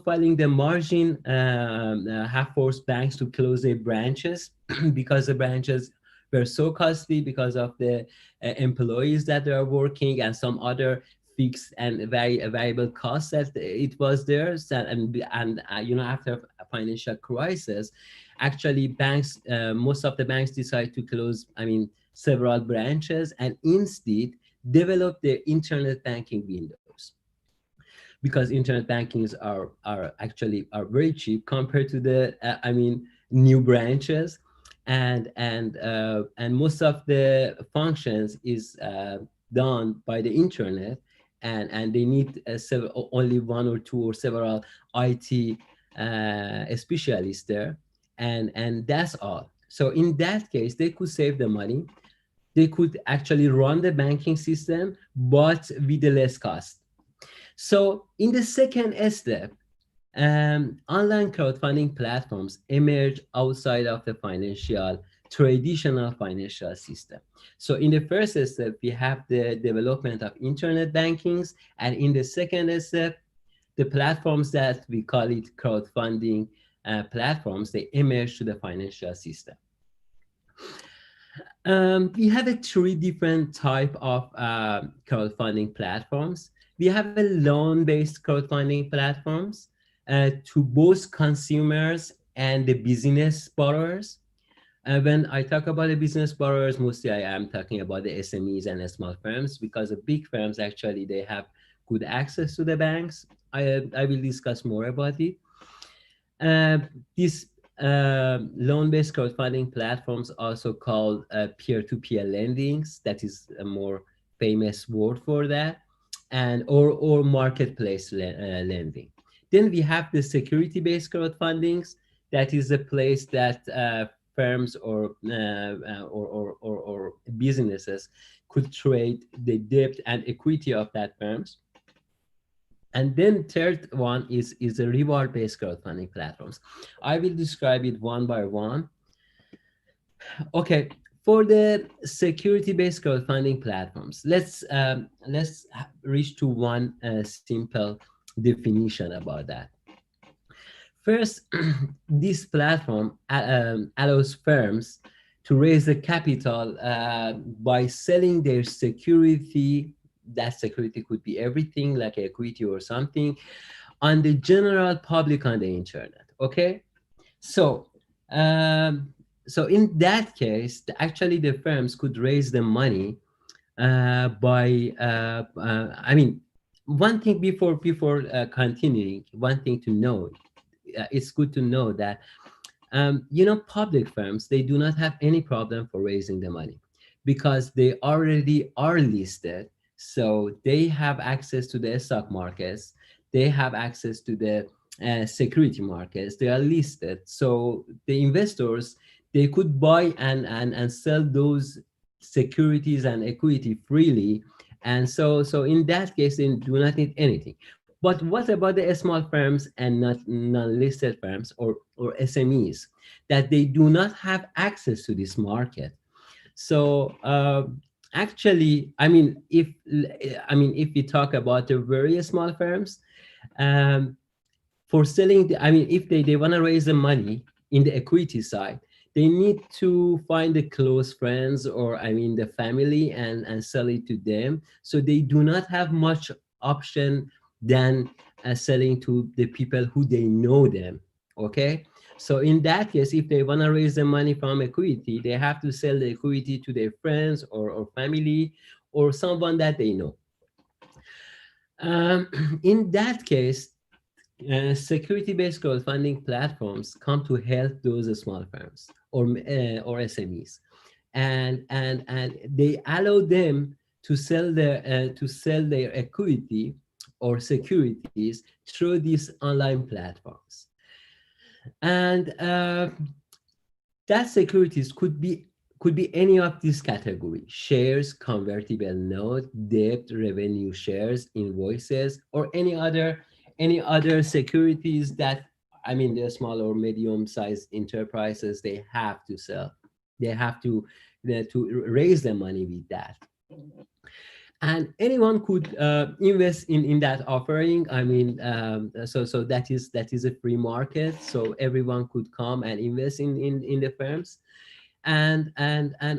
filing the margin have forced banks to close their branches because the branches were so costly because of the employees that they are working and some other fixed and variable costs that it was there. And after a financial crisis, actually banks, most of the banks decide to close, several branches, and instead develop their internet banking windows. Because internet bankings are very cheap compared to the new branches, and most of the functions is done by the internet, and they need only one or two or several IT specialists there, and that's all. So in that case, they could save the money. They could actually run the banking system, but with the less cost. So in the second step, online crowdfunding platforms emerge outside of the traditional financial system. So in the first step, we have the development of internet bankings, and in the second step, the platforms that we call it crowdfunding platforms, they emerge to the financial system. We have three different type of crowdfunding platforms. We have a loan-based crowdfunding platforms. to both consumers and the business borrowers. When I talk about the business borrowers, mostly I am talking about the SMEs and the small firms, because the big firms actually they have good access to the banks. I will discuss more about it. These loan-based crowdfunding platforms, also called peer-to-peer lendings, that is a more famous word for that, and or marketplace lending. Then we have the security-based crowdfundings. That is a place that firms or businesses could trade the debt and equity of that firms. And then third one is the reward-based crowdfunding platforms. I will describe it one by one. Okay, for the security-based crowdfunding platforms, let's reach to one simple definition about that. First, this platform allows firms to raise the capital by selling their security. That security could be everything like equity or something on the general public on the internet. Okay, so so in that case, actually the firms could raise the money by I mean, one thing before continuing, one thing to know, it's good to know that you know, public firms, they do not have any problem for raising the money because they already are listed. So they have access to the stock markets, they have access to the security markets, they are listed. So the investors, they could buy and sell those securities and equity freely. And so in that case, they do not need anything. But what about the small firms and not non-listed firms or SMEs that they do not have access to this market? So actually, if we talk about the very small firms, for selling, if they want to raise the money in the equity side, they need to find the close friends or the family and sell it to them. So they do not have much option than selling to the people who they know them. Okay, so in that case, if they want to raise the money from equity, they have to sell the equity to their friends or family or someone that they know. In that case, security-based crowdfunding platforms come to help those small firms or SMEs, and they allow them to sell their equity or securities through these online platforms. And that securities could be any of these categories: shares, convertible note, debt, revenue shares, invoices, or any other securities that the small or medium-sized enterprises, they have to sell. They have to raise the money with that. And anyone could invest in that offering. So that is a free market. So everyone could come and invest in the firms, and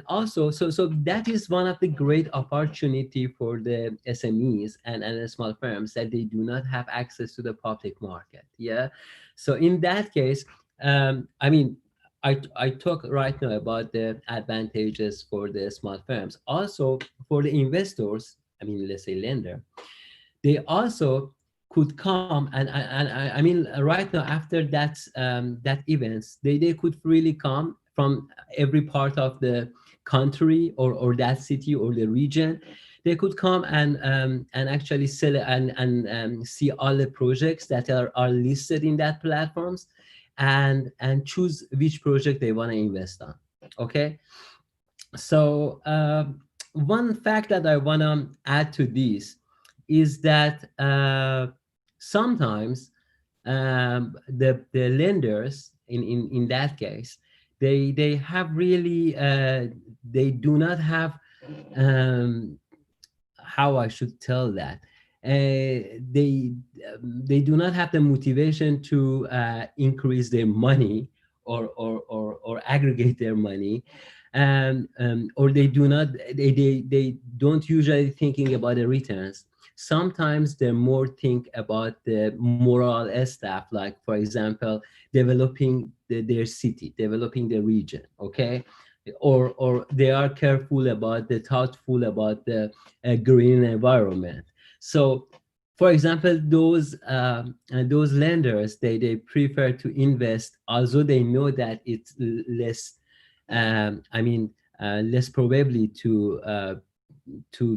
also so that is one of the great opportunity for the SMEs and the small firms that they do not have access to the public market. Yeah. So in that case, I talk right now about the advantages for the small firms. Also for the investors, let's say lender, they also could come and right now after that events, they could freely come from every part of the country or that city or the region. They could come and actually sell and see all the projects that are listed in that platforms and choose which project they want to invest on. Okay, so one fact that I want to add to this is that sometimes the lenders in that case, they have really they do not have how I should tell that, they do not have the motivation to increase their money or aggregate their money, or they don't usually thinking about the returns. sometimes they more think about the moral stuff, like for example, developing their city, developing the region, okay? Or they are thoughtful about the green environment. So for example, those lenders, they prefer to invest, although they know that it's less, less probably to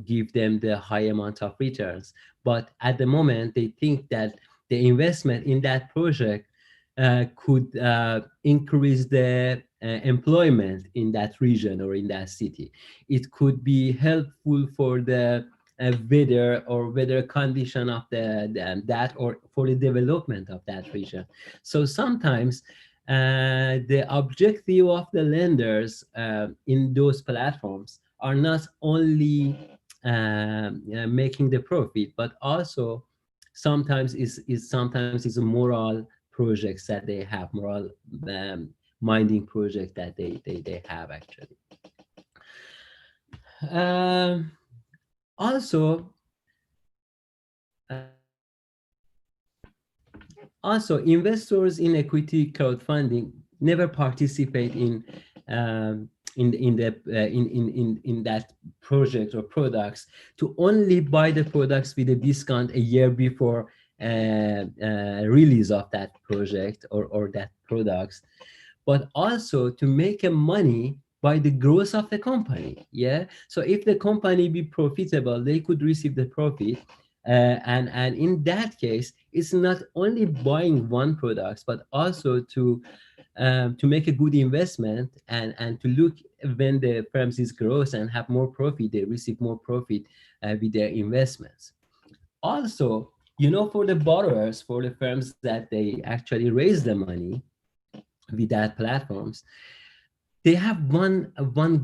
give them the high amount of returns. But at the moment, they think that the investment in that project could increase the employment in that region or in that city. It could be helpful for the weather condition of that, or for the development of that region. So sometimes the objective of the lenders in those platforms are not only making the profit, but also sometimes is a moral projects that they have, moral minding project that they have actually. Also, investors in equity crowdfunding never participate in that project or products to only buy the products with a discount a year before release of that project or that products, but also to make a money by the growth of the company. Yeah. So if the company be profitable, they could receive the profit. And in that case, it's not only buying one product, but also to make a good investment and to look when the firms is grows and have more profit, they receive more profit with their investments. Also, for the borrowers, for the firms that they actually raise the money with that platforms, they have one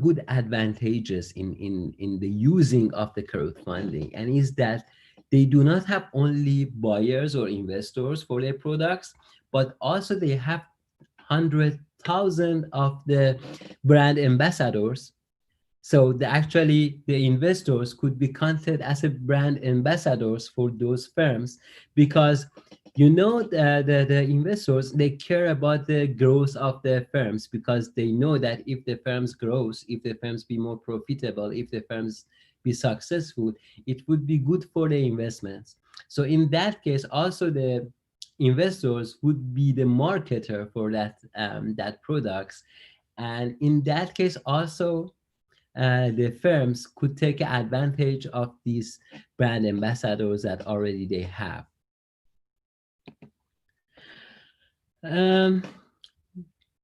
good advantages in the using of the crowdfunding, and is that they do not have only buyers or investors for their products, but also they have 100,000 of the brand ambassadors. So the investors could be counted as a brand ambassadors for those firms, because the investors, they care about the growth of the firms, because they know that if the firms grows, if the firms be more profitable, if the firms be successful, it would be good for the investments. So in that case, also the investors would be the marketer for that products, and in that case also the firms could take advantage of these brand ambassadors that already they have.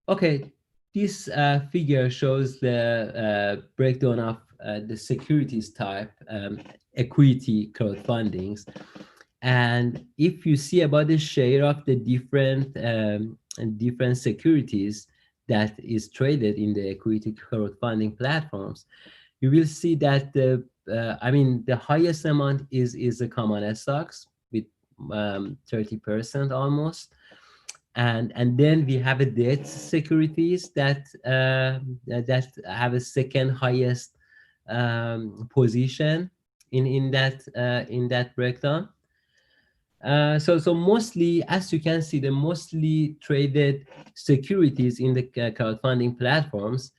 Okay, this figure shows the breakdown of the securities type, equity crowdfundings. And if you see about the share of the different securities that is traded in the equity crowdfunding platforms, you will see that the highest amount is the common stocks with 30% almost. And then we have a debt securities that have a second highest position in that breakdown. So mostly, as you can see, the mostly traded securities in the crowdfunding platforms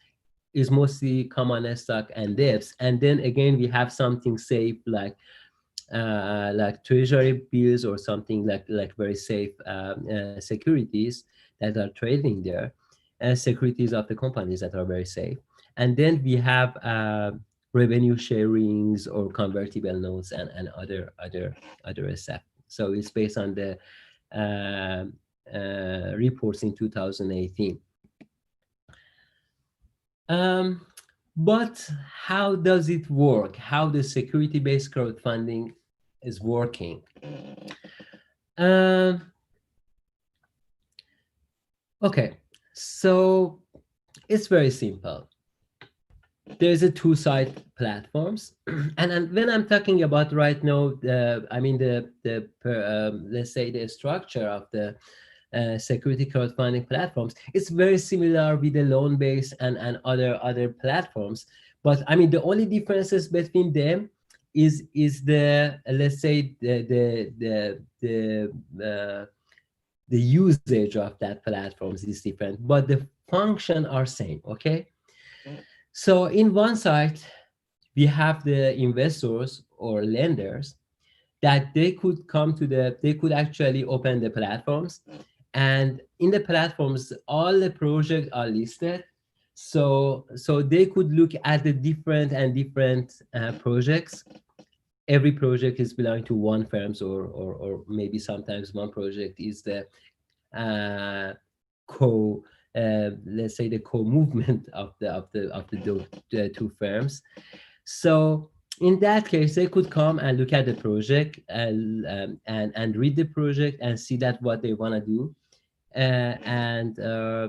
is mostly common stock and debts. And then again, we have something safe like treasury bills or something like very safe securities that are trading there, and securities of the companies that are very safe. And then we have revenue sharings or convertible notes and other stuff. So it's based on the reports in 2018. But how does it work? How the security-based crowdfunding is working? Okay, so it's very simple. There's a two-side platforms, and when I'm talking about right now, let's say the structure of the security crowdfunding platforms, it's very similar with the loan-based and other platforms. But the only differences between them is the, let's say, the usage of that platforms is different, but the function are same. Okay, so in one side we have the investors or lenders that they could come to they could actually open the platforms, and in the platforms all the projects are listed. So they could look at the different projects. Every project is belonging to one firms, or maybe sometimes one project is the uh, co let's say the co-movement of the two firms. So in that case, they could come and look at the project and read the project and see that what they want to do, uh, and uh,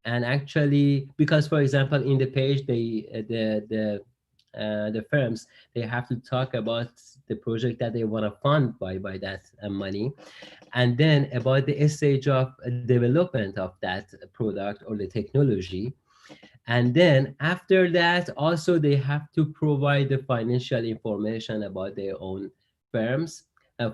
and actually, because for example in the page they the firms, they have to talk about the project that they want to fund by that money, and then about the stage of development of that product or the technology. And then after that, also they have to provide the financial information about their own firms,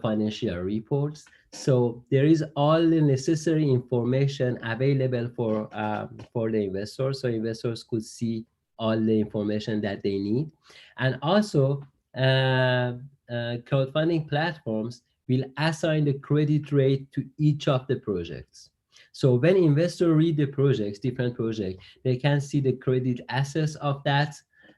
financial reports. So there is all the necessary information available for the investors, so investors could see all the information that they need. And also, crowdfunding platforms will assign the credit rate to each of the projects. So when investors read the projects, different projects, they can see the credit assets of that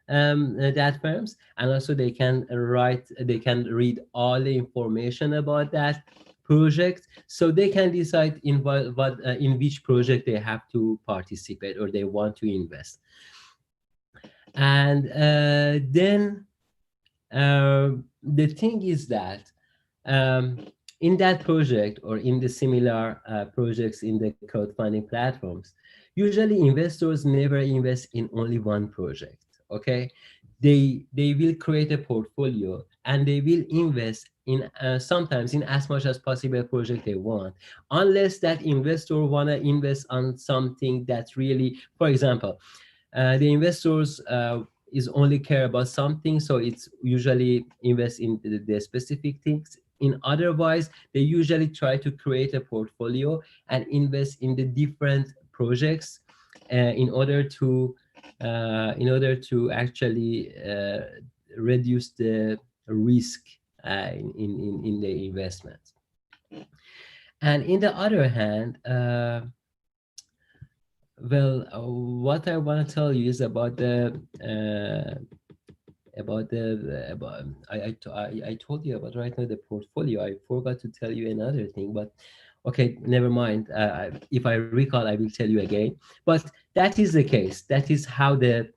firms, and also they can read all the information about that project, so they can decide in which project they have to participate or they want to invest. And then the thing is that in that project or in the similar projects in the crowdfunding platforms, usually investors never invest in only one project. Okay, they will create a portfolio and they will invest in sometimes in as much as possible project they want, unless that investor want to invest on something that's really, for example, the investors is only care about something, so it's usually invest in the specific things. In otherwise, they usually try to create a portfolio and invest in the different projects in order to actually reduce the risk in the investment. And in the other hand, what I want to tell you is about I told you about right now the portfolio. I forgot to tell you another thing, but okay, never mind. If I recall, I will tell you again. But that is the case. That is how the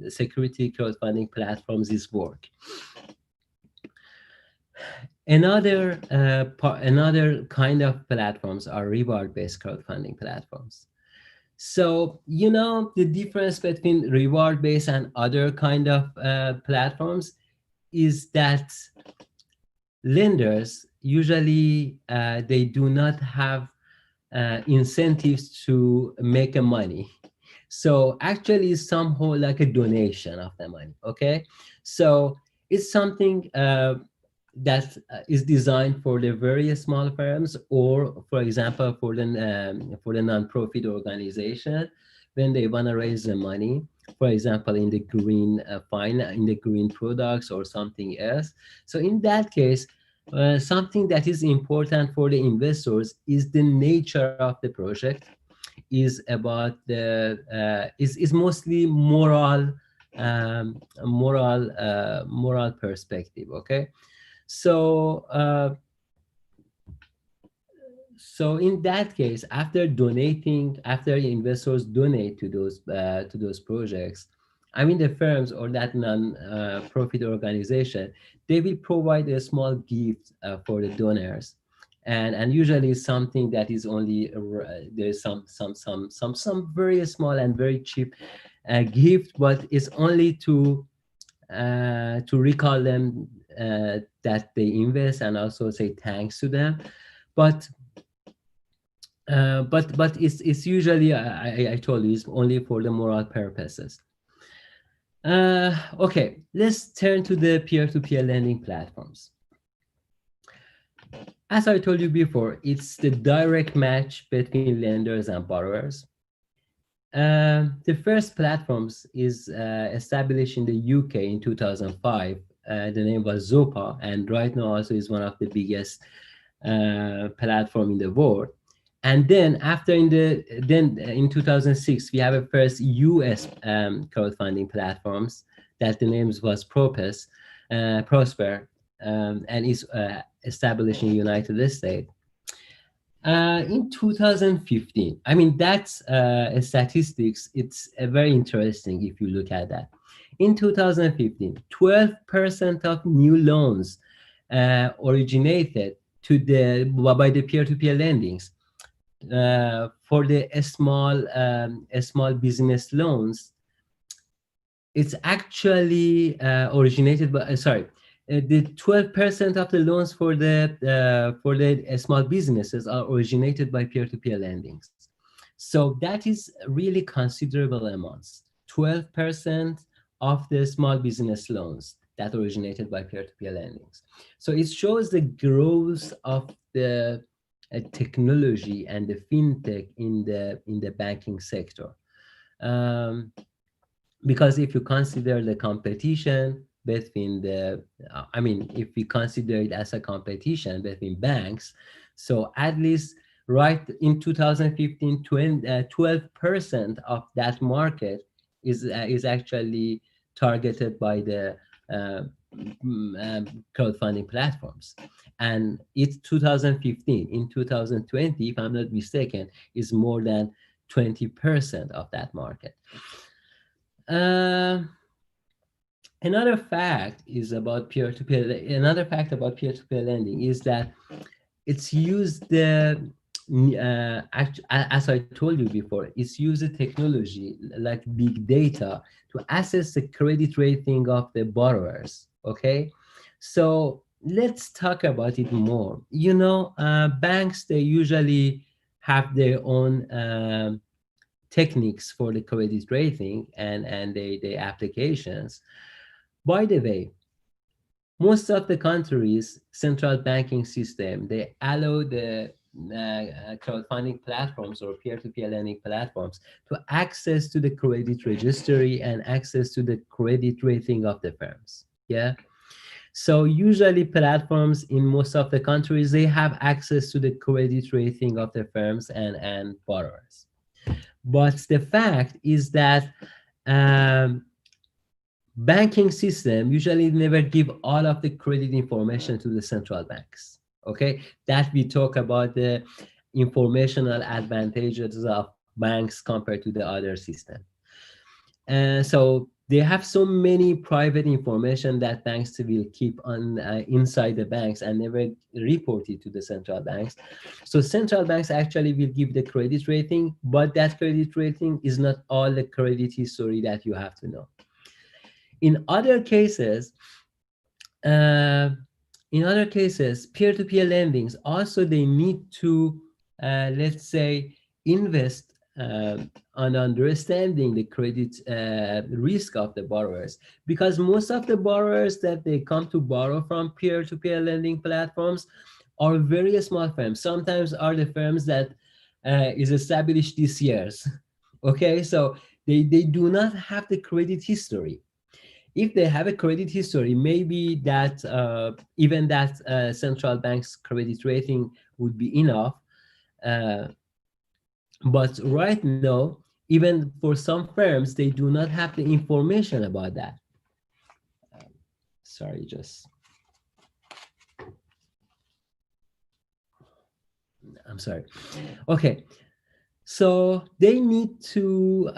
security crowdfunding platforms is work. Another kind of platforms are reward-based crowdfunding platforms. So, you know, the difference between reward-based and other kind of platforms is that lenders usually they do not have incentives to make a money. So actually it's somehow like a donation of the money, okay? So it's something that is designed for the very small firms, or for example for the non-profit organization when they want to raise the money, for example in the green in the green products or something else. So in that case, something that is important for the investors is the nature of the project, is about the is mostly moral moral perspective, okay? So so in that case, after investors donate to those projects, I mean the firms or that non-profit organization, they will provide a small gift for the donors, and usually something that is only there's some very small and very cheap gift, but it's only to recall them that they invest and also say thanks to them. But it's usually I told you it's only for the moral purposes. Okay, let's turn to the peer-to-peer lending platforms. As I told you before, it's the direct match between lenders and borrowers. The first platforms is established in the UK in 2005. The name was Zopa, and right now also is one of the biggest platform in the world. And then in 2006, we have a first US crowdfunding platforms that the name was Prosper, and is established in the United States. In 2015, I mean, that's a statistics. It's very interesting if you look at that. In 2015, 12% of new loans originated by the peer-to-peer lendings for the small business loans. It's actually originated by the 12% of the loans for the small businesses are originated by peer-to-peer lendings. So that is really considerable amounts. 12% of the small business loans that originated by peer-to-peer lendings. So it shows the growth of the technology and the fintech in the banking sector. Because if you consider the competition between if we consider it as a competition between banks, so at least right in 2015, 12% of that market is actually targeted by the crowdfunding platforms. And it's 2015. In 2020, if I'm not mistaken, is more than 20% of that market. Another fact about peer-to-peer lending is that it's used as I told you before, it's used the technology like big data to assess the credit rating of the borrowers. Okay, so let's talk about it more. You know, banks, they usually have their own techniques for the credit rating and the applications. By the way, most of the countries' central banking system, they allow the crowdfunding platforms or peer-to-peer lending platforms to access to the credit registry and access to the credit rating of the firms. Yeah. So usually platforms in most of the countries, they have access to the credit rating of the firms and borrowers. But the fact is that banking system usually never give all of the credit information to the central banks. Okay, that we talk about the informational advantages of banks compared to the other system. And so they have so many private information that banks will keep on inside the banks and never report it to the central banks. So central banks actually will give the credit rating, but that credit rating is not all the credit history that you have to know. In other cases, peer-to-peer lendings also, they need to, let's say, invest on understanding the credit risk of the borrowers, because most of the borrowers that they come to borrow from peer-to-peer lending platforms are very small firms. Sometimes are the firms that is established this years. Okay, so they do not have the credit history. If they have a credit history, maybe that even that central bank's credit rating would be enough. But right now, even for some firms, they do not have the information about that. Sorry, I'm sorry. Okay. So they need to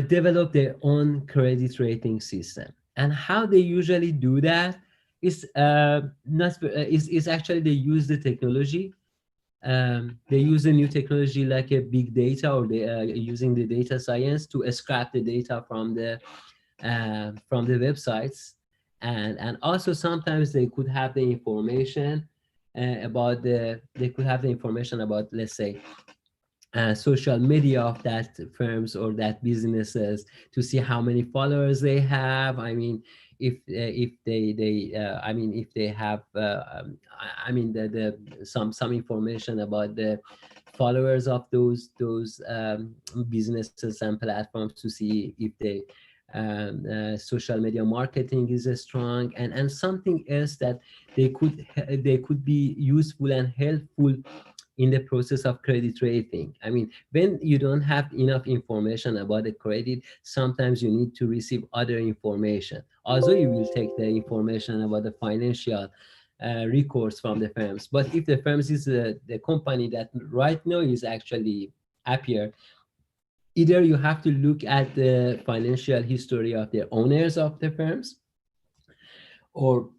develop their own credit rating system. And how they usually do that is actually they use the technology. They use a new technology like a big data, or they are using the data science to scrap the data from the websites, and also sometimes they could have the information about let's say social media of that firms or that businesses to see how many followers they have. I mean, if if they have the some information about the followers of those businesses and platforms to see if they social media marketing is strong, and something else that they could be useful and helpful in the process of credit rating. I mean, when you don't have enough information about the credit, sometimes you need to receive other information. Also, you will take the information about the financial recourse from the firms. But if the firms is the company that right now is actually happier, either you have to look at the financial history of the owners of the firms, or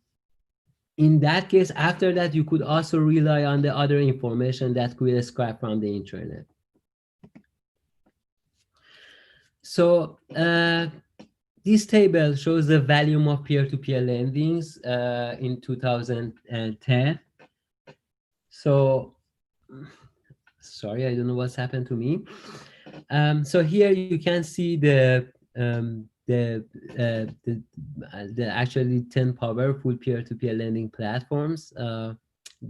in that case, after that, you could also rely on the other information that could scrap from the internet. So this table shows the volume of peer-to-peer lendings in 2010. So, sorry, I don't know what's happened to me. So here you can see the actually 10 powerful peer-to-peer lending platforms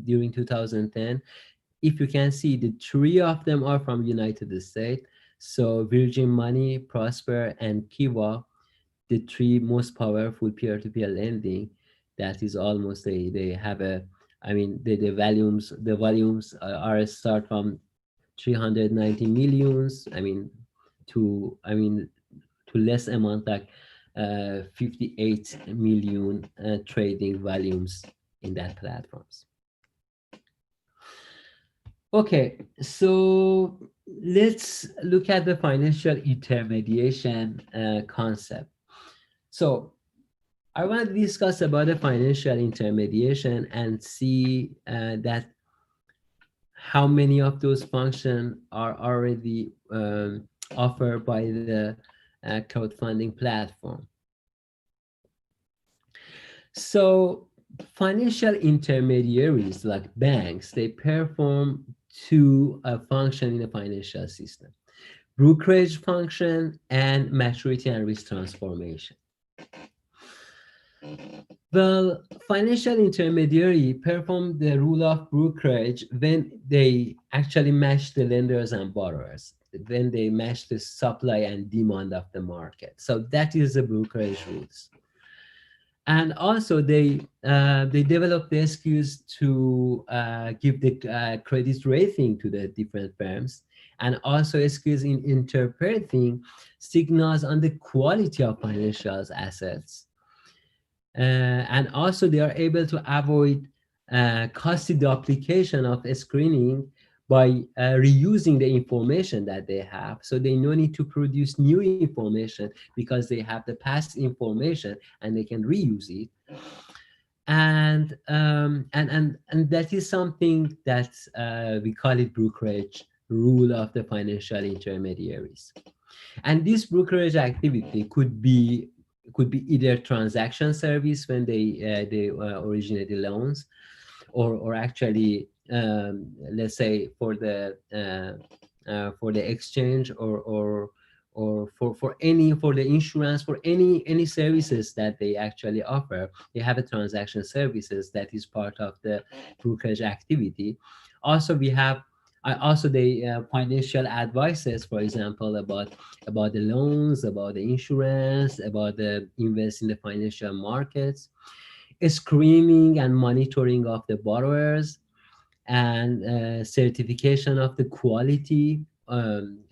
during 2010. If you can see, the 3 of them are from United States. So Virgin Money, Prosper, and Kiva, the 3 most powerful peer-to-peer lending. That is almost they have a, I mean, the volumes are start from 390 millions. To less amount like 58 million trading volumes in that platforms. Okay, so let's look at the financial intermediation concept. So I want to discuss about the financial intermediation and see that how many of those functions are already offered by the crowdfunding platform. So financial intermediaries like banks, they perform 2 functions in the financial system: brokerage function and maturity and risk transformation. Well, financial intermediary perform the role of brokerage when they actually match the lenders and borrowers, when they match the supply and demand of the market. So that is the brokerage rules. And also they develop the skills to give the credit rating to the different firms, and also skills in interpreting signals on the quality of financial assets. And also they are able to avoid costly duplication of screening by reusing the information that they have. So they no need to produce new information because they have the past information and they can reuse it. And that is something that we call it brokerage rule of the financial intermediaries. And this brokerage activity could be either transaction service when they originate the loans, or actually let's say for the exchange, or for the insurance, for any services that they actually offer. They have a transaction services that is part of the brokerage activity. Also we have the financial advices, for example, about the loans, about the insurance, about the invest in the financial markets, screening and monitoring of the borrowers, and certification of the quality, and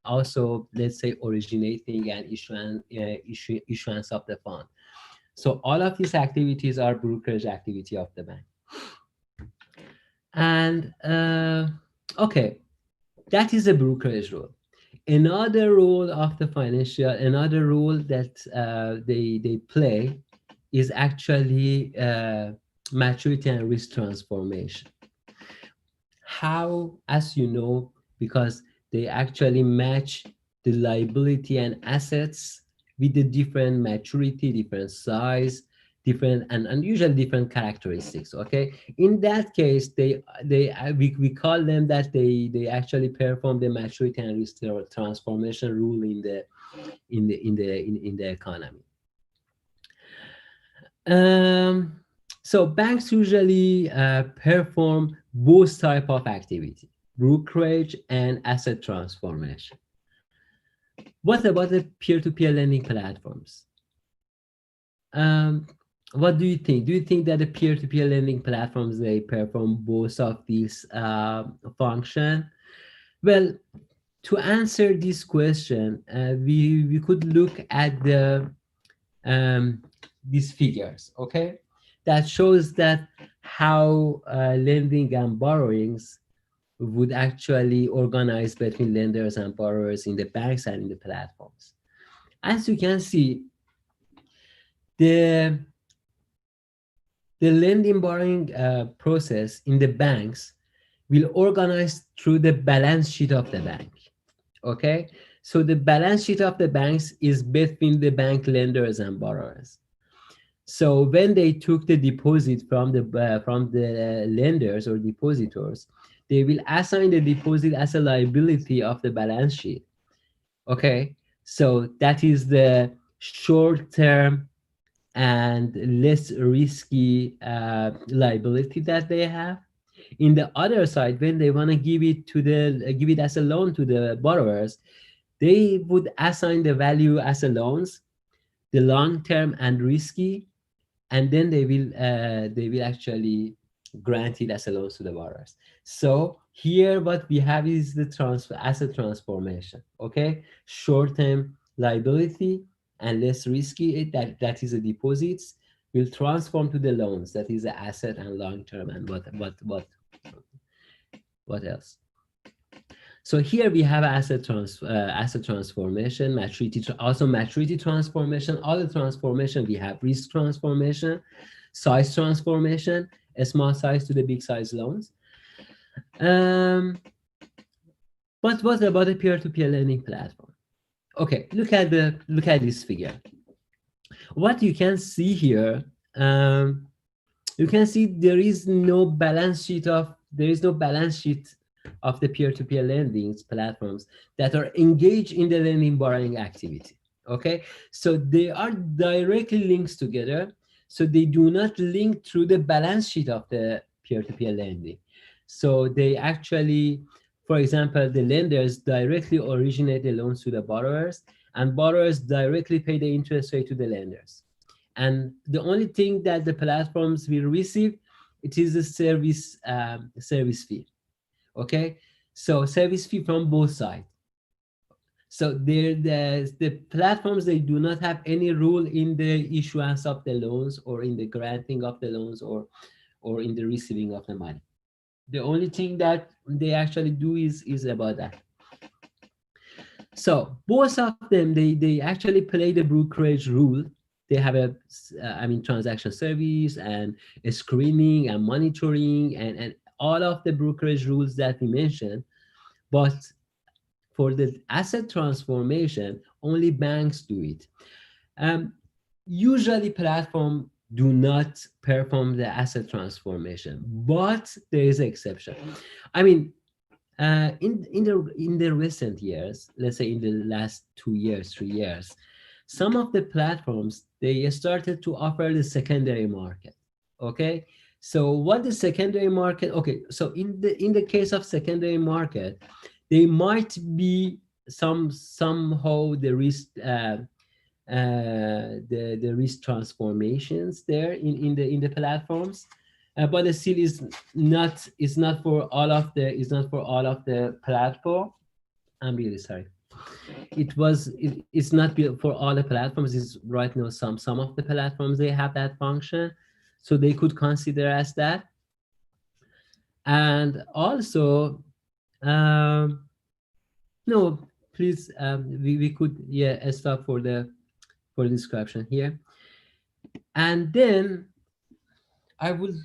also, let's say, originating and issuance of the fund. So all of these activities are brokerage activity of the bank. And okay, that is a brokerage role. Another role of the financial, another role that they play is actually maturity and risk transformation. How? As you know, because they actually match the liability and assets with the different maturity, different size, different and unusual different characteristics. Okay, in that case, we call them that they actually perform the maturity and risk transformation rule in the economy. So banks usually perform both type of activity, brokerage and asset transformation. What about the peer-to-peer lending platforms? What do you think? Do you think that the peer-to-peer lending platforms, they perform both of these function? Well, to answer this question, we could look at the these figures, okay? That shows that how lending and borrowings would actually organize between lenders and borrowers in the banks and in the platforms. As you can see, the lending borrowing process in the banks will organize through the balance sheet of the bank. Okay, so the balance sheet of the banks is between the bank lenders and borrowers. So when they took the deposit from the lenders or depositors, they will assign the deposit as a liability of the balance sheet. Okay, so that is the short-term and less risky liability that they have. In the other side, when they want to give it as a loan to the borrowers, they would assign the value as a loans, the long-term and risky, and then they will actually grant it as a loan to the borrowers. So here what we have is the asset transformation. Okay, short-term liability and less risky, that is the deposits, will transform to the loans, that is the asset, and long-term, and what else? So here we have asset transformation, maturity transformation, all the transformation. We have risk transformation, size transformation, a small size to the big size loans. But what about the peer-to-peer lending platform? Okay, look at this figure. What you can see here, you can see there is no balance sheet of the peer-to-peer lending platforms that are engaged in the lending borrowing activity. Okay, so they are directly linked together, so they do not link through the balance sheet of the peer-to-peer lending. So they actually, for example, the lenders directly originate the loans to the borrowers, and borrowers directly pay the interest rate to the lenders. And the only thing that the platforms will receive, it is a service fee. Okay, so service fee from both sides. So the platforms, they do not have any role in the issuance of the loans, or in the granting of the loans, or in the receiving of the money. The only thing that they actually do is about that. So both of them, they actually play the brokerage role. They have a transaction service and a screening and monitoring and all of the brokerage rules that we mentioned. But for the asset transformation, only banks do it. Usually platforms do not perform the asset transformation, but there is an exception. I mean, in the recent years, let's say in the last 2 years, 3 years, some of the platforms, they started to offer the secondary market. Okay, so what the secondary market? Okay, so in the case of secondary market, they might be somehow the risk the risk transformations there in the platforms, but it still is not for all of the platform. I'm really sorry. It's not for all the platforms. It's right now some of the platforms, they have that function, so they could consider as that. And also, no, please, we could stop for the description here. And then I would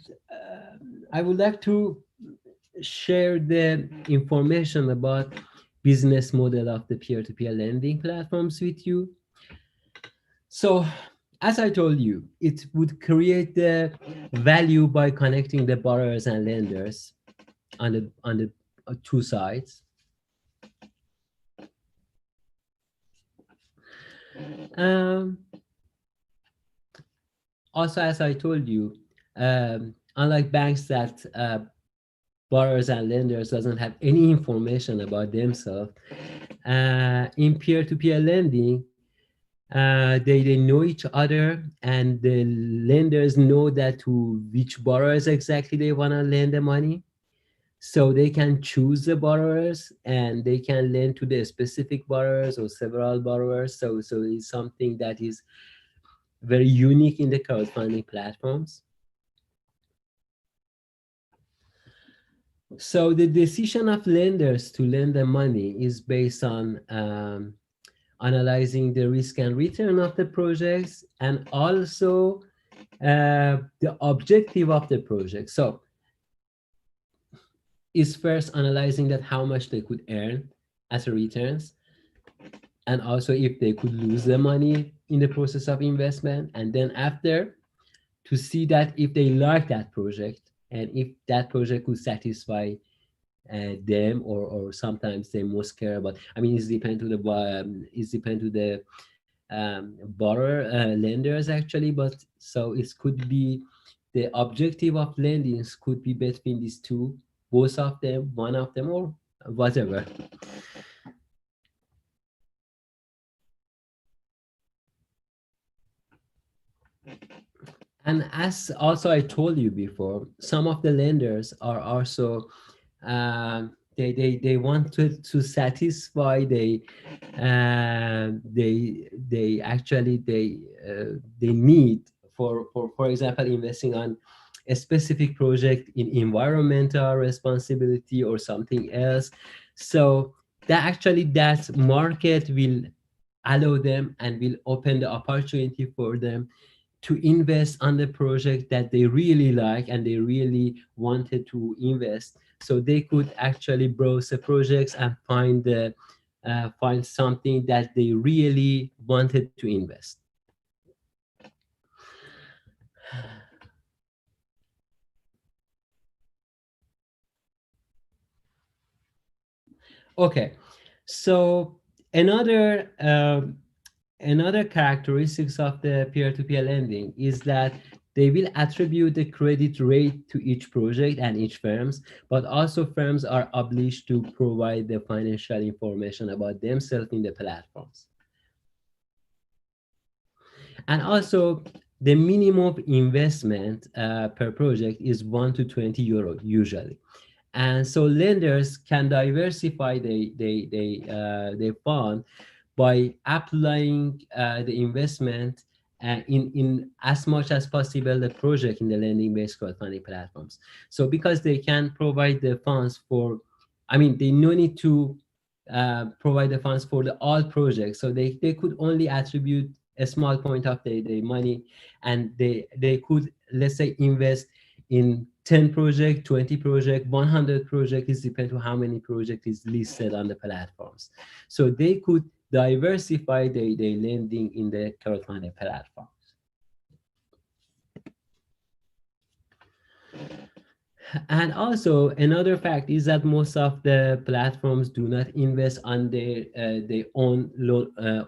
like to share the information about business model of the peer-to-peer lending platforms with you. So as I told you, it would create the value by connecting the borrowers and lenders on the two sides. Also, as I told you, unlike banks that borrowers and lenders doesn't have any information about themselves, in peer-to-peer lending, they know each other, and the lenders know that to which borrowers exactly they want to lend the money. So they can choose the borrowers and they can lend to the specific borrowers or several borrowers. So it's something that is very unique in the crowdfunding platforms. So the decision of lenders to lend the money is based on analyzing the risk and return of the projects, and also the objective of the project. So is first analyzing that how much they could earn as a returns, and also if they could lose the money in the process of investment, and then after to see that if they like that project and if that project could satisfy them, or sometimes they most care about. I mean, it's depend to the borrower lenders actually, but so it could be the objective of lendings could be between these two, both of them, one of them, or whatever. And as also I told you before, some of the lenders are also they wanted to satisfy they actually they need for example investing on a specific project in environmental responsibility or something else. So that actually that market will allow them and will open the opportunity for them to invest on the project that they really like and they really wanted to invest. So they could actually browse the projects and find something that they really wanted to invest. Okay, so another characteristics of the peer-to-peer lending is that they will attribute the credit rate to each project and each firms, but also firms are obliged to provide the financial information about themselves in the platforms. And also the minimum investment per project is 1 to 20 euro usually. And so lenders can diversify their fund by applying the investment in as much as possible the project in the lending-based crowdfunding platforms. So because they can provide the funds for, I mean, they no need to provide the funds for the all projects. So they could only attribute a small point of the money, and they could, let's say, invest in 10 project, 20 project, 100 project, is depend on how many project is listed on the platforms. So they could diversify their lending in the crowdfunding platforms. And also another fact is that most of the platforms do not invest on their own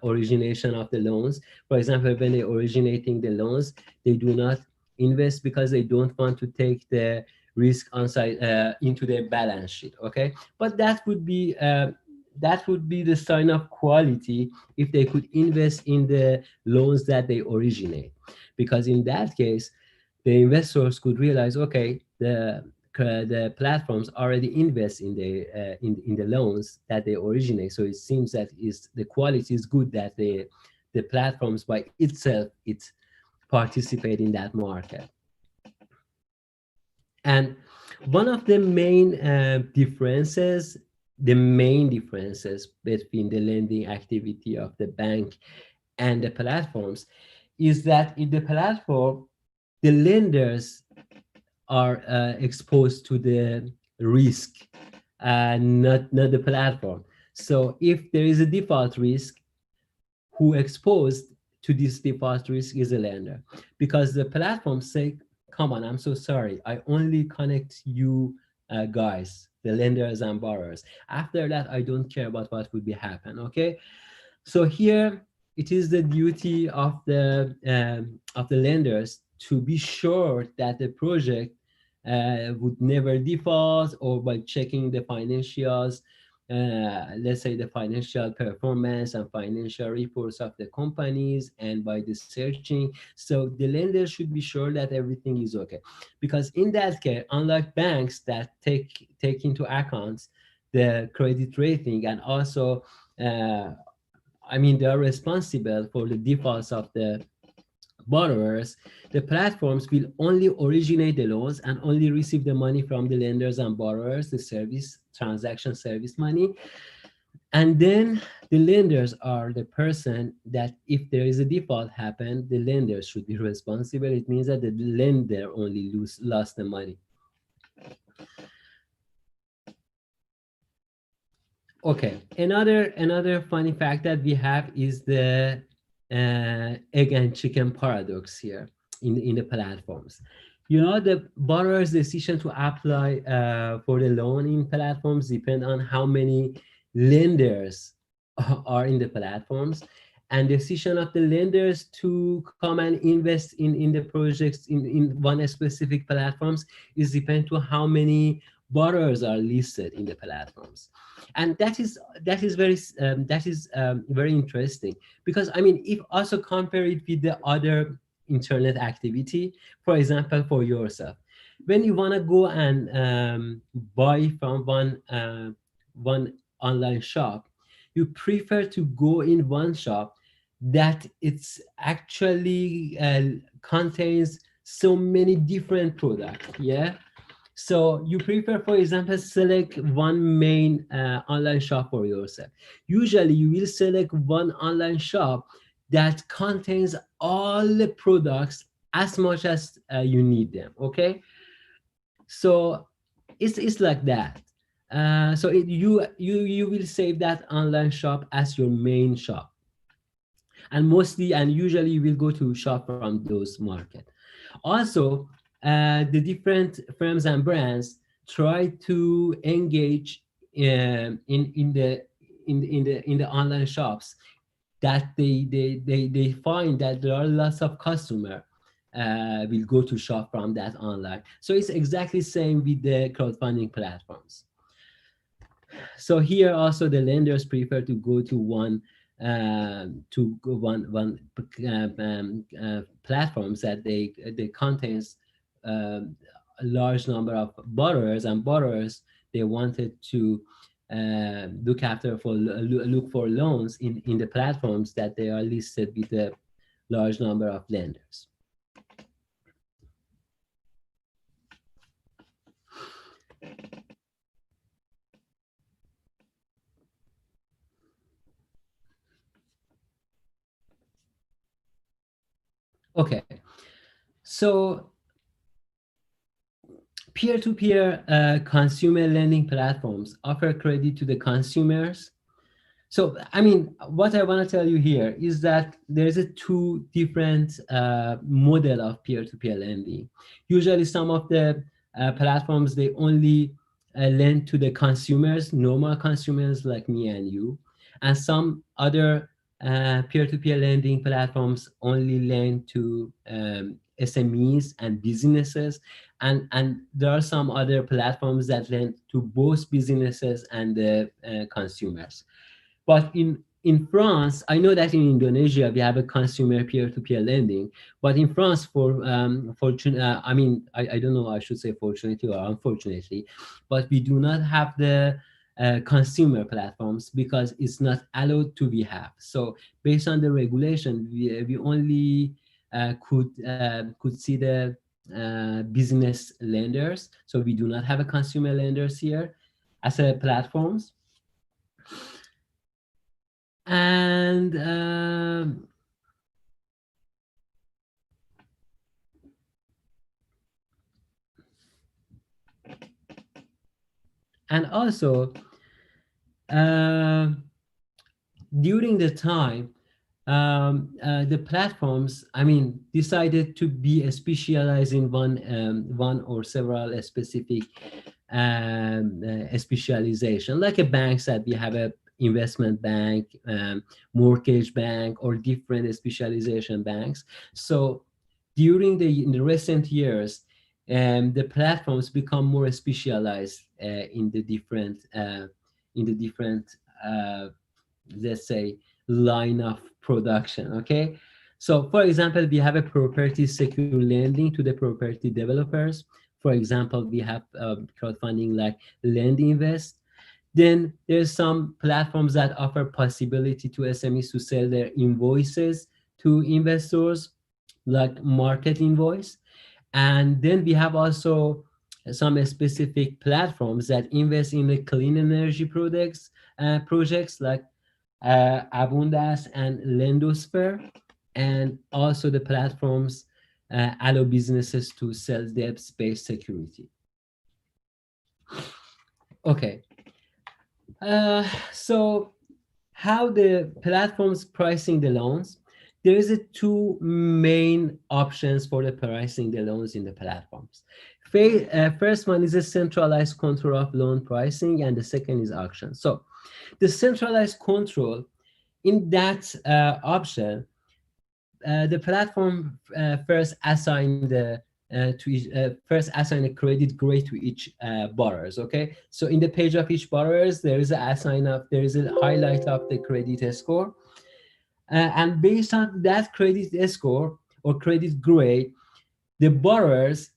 origination of the loans. For example, when they're originating the loans, they do not invest because they don't want to take the risk into their balance sheet. Okay, but that would be the sign of quality if they could invest in the loans that they originate, because in that case the investors could realize, okay, the platforms already invest in the loans that they originate, so it seems that the quality is good, that the platforms by itself it's participate in that market. And one of the main differences between the lending activity of the bank and the platforms is that in the platform the lenders are exposed to the risk, not the platform. So if there is a default risk, who exposed to this default risk is a lender, because the platform say, come on, I'm so sorry, I only connect you guys, the lenders and borrowers. After that, I don't care about what would be happen. Okay, so here it is the duty of the lenders to be sure that the project would never default, or by checking the financials, let's say the financial performance and financial reports of the companies, and by the searching. So the lender should be sure that everything is okay, because in that case, unlike banks that take into account the credit rating, and also I mean, they are responsible for the defaults of the borrowers, the platforms will only originate the loans and only receive the money from the lenders and borrowers, the transaction service money. And then the lenders are the person that if there is a default happen, the lenders should be responsible. It means that the lender only lost the money. Okay, another funny fact that we have is the egg and chicken paradox here in the platforms. You know, the borrower's decision to apply for the loan in platforms depend on how many lenders are in the platforms, and the decision of the lenders to come and invest in the projects in one specific platforms is depend to how many borrowers are listed in the platforms. And that is very interesting, because I mean, if also compare it with the other internet activity, for example, for yourself, when you want to go and buy from one online shop, you prefer to go in one shop that it's actually contains so many different products. Yeah, so you prefer, for example, select one main online shop for yourself. Usually you will select one online shop that contains all the products as much as you need them. Okay, so it's like that. So you will save that online shop as your main shop, and usually you will go to shop from those market. Also, the different firms and brands try to engage in the online shops that they find that there are lots of customer will go to shop from that online. So it's exactly same with the crowdfunding platforms. So here also the lenders prefer to go to one platforms that they contains a large number of borrowers, and borrowers they wanted to look for loans in the platforms that they are listed with a large number of lenders. Okay, so peer-to-peer consumer lending platforms offer credit to the consumers. So, I mean, what I want to tell you here is that there's two different model of peer-to-peer lending. Usually some of the platforms, they only lend to the consumers, normal consumers like me and you, and some other peer-to-peer lending platforms only lend to SMEs and businesses, and there are some other platforms that lend to both businesses and the consumers. But in France, I know that in Indonesia we have a consumer peer-to-peer lending, but in France, I mean, I don't know, I should say fortunately or unfortunately, but we do not have the consumer platforms because it's not allowed to be have. So based on the regulation, we only could see the business lenders. So we do not have a consumer lenders here as a platforms. And also during the time the platforms, I mean, decided to be specialized in one or several specific specialization, like a bank that we have a investment bank, mortgage bank, or different specialization banks. So during in the recent years, the platforms become more specialized in the different let's say line of production. Okay, so for example, we have a property secure lending to the property developers. For example, we have crowdfunding like Lend Invest. Then there's some platforms that offer possibility to SMEs to sell their invoices to investors, like Market Invoice. And then we have also some specific platforms that invest in the clean energy projects like Abundas and Lendosphere. And also the platforms allow businesses to sell debt-based security. Okay, so how the platforms pricing the loans? There is two main options for the pricing the loans in the platforms. First one is a centralized control of loan pricing, and the second is auction. So the centralized control, in that option, the platform first assign a credit grade to each borrowers. Okay, so in the page of each borrowers, there is a highlight of the credit score, and based on that credit score or credit grade, the borrowers,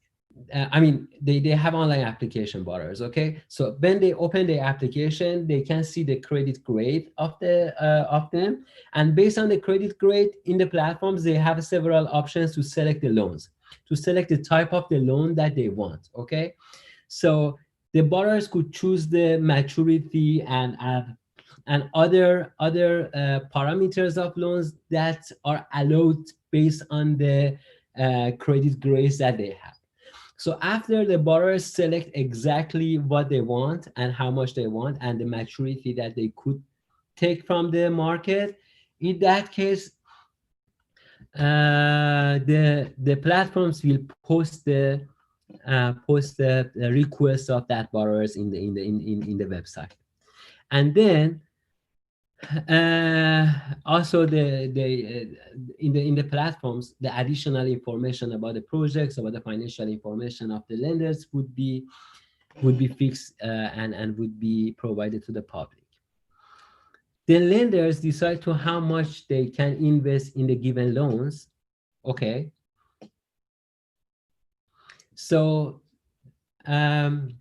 they have online application borrowers. Okay, so when they open the application, they can see the credit grade of them, and based on the credit grade in the platforms, they have several options to select the loans, to select the type of the loan that they want. Okay, so the borrowers could choose the maturity and other parameters of loans that are allowed based on the credit grades that they have. So after the borrowers select exactly what they want and how much they want and the maturity that they could take from the market, in that case, the platforms will post the request of that borrowers in the website, and then also in the platforms, the additional information about the projects, about the financial information of the lenders would be fixed and would be provided to the public. The lenders decide to how much they can invest in the given loans. Okay, so and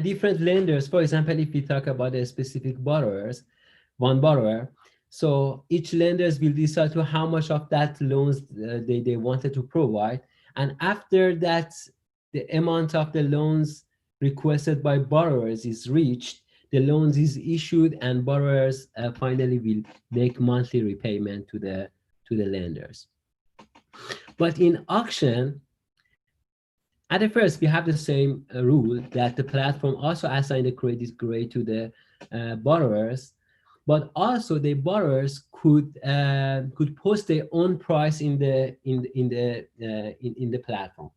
different lenders, for example, if we talk about a specific one borrower, so each lenders will decide to how much of that loans they wanted to provide, and after that the amount of the loans requested by borrowers is reached, the loans is issued, and borrowers finally will make monthly repayment to the lenders. But in auction, at the first, we have the same rule that the platform also assign the credit grade to the borrowers, but also the borrowers could post their own price in the platform.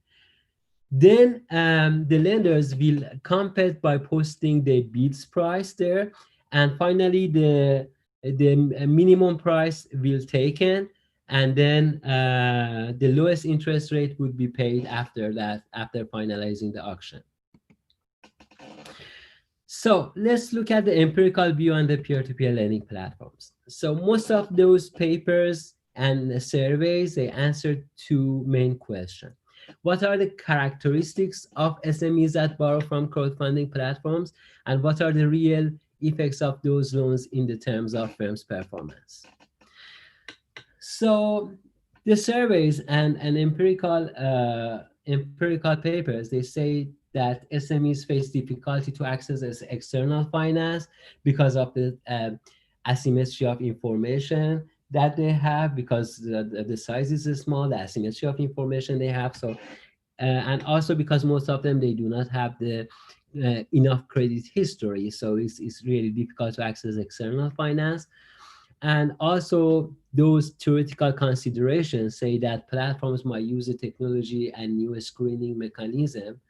Then the lenders will compete by posting the bids price there, and finally the minimum price will taken, and then the lowest interest rate would be paid after finalizing the auction. So let's look at the empirical view on the peer-to-peer lending platforms. So most of those papers and surveys, they answered two main questions. What are the characteristics of SMEs that borrow from crowdfunding platforms, and what are the real effects of those loans in the terms of firms' performance? So the surveys and empirical papers, they say that SMEs face difficulty to access external finance because of the asymmetry of information that they have, because the size is small, the asymmetry of information they have. So, and also because most of them, they do not have the enough credit history. So it's really difficult to access external finance. And also, those theoretical considerations say that platforms might use the technology and new screening mechanism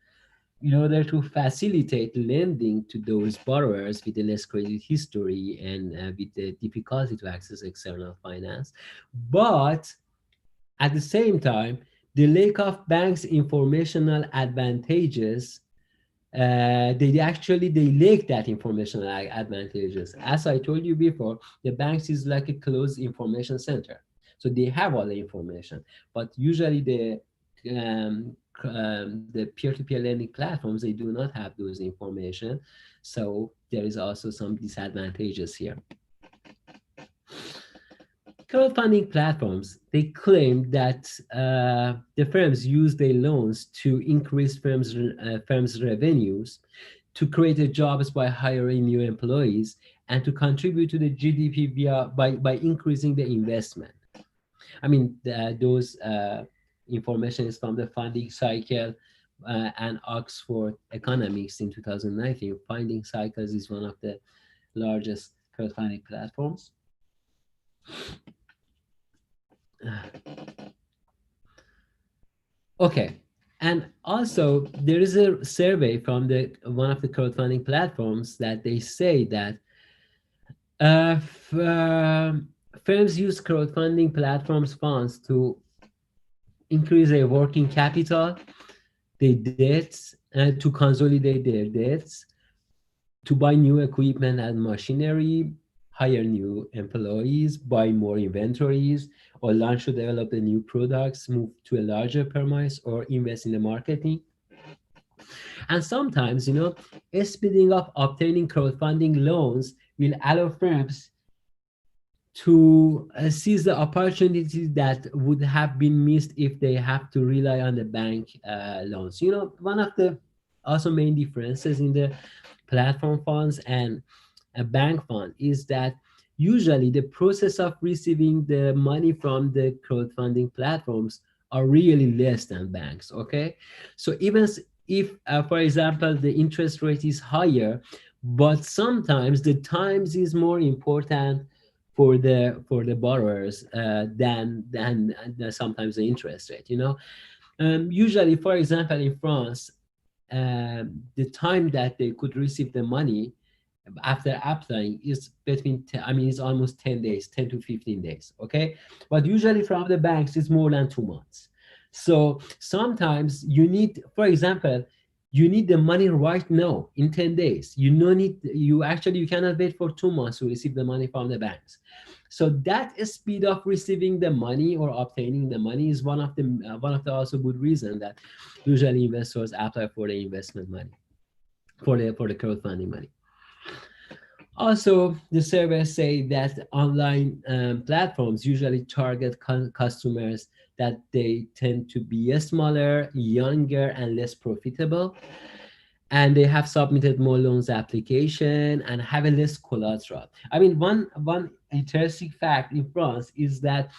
in order to facilitate lending to those borrowers with a less credit history and with the difficulty to access external finance. But at the same time, the lack of banks' informational advantages, they lack that informational advantages. As I told you before, the banks is like a closed information center, so they have all the information. But usually the peer-to-peer lending platforms, they do not have those information, so there is also some disadvantages here. Crowdfunding platforms, they claim that the firms use their loans to increase firms' revenues, to create jobs by hiring new employees, and to contribute to the GDP by increasing the investment. I mean, those information is from the funding cycle and Oxford Economics in 2019. Funding Cycles is one of the largest crowdfunding platforms. Okay, and also there is a survey from one of the crowdfunding platforms that they say that firms use crowdfunding platforms funds to increase their working capital, their debts, and to consolidate their debts, to buy new equipment and machinery, hire new employees, buy more inventories, or launch or develop the new products, move to a larger premise, or invest in the marketing. And sometimes, speeding up obtaining crowdfunding loans will allow firms to seize the opportunities that would have been missed if they have to rely on the bank loans. One of the also main differences in the platform funds and a bank fund is that usually the process of receiving the money from the crowdfunding platforms are really less than banks. Okay, so even if for example the interest rate is higher, but sometimes the times is more important for the borrowers than sometimes the interest rate. Usually, for example, in France, the time that they could receive the money after applying is it's almost 10 days, 10 to 15 days. Okay, but usually from the banks it's more than 2 months. So sometimes you need, for example, you need the money right now in 10 days. You cannot wait for 2 months to receive the money from the banks. So that speed of receiving the money or obtaining the money is one of the also good reason that usually investors apply for the investment money, for the crowdfunding money. Also, the surveys say that online platforms usually target customers that they tend to be smaller, younger, and less profitable. And they have submitted more loans application and have a less collateral. I mean, one interesting fact in France is that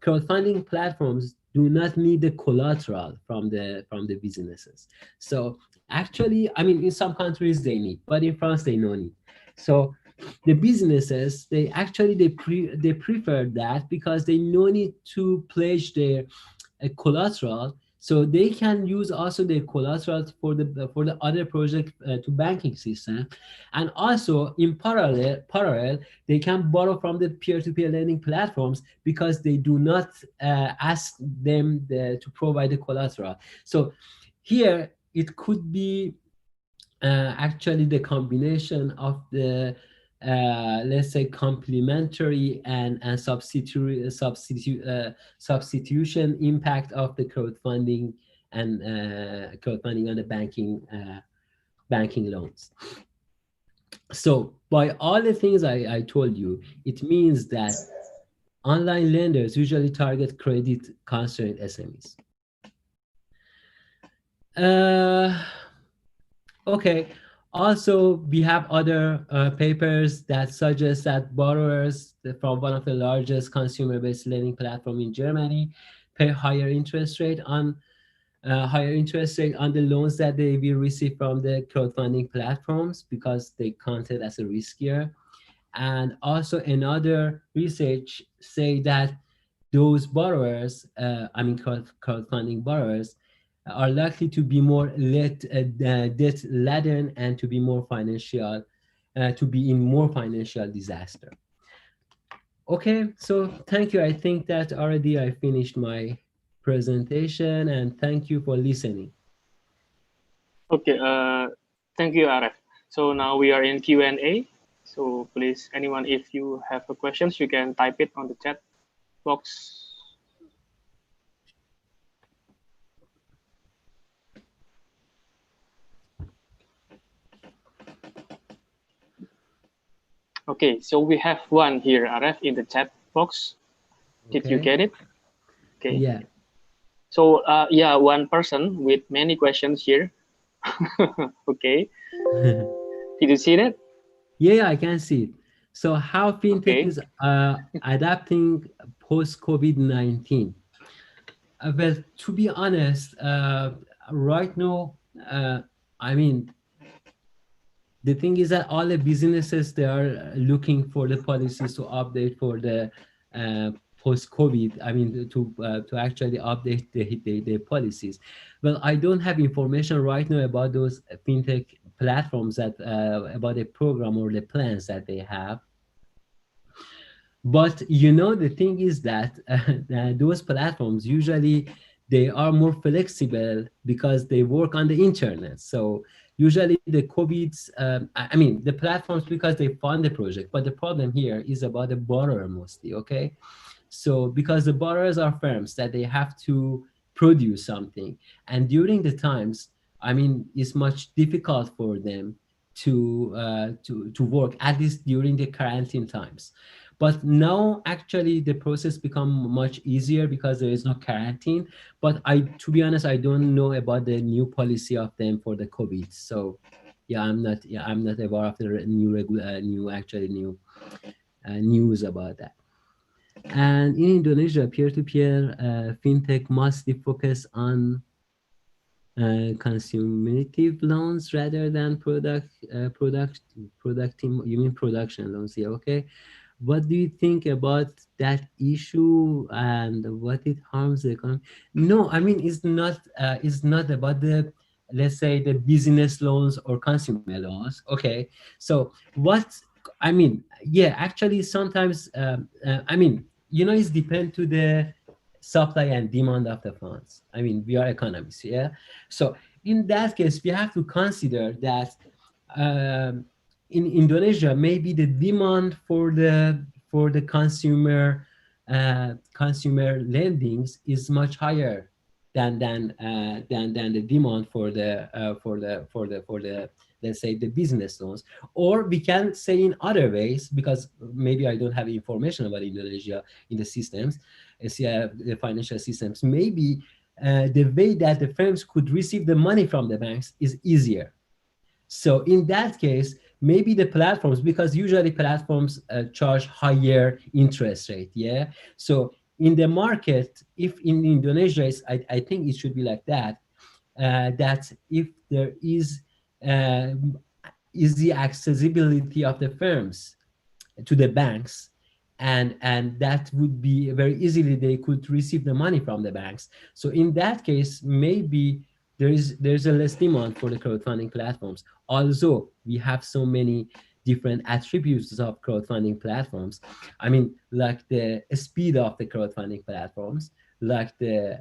crowdfunding platforms do not need the collateral from the businesses. So actually, I mean, in some countries they need, but in France they no need. So the businesses, they prefer that because they no need to pledge their collateral, so they can use also their collateral for the other project to banking system. And also in parallel they can borrow from the peer-to-peer lending platforms because they do not ask them to provide the collateral. So here it could be actually the combination of the let's say complementary and substitution impact of the crowdfunding and crowdfunding on the banking loans. So by all the things I told you, it means that online lenders usually target credit constrained SMEs. Okay. Also, we have other papers that suggest that borrowers from one of the largest consumer-based lending platform in Germany pay higher interest rate on the loans that they will receive from the crowdfunding platforms because they count it as a riskier. And also another research say that those borrowers, I mean crowdfunding borrowers, are likely to be more debt laden and to be more financial, to be in more financial disaster. Okay, so thank you. I think that already I finished my presentation, and thank you for listening. Okay, thank you, Aref. So now we are in Q&A. So please, anyone, if you have a questions, you can type it on the chat box. Okay, so we have one here, Aref, in the chat box. Did you get it? Okay. Yeah. So yeah, one person with many questions here. Okay. Did you see that? Yeah, I can see it. So how fintech is adapting post COVID-19? Well, to be honest, right now, I mean, the thing is that all the businesses, they are looking for the policies to update for the post-COVID. I mean, to actually update the policies. Well, I don't have information right now about those fintech platforms that about the program or the plans that they have. But you know, the thing is that those platforms usually they are more flexible because they work on the internet. So usually the COVID's, I mean, the platforms because they fund the project. But the problem here is about the borrower mostly. Okay, so because the borrowers are firms that they have to produce something, and during the times, I mean, it's much difficult for them to work, at least during the quarantine times. But now actually the process become much easier because there is no quarantine. But to be honest, I don't know about the new policy of them for the COVID. So yeah, I'm not aware of the new news about that. And in Indonesia, peer-to-peer fintech mostly focus on consumptive loans rather than you mean production loans? Yeah, okay. What do you think about that issue and what it harms the economy? No, I mean, it's not about the, let's say, the business loans or consumer loans. Okay, so what I mean, yeah, actually sometimes I mean, you know, it's depend to the supply and demand of the funds. I mean, we are economists, yeah. So in that case, we have to consider that in Indonesia, maybe the demand for the consumer lendings is much higher than the demand for the let's say the business loans. Or we can say in other ways, because maybe I don't have information about Indonesia in the systems, the financial systems. Maybe the way that the firms could receive the money from the banks is easier. So in that case, maybe the platforms, because usually platforms charge higher interest rate, yeah? So in the market, if in Indonesia, I think it should be like that, that if there is the accessibility of the firms to the banks, and that would be very easily they could receive the money from the banks. So in that case, maybe there's a less demand for the crowdfunding platforms. Also, we have so many different attributes of crowdfunding platforms. I mean, like the speed of the crowdfunding platforms, like the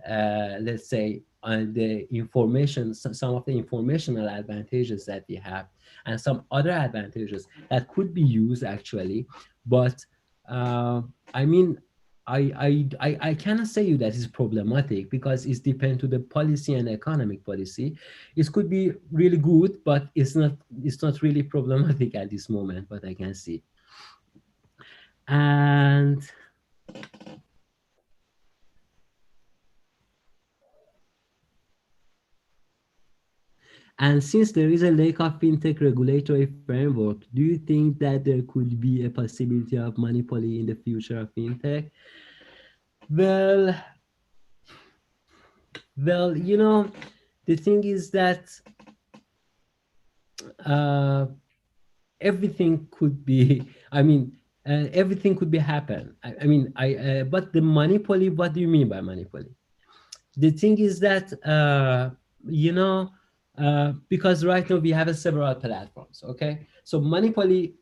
let's say the information, some of the informational advantages that we have, and some other advantages that could be used actually. But I mean, I cannot say you that is problematic, because it depends to the policy and economic policy. It could be really good, but it's not really problematic at this moment, but I can see. And since there is a lack of fintech regulatory framework, do you think that there could be a possibility of monopoly in the future of fintech? Well, you know, the thing is that everything could be, I mean, everything could be happen. But the monopoly, what do you mean by monopoly? The thing is that, because right now we have several platforms, okay? So monopoly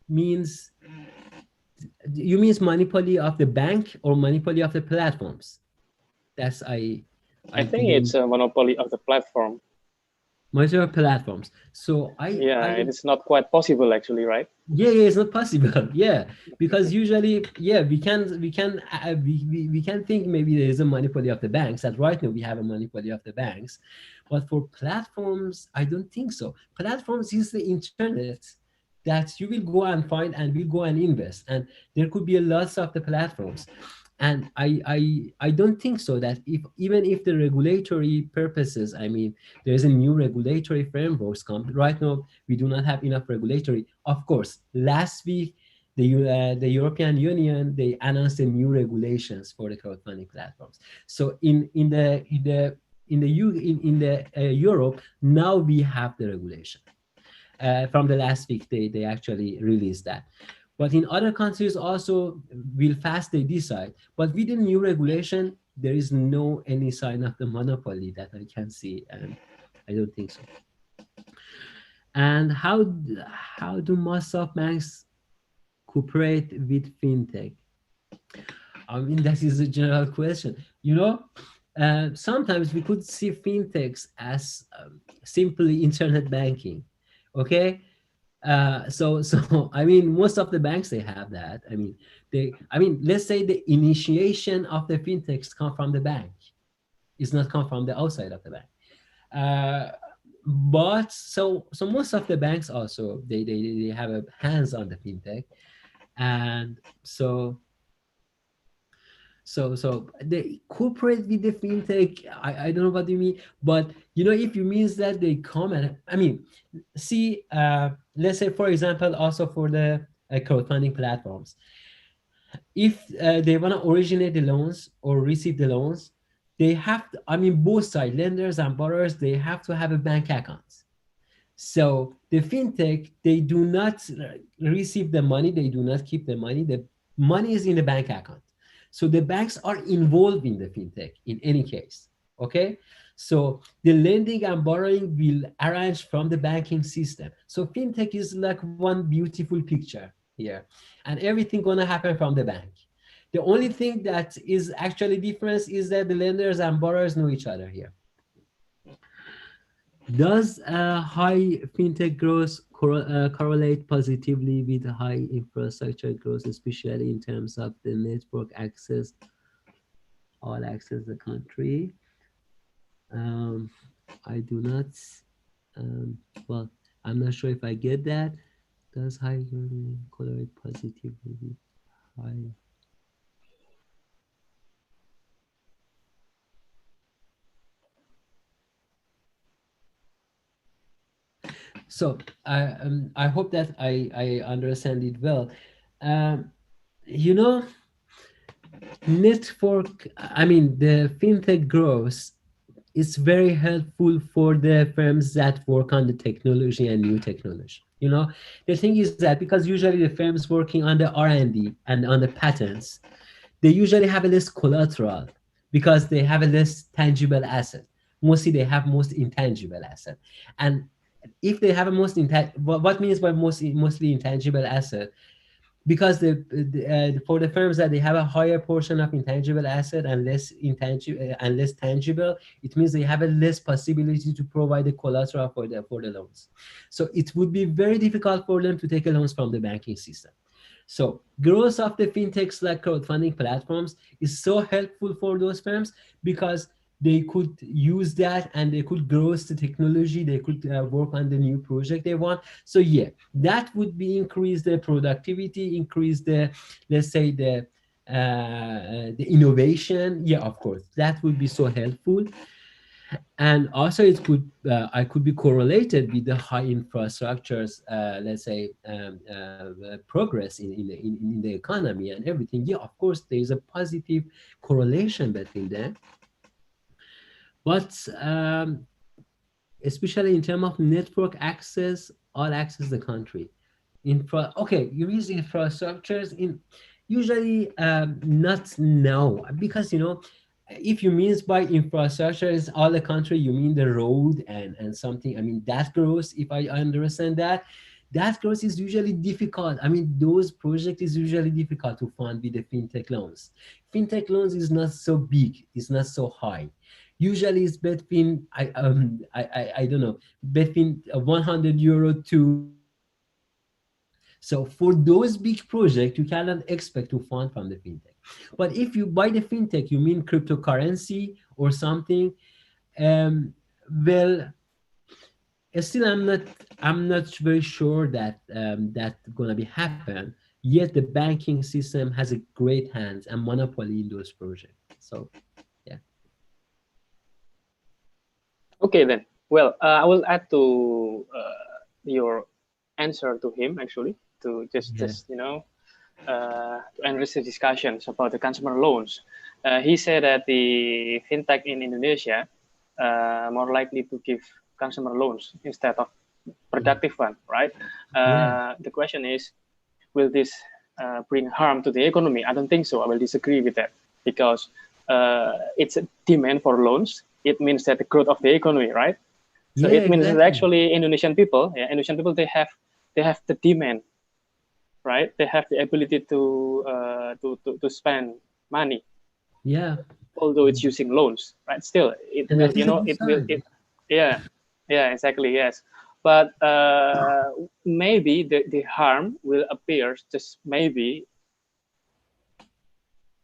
means, you means monopoly of the bank or monopoly of the platforms? That's I I think didn't. it's a monopoly of the platform. Multiple platforms. So Yeah, I it is not quite possible actually, right? yeah, it's not possible. Yeah, because usually, yeah, we can think maybe there is a monopoly of the banks. That right now we have a monopoly of the banks, but for platforms, I don't think so. Platforms is the internet that you will go and find and will go and invest, and there could be a lots of the platforms. And I don't think so that if even if the regulatory purposes, I mean, there is a new regulatory frameworks come right now, we do not have enough regulatory. Of course, last week the European Union, they announced the new regulations for the crowdfunding platforms. So in the Europe, now we have the regulation. From the last week, they actually released that. But in other countries also will fast they decide. But with the new regulation, there is no any sign of the monopoly that I can see, and I don't think so. And how do most of banks cooperate with fintech? I mean, that is a general question. Sometimes we could see fintechs as simply internet banking. Okay, so I mean, most of the banks they have that. Let's say the initiation of the fintechs come from the bank. It's not come from the outside of the bank. Uh, but so most of the banks also they have a hands on the fintech, and so they cooperate with the fintech. I don't know what you mean, but if you means that they come and see, let's say for example, also for the crowdfunding platforms, if they want to originate the loans or receive the loans, they have to, both sides, lenders and borrowers, they have to have a bank account. So the fintech, they do not receive the money, they do not keep the money. The money is in the bank account. So the banks are involved in the fintech in any case. Okay. So the lending and borrowing will arrange from the banking system. So fintech is like one beautiful picture here, and everything gonna happen from the bank. The only thing that is actually difference is that the lenders and borrowers know each other here. Does high fintech growth correlate positively with high infrastructure growth, especially in terms of the network access, all access the country? I do not, well, I'm not sure if I get that. Does high correlate positively with high? So I hope that I understand it well. Network, the fintech growth is very helpful for the firms that work on the technology and new technology. The thing is that because usually the firms working on the R&D and on the patents, they usually have a less collateral because they have a less tangible asset. Mostly they have most intangible asset. And if they have a what means by mostly intangible asset? Because for the firms that they have a higher portion of intangible asset and less intangible and less tangible, it means they have a less possibility to provide the collateral for the loans. So it would be very difficult for them to take loans from the banking system. So growth of the fintechs like crowdfunding platforms is so helpful for those firms because they could use that and they could grow the technology, they could work on the new project they want. So yeah, that would be increase the productivity, increase the, let's say the innovation. Yeah, of course, that would be so helpful. And also it could I could be correlated with the high infrastructures, let's say progress in the economy and everything. Yeah, of course there is a positive correlation between them. But especially in terms of network access, all access the country, Okay, you use infrastructures in usually not now, because if you means by infrastructure is all the country, you mean the road and something. I mean that grows. If I understand that, that growth is usually difficult. I mean those projects is usually difficult to fund with the fintech loans. Fintech loans is not so big. It's not so high. Usually it's between I don't know, between 100 euro to 1,000 euro. So for those big projects, you cannot expect to fund from the fintech. But if you buy the fintech, you mean cryptocurrency or something. Well, still I'm not very sure that that's gonna be happen. Yet the banking system has a great hands and monopoly in those projects. So yeah. Okay then. Well, I will add to your answer to him actually, to just Yeah. to enrich the discussions about the consumer loans. He said that the fintech in Indonesia more likely to give consumer loans instead of productive one, right? Yeah. The question is, will this bring harm to the economy? I don't think so. I will disagree with that, because it's a demand for loans. It means that the growth of the economy, right? So Yeah, it means that exactly. actually Indonesian people, they have the demand, right? They have the ability to spend money, Yeah. although it's using loans, right? Still, it And will, that is a good sign. yeah, yeah, exactly, yes. But maybe the harm will appear just maybe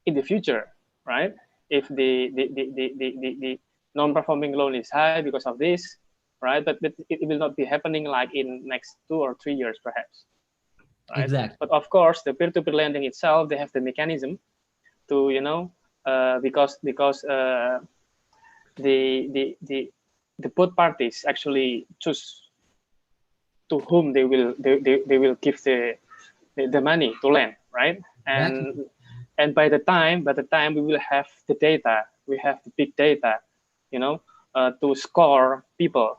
in the future, right? If the non-performing loan is high because of this, right? But it will not be happening like in next 2 or 3 years, perhaps, right? Exactly. But of course, the peer-to-peer lending itself, they have the mechanism to, because the both parties actually choose to whom they will give the money to lend, right? Exactly. And by the time we will have the data, we have the big data, you know, to score people,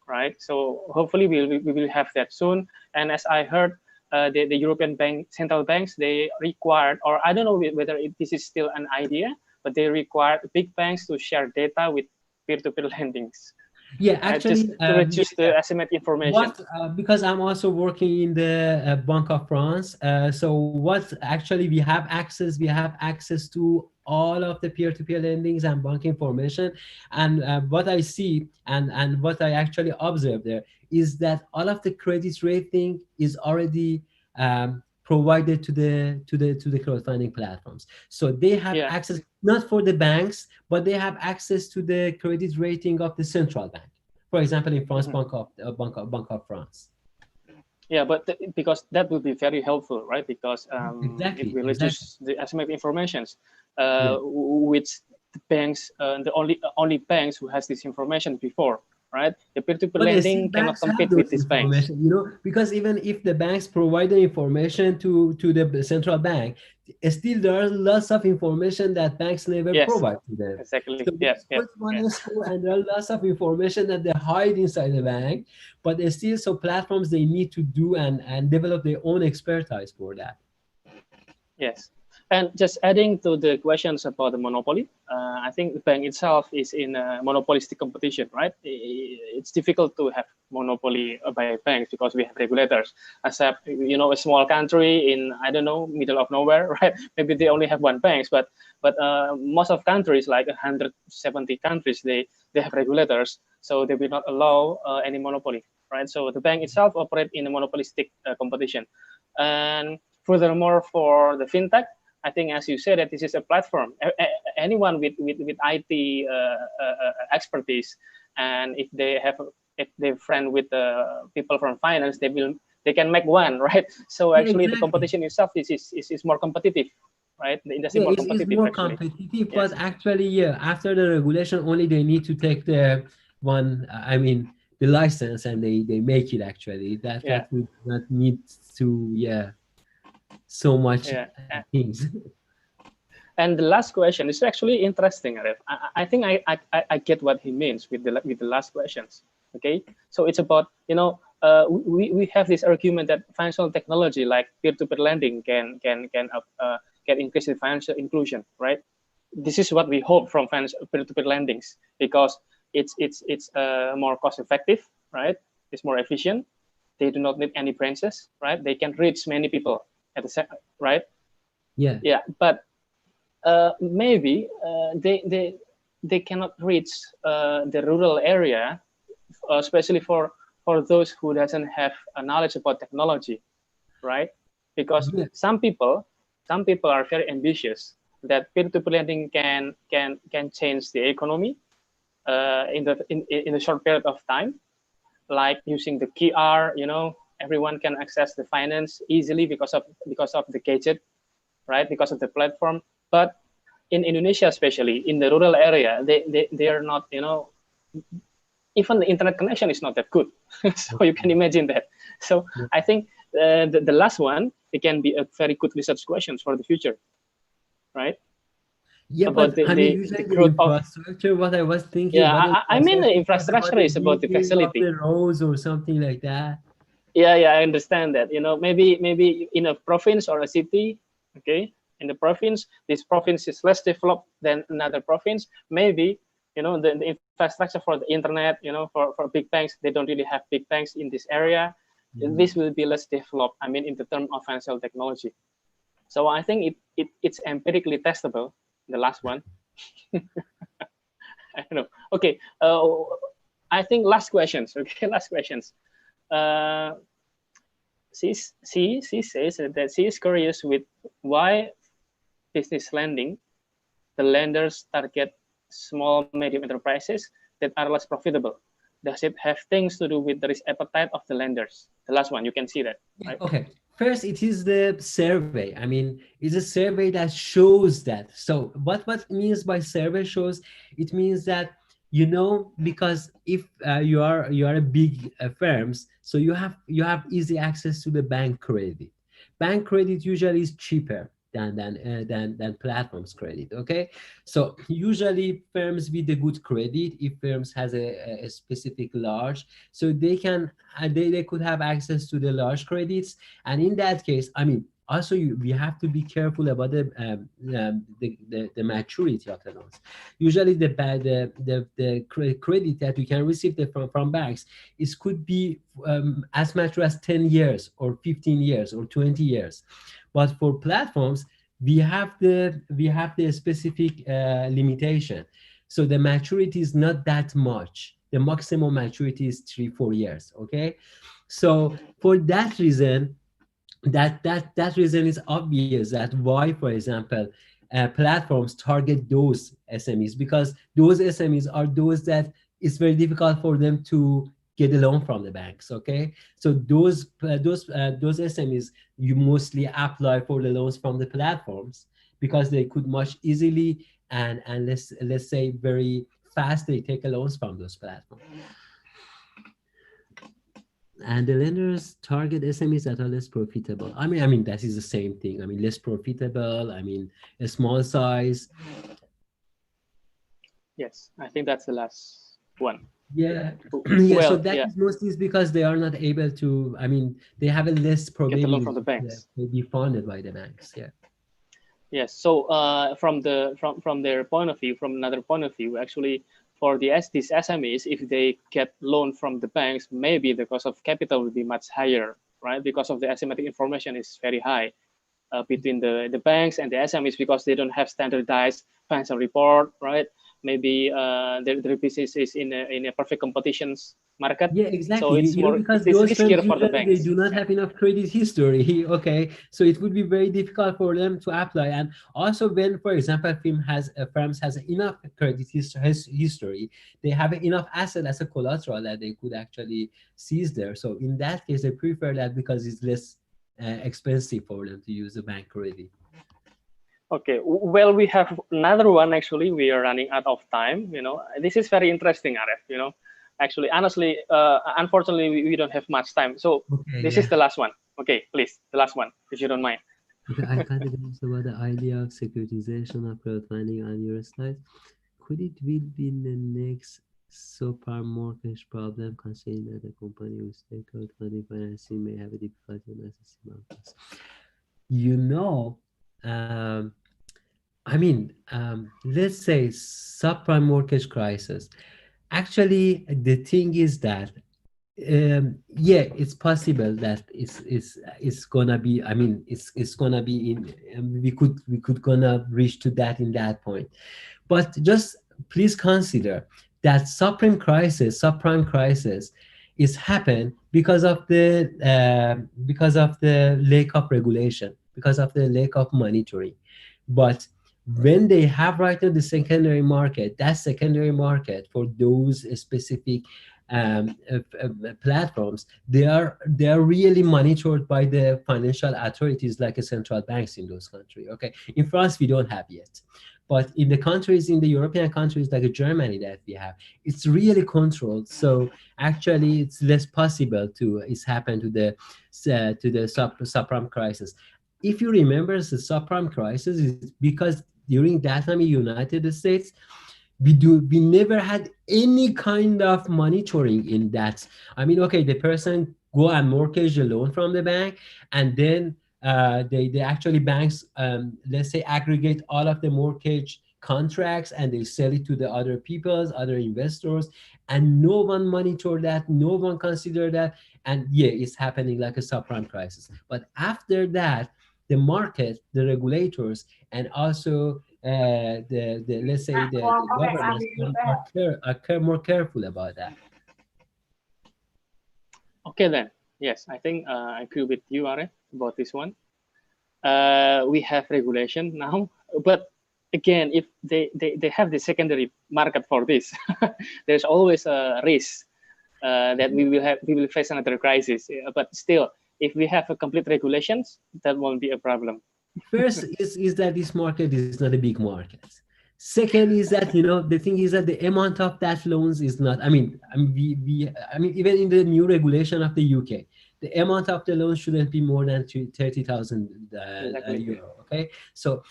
right? So hopefully we will have that soon. And as I heard, the European central banks, they required, or I don't know whether this is still an idea, but they require big banks to share data with peer-to-peer lendings, Yeah, right? Just actually, to reduce yeah. the asymmetric information. What because I'm also working in the Bank of France. So what actually we have access to all of the peer-to-peer lendings and bank information. And what I see and what I actually observe there is that all of the credit rating is already provided to the crowdfunding platforms. So they have Yeah. access not for the banks, but they have access to the credit rating of the central bank. For example, in France, Mhm. Bank of France. Yeah, but because that would be very helpful, right? Because it Exactly, will exactly. reduce the asymmetric informations, Yeah. which the banks, the only banks who has this information before, right? The peer-to-peer But still lending cannot banks have compete with those these banks. information, because even if the banks provide the information to the central bank, still there are lots of information that banks never Yes, provide to them. exactly. So Yeah, there's yeah, first one yeah. is true, and there are lots of information that they hide inside the bank, but there's still so platforms they need to do and develop their own expertise for that. Yes. And just adding to the questions about the monopoly, I think the bank itself is in a monopolistic competition, right? It's difficult to have monopoly by banks because we have regulators. Except, a small country in, I don't know, middle of nowhere, right? Maybe they only have one bank, but most of countries, like 170 countries, they have regulators, so they will not allow any monopoly, right? So the bank itself operate in a monopolistic competition. And furthermore, for the fintech, I think, as you said, that this is a platform. Anyone with IT expertise, and if they friend with people from finance, they can make one, right? So Yeah, actually, the exactly. competition itself is more competitive, right? The industry Yeah, more it's competitive, more actually. competitive, but Yes, actually, yeah, after the regulation, only they need to take the one, I mean, the license, and they make it actually. That yeah, that would not need to, yeah, so much yeah. things. And the last question is actually interesting, Arif. I think I get what he means with the last questions. Okay, so it's about we have this argument that financial technology like peer-to-peer lending can increase the financial inclusion, right? This is what we hope from peer-to-peer lendings, because it's more cost effective, right? It's more efficient. They do not need any branches, right? They can reach many people at the same, right? Yeah. Yeah, but maybe they cannot reach the rural area, especially for those who doesn't have a knowledge about technology, right? Because some people are very ambitious that peer-to-peer lending can change the economy in a short period of time, like using the QR. Everyone can access the finance easily because of the gadget, right? Because of the platform. But in Indonesia, especially in the rural area, they are not, even the internet connection is not that good. So you can imagine that. So I think the last one, it can be a very good research questions for the future, right? Yeah, about but I mean, usually the infrastructure, what I was thinking. Yeah, I mean, the infrastructure is about the facility. The roads or something like that. Yeah, I understand that. Maybe in a province or a city, okay, in the province, this province is less developed than another province. Maybe, the infrastructure for the internet, for big banks, they don't really have big banks in this area. This will be less developed, I mean, in the term of financial technology. So I think it's empirically testable, the last one. I don't know. Okay, I think last questions, okay, last questions. She says that she is curious with why business lending, the lenders target small, medium enterprises that are less profitable. Does it have things to do with the risk appetite of the lenders? The last one, you can see that, right? Okay. First, it is the survey. I mean, it's a survey that shows that. So what it means by survey shows, it means that, because if you are a big firms, so you have easy access to the bank credit. Bank credit usually is cheaper than platforms credit. Okay, so usually firms with a good credit, if firms has a specific large, so they could have access to the large credits, and in that case, I mean, also we have to be careful about the maturity of the loans. Usually the credit that we can receive from banks, it could be as much as 10 years or 15 years or 20 years. But for platforms, we have the specific limitation. So the maturity is not that much. The maximum maturity is 3-4 years. Okay, so for that reason, that reason is obvious that why, for example, platforms target those SMEs, because those SMEs are those that it's very difficult for them to get a loan from the banks. Okay, so those SMEs, you mostly apply for the loans from the platforms because they could much easily and let's say very fast they take a loans from those platforms. And the lenders target SMEs that are less profitable. I mean that is the same thing. I mean, less profitable. I mean, a small size. Yes, I think that's the last one. Yeah, well, so that is mostly because they are not able to. I mean, they have a less probability from the banks to be funded by the banks. Yeah. Yes. So from their point of view, from another point of view, actually, for these SMEs, if they get loan from the banks, maybe the cost of capital will be much higher, right? Because of the asymmetric information is very high between the banks and the SMEs, because they don't have standardized financial report, right? Maybe their business is in a perfect competitions market. Yeah, exactly. So it's more, because it's those riskier firms for the usually banks. they do not have enough credit history. Okay, so it would be very difficult for them to apply. And also, when, for example, firms has enough credit history, they have enough asset as a collateral that they could actually seize there. So in that case, they prefer that because it's less expensive for them to use the bank credit. Okay, well, we have another one. Actually, we are running out of time. This is very interesting, Aref. Actually, honestly, unfortunately, we don't have much time. So this is the last one. Okay, please, the last one, if you don't mind. Okay, I got it about the idea of securitization of crowdfunding on your slide. Could it will be in the next Subprime mortgage problem, considering that the company who take out funding financing may have a difficulty in assessing amounts. You know, um, let's say subprime mortgage crisis. Actually, the thing is that yeah, it's possible that it's gonna be. I mean, it's gonna be in. We could gonna reach to that in that point. But just please consider that subprime crisis, is happened because of the lack of regulation, because of the lack of monitoring. But when they have right now the secondary market, that secondary market for those specific platforms, they are really monitored by the financial authorities like central banks in those countries. Okay, in France we don't have yet, but in the countries, in the European countries like Germany that we have, it's really controlled. So actually, it's less possible to it's happen to the subprime crisis. If you remember, the subprime crisis is because during that time in United States, we never had any kind of monitoring in that. I mean, okay, the person go and mortgage a loan from the bank, and then they actually banks, let's say, aggregate all of the mortgage contracts and they sell it to the other investors, and no one monitor that, no one consider that. And yeah, it's happening like a subprime crisis. But after that, the market, the regulators, and also the let's say the governments are more careful about that. Okay then. Yes, I think I agree with you, Are, about this one. We have regulation now, but again, if they have the secondary market for this, there's always a risk that we will face another crisis. But still, if we have a complete regulations, that won't be a problem. First is that this market is not a big market. Second is that, the thing is that the amount of that loans is not. Even in the new regulation of the UK, the amount of the loan shouldn't be more than 30,000 Exactly. euro. Okay, so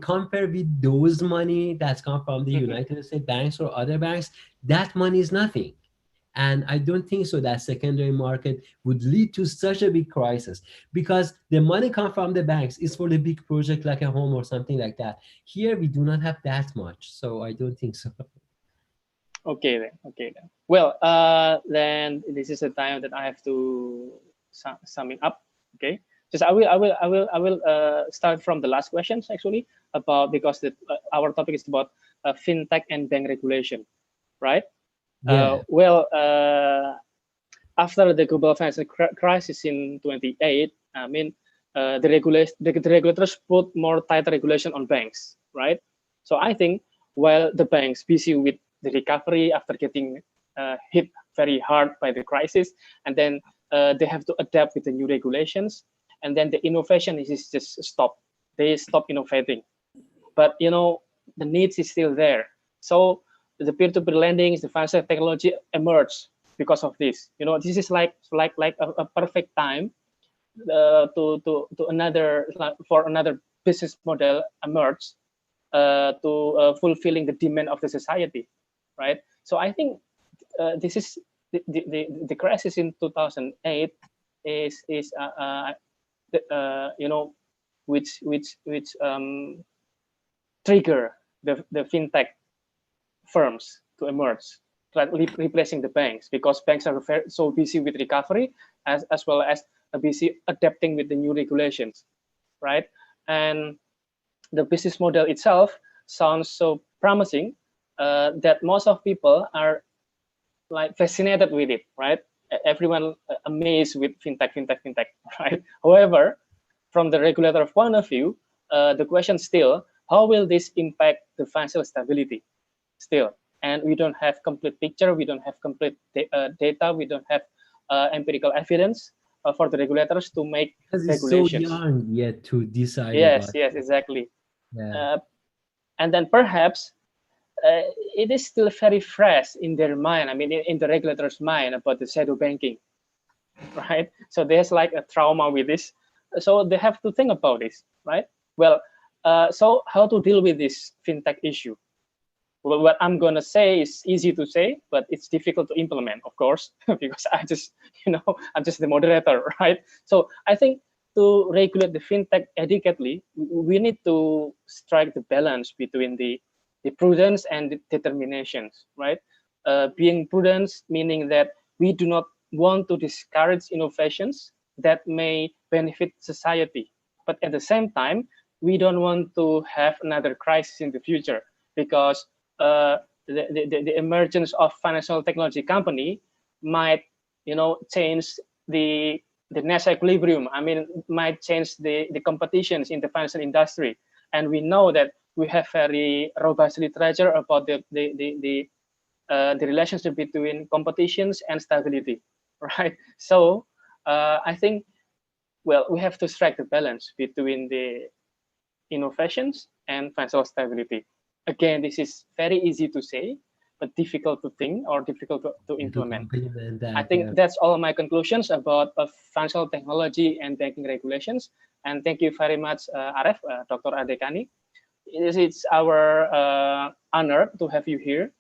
compared with those money that's come from the United States banks or other banks, that money is nothing. And I don't think so that secondary market would lead to such a big crisis, because the money come from the banks is for the big project like a home or something like that. Here we do not have that much, so I don't think so. Okay then. Well, then this is the time that I have to sum it up. Okay, just I will start from the last questions actually, about, because our topic is about fintech and bank regulation, right? Yeah. After the global financial crisis in 2008, the regulators put more tight regulation on banks, right? So I think while the banks busy with the recovery after getting hit very hard by the crisis, and then they have to adapt with the new regulations, and then the innovation is just stopped. They stop innovating, but the needs is still there. So the peer-to-peer lending, the financial technology emerged because of this. This is like a perfect time for another business model emerge to fulfilling the demand of the society, right? So I think this is the crisis in 2008 is which trigger the fintech firms to emerge, replacing the banks, because banks are so busy with recovery as well as busy adapting with the new regulations, right? And the business model itself sounds so promising that most of people are like fascinated with it, right? Everyone amazed with fintech, right? However, from the regulator point of view, the question still, how will this impact the financial stability? Still, and we don't have complete picture, we don't have complete data, we don't have empirical evidence for the regulators to make regulations. It's so young yet to decide. Yes, exactly. Yeah. And then perhaps it is still very fresh in their mind. In the regulator's mind about the shadow banking, right? So there's like a trauma with this, so they have to think about this, right? Well, so how to deal with this fintech issue? what I'm gonna say is easy to say, but it's difficult to implement, of course, because I'm just the moderator, right? So I think to regulate the fintech adequately, we need to strike the balance between the prudence and the determinations, right? Being prudence meaning that we do not want to discourage innovations that may benefit society, but at the same time, we don't want to have another crisis in the future, because the emergence of financial technology company might, change the national equilibrium. I mean, might change the competitions in the financial industry. And we know that we have very robust literature about the relationship between competitions and stability, right? So I think, well, we have to strike the balance between the innovations and financial stability. Again, this is very easy to say, but difficult to think or difficult to implement. I think that's all my conclusions about financial technology and banking regulations. And thank you very much, Aref, Dr. Adekani. It's our honor to have you here.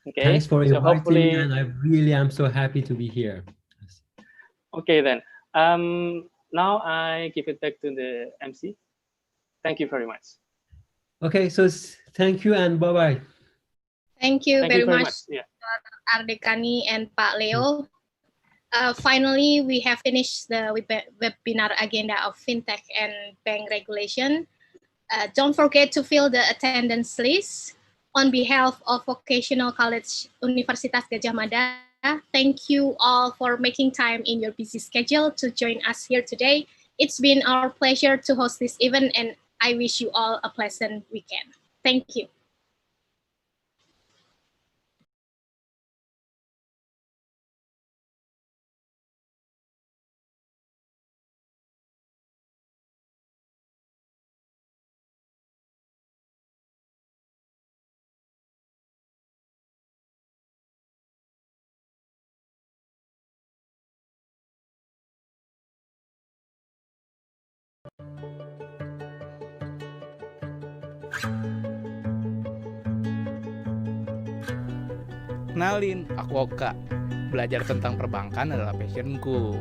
Okay. Thanks for inviting hopefully... me, and I really am so happy to be here. Okay, then. Now I give it back to the MC. Thank you very much. Okay, so thank you and bye-bye. Thank you very much, yeah. Ardekani and Pak Leo. Finally, we have finished the webinar agenda of FinTech and Bank Regulation. Don't forget to fill the attendance list. On behalf of Vocational College Universitas Gadjah Mada, thank you all for making time in your busy schedule to join us here today. It's been our pleasure to host this event, and I wish you all a pleasant weekend. Thank you. Kenalin, aku Oka. Belajar tentang perbankan adalah passionku.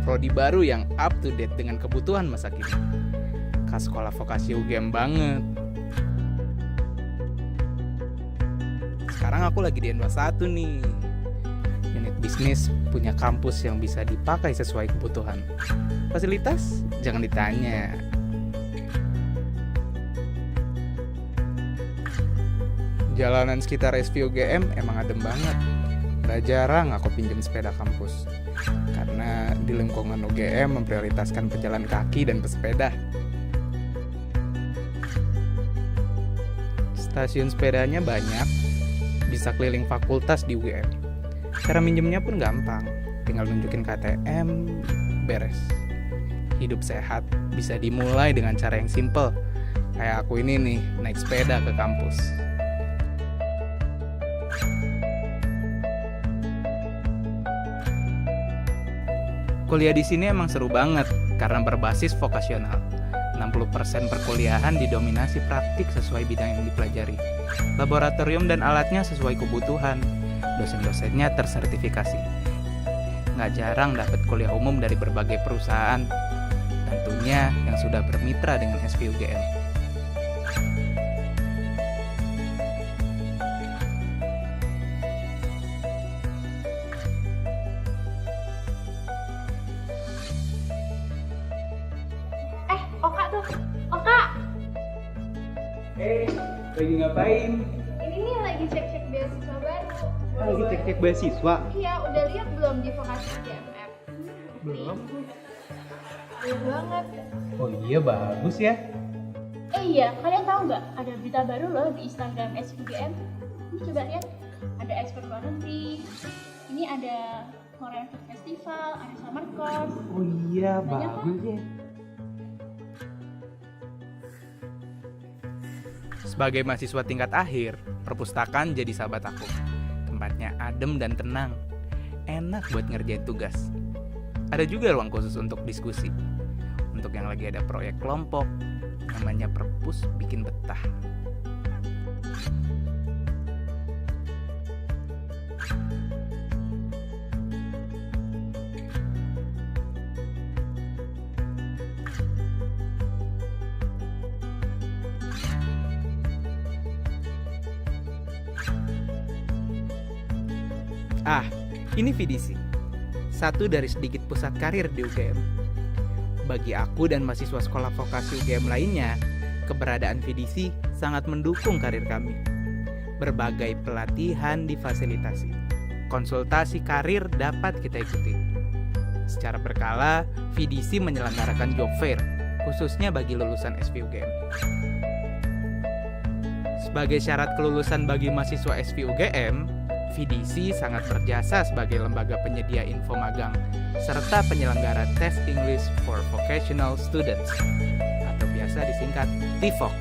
Prodi baru yang up to date dengan kebutuhan masa kini. Khas sekolah vokasi UGM banget. Sekarang aku lagi di N21 nih. Unit bisnis punya kampus yang bisa dipakai sesuai kebutuhan. Fasilitas? Jangan ditanya. Jalanan sekitar SVUGM emang adem banget. Gak jarang aku pinjam sepeda kampus. Karena di lingkungan UGM memprioritaskan pejalan kaki dan pesepeda. Stasiun sepedanya banyak, bisa keliling fakultas di UGM. Cara minjemnya pun gampang, tinggal nunjukin KTM, beres. Hidup sehat bisa dimulai dengan cara yang simple. Kayak aku ini nih, naik sepeda ke kampus. Kuliah di sini emang seru banget karena berbasis vokasional. 60% perkuliahan didominasi praktik sesuai bidang yang dipelajari. Laboratorium dan alatnya sesuai kebutuhan. Dosen-dosennya tersertifikasi. Nggak jarang dapat kuliah umum dari berbagai perusahaan. Tentunya yang sudah bermitra dengan SVUGM. Lagi ngapain? Ini nih lagi cek-cek beasiswa baru. Lagi cek-cek beasiswa? Iya, udah lihat belum di vokasi GMF? Belum. Belum banget. Oh iya, bagus ya. Iya, kalian tahu nggak? Ada berita baru loh di Instagram SVGM. Ini coba lihat, ada ekspor luar negeri. Ini ada Korean Food Festival, ada summer course. Oh iya, banyak bagus kan? ya. Sebagai mahasiswa tingkat akhir, perpustakaan jadi sahabat aku. Tempatnya adem dan tenang. Enak buat ngerjain tugas. Ada juga ruang khusus untuk diskusi. Untuk yang lagi ada proyek kelompok, namanya perpus bikin betah. Ah, ini VDC, satu dari sedikit pusat karir di UGM. Bagi aku dan mahasiswa sekolah vokasi UGM lainnya, keberadaan VDC sangat mendukung karir kami. Berbagai pelatihan difasilitasi, konsultasi karir dapat kita ikuti. Secara berkala, VDC menyelenggarakan job fair, khususnya bagi lulusan SV UGM. Sebagai syarat kelulusan bagi mahasiswa SV UGM, VDC sangat berjasa sebagai lembaga penyedia info magang serta penyelenggara tes English for Vocational Students atau biasa disingkat TVOX.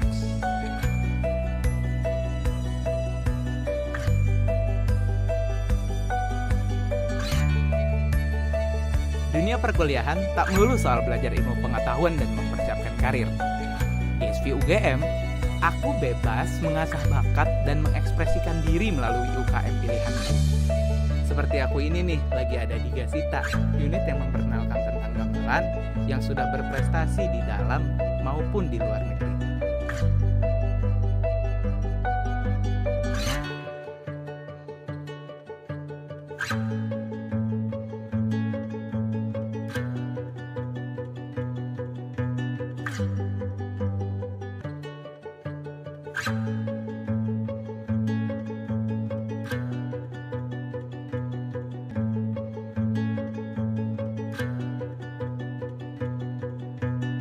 Dunia perkuliahan tak melulu soal belajar ilmu pengetahuan dan mempersiapkan karir. Di SV UGM, aku bebas mengasah bakat dan mengekspresikan diri melalui UKM pilihanku. Seperti aku ini nih, lagi ada di Gasita, unit yang memperkenalkan tentang gamelan yang sudah berprestasi di dalam maupun di luar negeri.